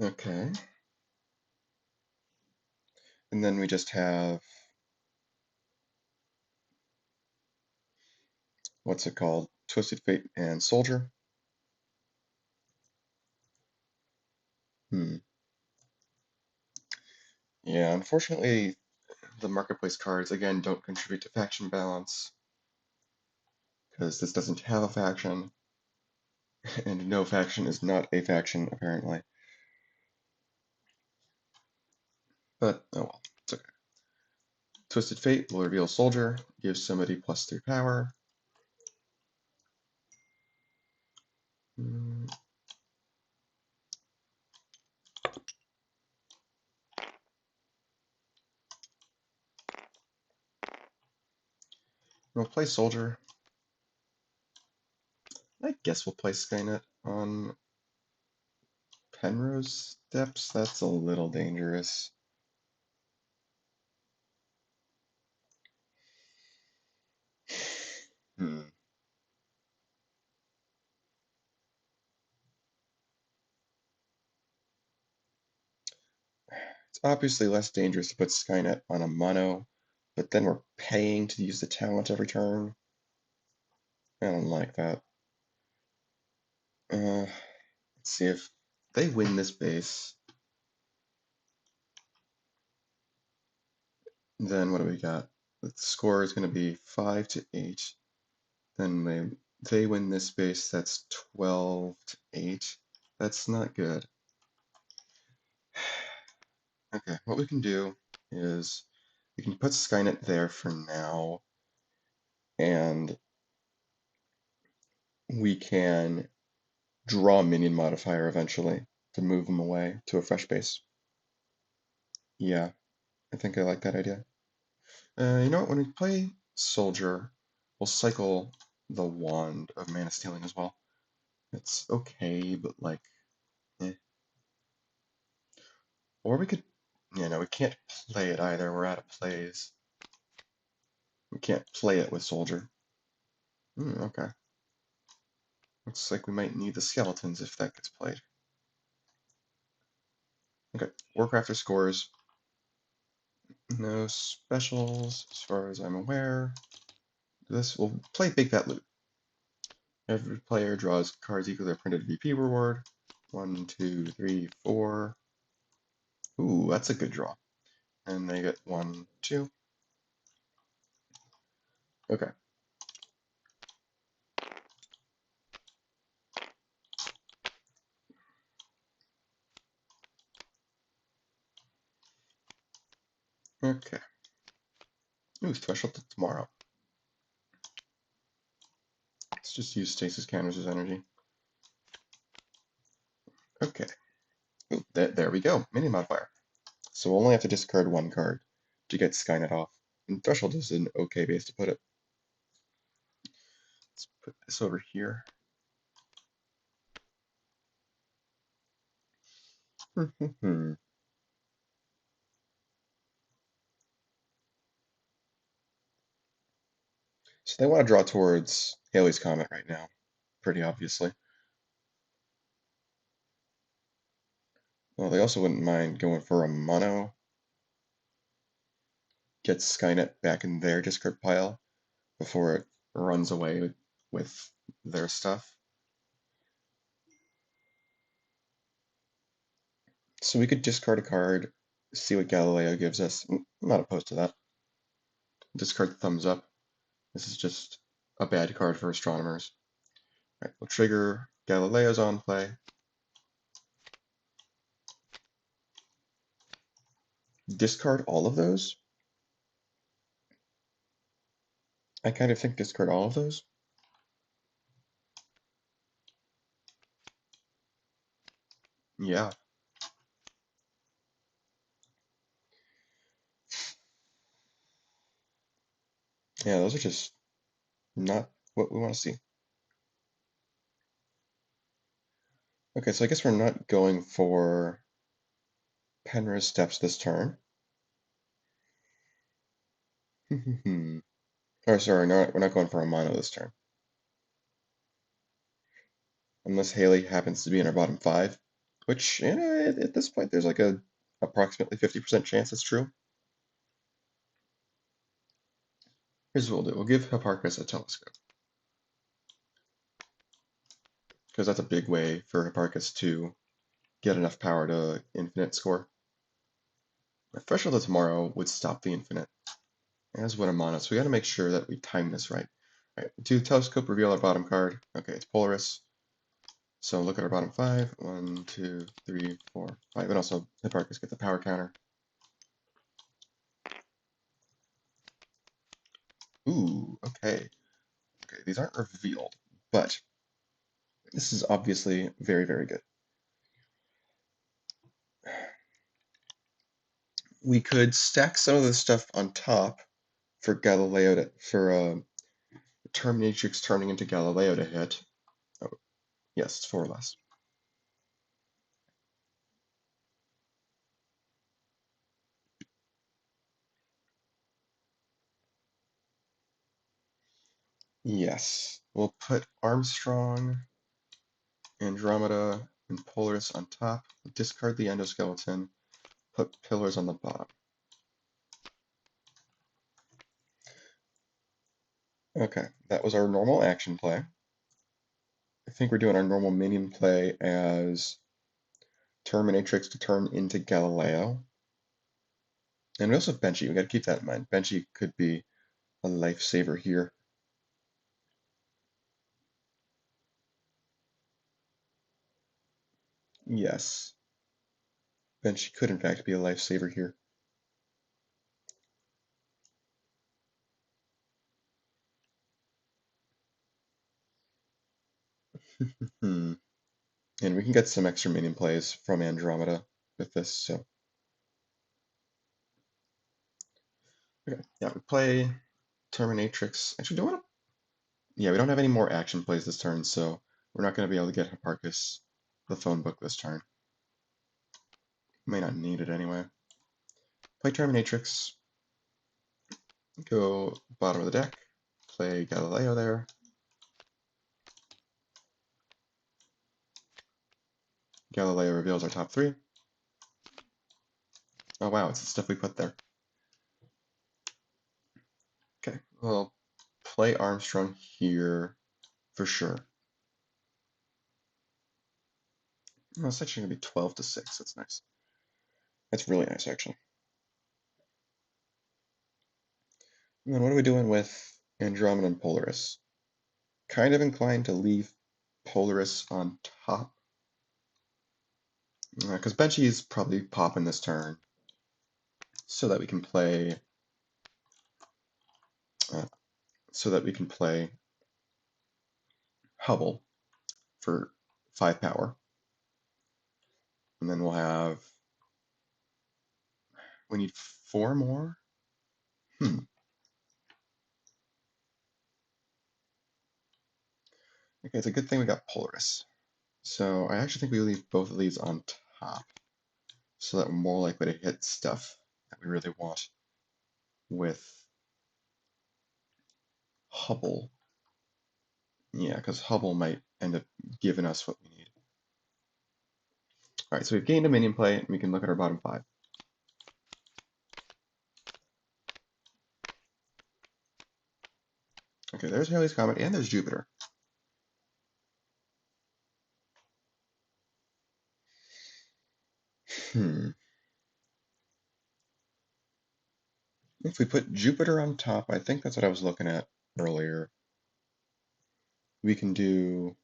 Okay. And then we just have, what's it called? Twisted Fate and Soldier. Yeah, unfortunately, the marketplace cards, again, don't contribute to faction balance, because this doesn't have a faction, and no faction is not a faction, apparently. But, oh well, it's okay. Twisted Fate will reveal Soldier, gives somebody +3 power. We'll play Soldier. I guess we'll play Skynet on Penrose Steps. That's a little dangerous. Hmm. It's obviously less dangerous to put Skynet on a mono, but then we're paying to use the talent every turn. I don't like that. Let's see if they win this base. Then what do we got? The score is going to be 5 to 8. Then they win this base. That's 12 to 8. That's not good. Okay, what we can do is we can put Skynet there for now, and we can draw a minion modifier eventually to move them away to a fresh base. Yeah, I think I like that idea. You know what? When we play Soldier, we'll cycle the Wand of Mana Stealing as well. It's okay, but like, eh. Or we could, we can't play it either. We're out of plays. We can't play it with Soldier. Okay. Looks like we might need the skeletons if that gets played. Okay, Warcrafter scores. No specials as far as I'm aware. This will play Big Fat Loot. Every player draws cards equal to their printed VP reward. 1, 2, 3, 4. Ooh, that's a good draw. And they get 1, 2. Okay. Okay. Ooh, threshold to tomorrow. Let's just use stasis counters as energy. Okay. Ooh, there we go. Mini modifier. So we'll only have to discard one card to get Skynet off. And threshold is an okay base to put it. Let's put this over here. So they want to draw towards Halley's Comet right now, pretty obviously. Well, they also wouldn't mind going for a mono. Get Skynet back in their discard pile before it runs away with their stuff. So we could discard a card, see what Galileo gives us. I'm not opposed to that. Discard the thumbs up. This is just a bad card for astronomers. All right, we'll trigger Galileo's on play. Discard all of those? I kind of think discard all of those. Yeah. Yeah, those are just not what we want to see. Okay, so I guess we're not going for Penrose Steps this turn. Oh, sorry, no, we're not going for a mono this turn. Unless Halley happens to be in our bottom five, which, at this point, there's like a approximately 50% chance it's true. Here's what we'll do. We'll give Hipparchus a telescope, because that's a big way for Hipparchus to get enough power to infinite score. A threshold of tomorrow would stop the infinite, as would a mono, so we got to make sure that we time this right. All right, do telescope, reveal our bottom card. Okay, it's Polaris. So look at our bottom five. 1, 2, 3, 4, 5. And also Hipparchus get the power counter. Ooh, okay. Okay, these aren't revealed, but this is obviously very, very good. We could stack some of this stuff on top for Galileo for Terminatrix turning into Galileo to hit. Oh, yes, it's 4 less. Yes, we'll put Armstrong, Andromeda, and Polaris on top. Discard the endoskeleton. Put pillars on the bottom. Okay, that was our normal action play. I think we're doing our normal minion play as Terminatrix to turn into Galileo. And we also have Benchy. We got to keep that in mind. Benchy could be a lifesaver here. Yes. Benchy could, in fact, be a lifesaver here. And we can get some extra minion plays from Andromeda with this, so. Okay, yeah, we play Terminatrix. Actually, do we want to? Yeah, we don't have any more action plays this turn, so we're not going to be able to get Hipparchus the phone book this turn. May not need it anyway. Play Terminatrix. Go bottom of the deck. Play Galileo there. Galileo reveals our top 3. Oh wow, it's the stuff we put there. Okay, well, play Armstrong here for sure. Oh, it's actually going to be 12 to 6. That's nice. That's really nice, actually. And then what are we doing with Andromeda and Polaris? Kind of inclined to leave Polaris on top. Because Benchy is probably popping this turn so that we can play Hubble for 5 power. And then we need 4 more? Okay, it's a good thing we got Polaris. So I actually think we leave both of these on top so that we're more likely to hit stuff that we really want with Hubble. Yeah, because Hubble might end up giving us what we need. All right, so we've gained a minion play, and we can look at our bottom 5. Okay, there's Halley's Comet, and there's Jupiter. If we put Jupiter on top, I think that's what I was looking at earlier. We can do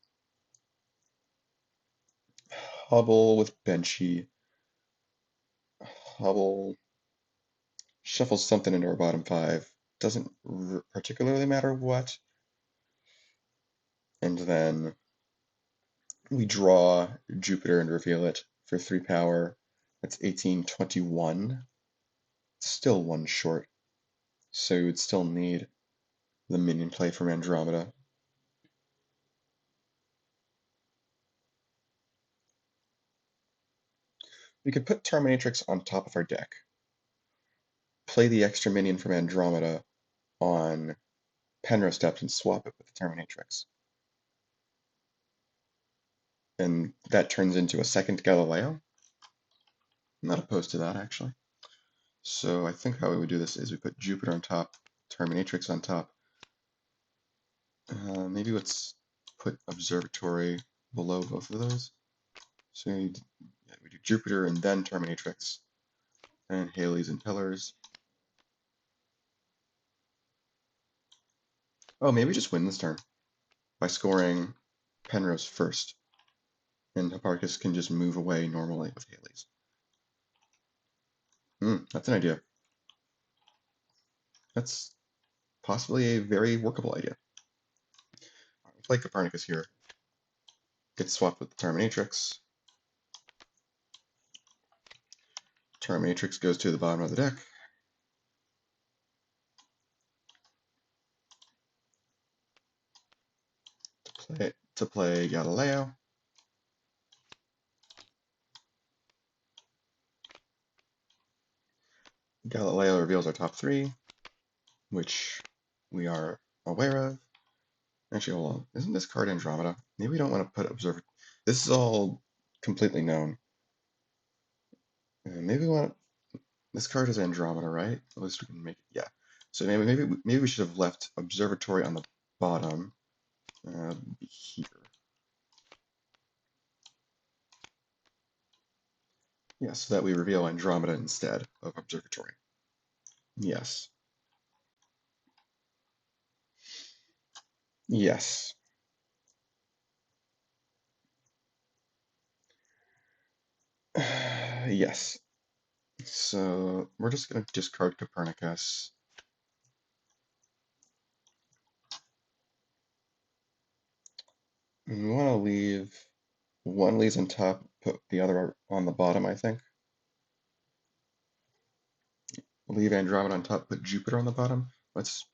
Hubble with Benchy. Hubble shuffles something into our bottom 5. Doesn't particularly matter what. And then we draw Jupiter and reveal it for 3 power. That's 1821. Still 1 short. So you would still need the minion play from Andromeda. We could put Terminatrix on top of our deck. Play the extra minion from Andromeda on Penrose steps and swap it with the Terminatrix. And that turns into a second Galileo. I'm not opposed to that, actually. So I think how we would do this is we put Jupiter on top, Terminatrix on top. Maybe let's put Observatory below both of those. So we do Jupiter and then Terminatrix, and Halley's and Pillars. Oh, maybe just win this turn by scoring Penrose first, and Hipparchus can just move away normally with Halley's. That's an idea. That's possibly a very workable idea. We'll play Copernicus here. Gets swapped with the Terminatrix. Terminatrix goes to the bottom of the deck. To play Galileo. Galileo reveals our top three, which we are aware of. Actually, hold on. Isn't this card Andromeda? Maybe we don't want to put Observer. This is all completely known. Maybe we want. This card is Andromeda, right? At least we can make it. Yeah. So maybe we should have left Observatory on the bottom. Here. Yeah, so that we reveal Andromeda instead of Observatory. Yes. Yes. Yes. So we're just going to discard Copernicus. And we want to leave one leaves on top, put the other on the bottom, I think. Leave Andromeda on top, put Jupiter on the bottom. Let's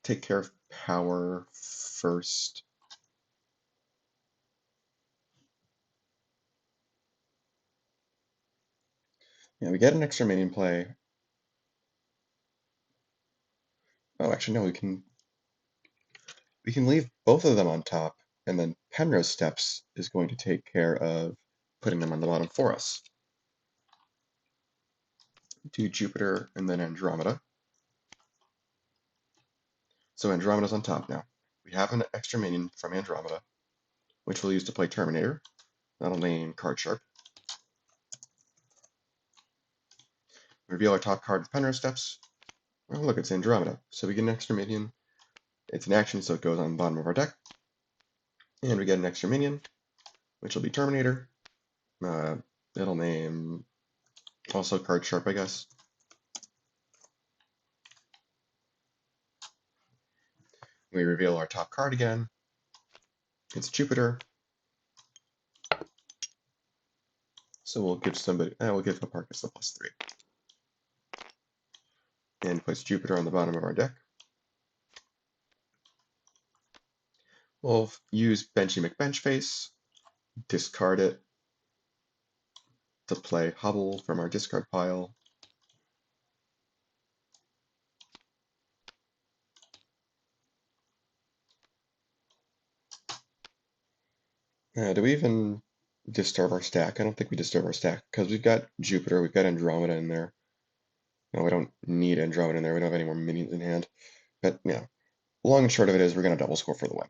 take care of power first. Yeah, we get an extra minion play. Oh, actually, no, we can leave both of them on top, and then Penrose Steps is going to take care of putting them on the bottom for us. Do Jupiter and then Andromeda. So Andromeda's on top now. We have an extra minion from Andromeda, which we'll use to play Terminator. That'll name Card Sharp. Reveal our top card with Penrose Steps. Oh, look, it's Andromeda. So we get an extra minion. It's an action, so it goes on the bottom of our deck. And we get an extra minion, which will be Terminator. It'll name also Card Sharp, I guess. We reveal our top card again. It's Jupiter. So we'll give we'll give Hipparchus the +3. And place Jupiter on the bottom of our deck. We'll use Benchy McBenchface, discard it to play Hubble from our discard pile. Do we even disturb our stack? I don't think we disturb our stack because we've got Jupiter, we've got Andromeda in there. No, we don't need Andromeda in there. We don't have any more minions in hand. But yeah, long and short of it is we're going to double score for the win.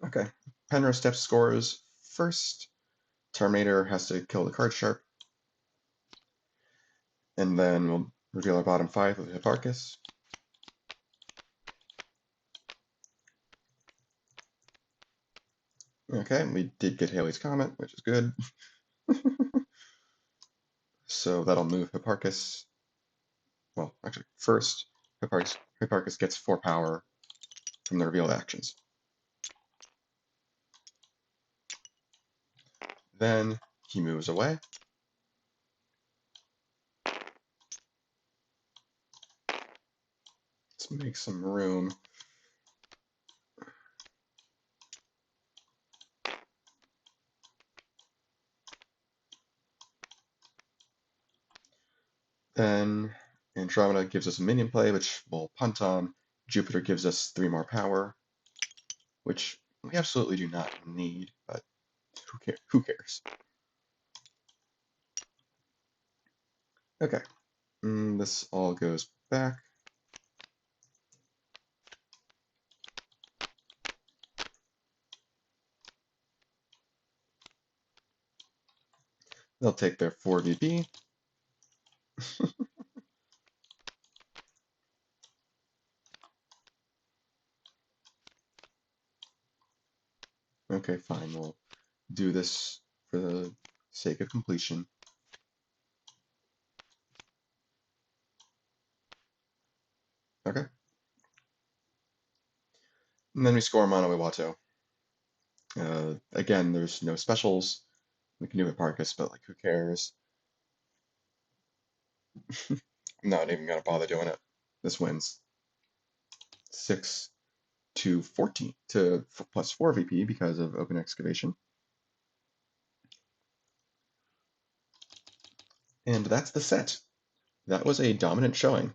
Okay, Penrose Steps scores first. Terminator has to kill the Card Sharp. And then we'll reveal our bottom 5 with Hipparchus. Okay, we did get Halley's Comet, which is good. So that'll move Hipparchus. Well, actually, first, Hipparchus gets 4 power from the revealed actions. Then he moves away. Let's make some room. Then Andromeda gives us a minion play, which we'll punt on. Jupiter gives us 3 more power, which we absolutely do not need, but who cares? Okay, this all goes back. They'll take their 4 VP. Okay, fine, we'll do this for the sake of completion. Okay. And then we score Mono Iwato. Again, there's no specials. We can do Hipparchus, but like, who cares? I'm not even gonna bother doing it. This wins 6 to 14 to plus 4 VP because of open excavation. And that's the set. That was a dominant showing.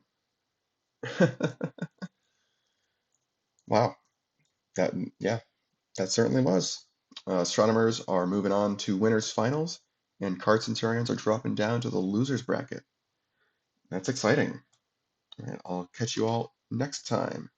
Wow. Yeah, that certainly was. Astronomers are moving on to winners finals, and Card Centurions are dropping down to the losers bracket. That's exciting. All right, I'll catch you all next time.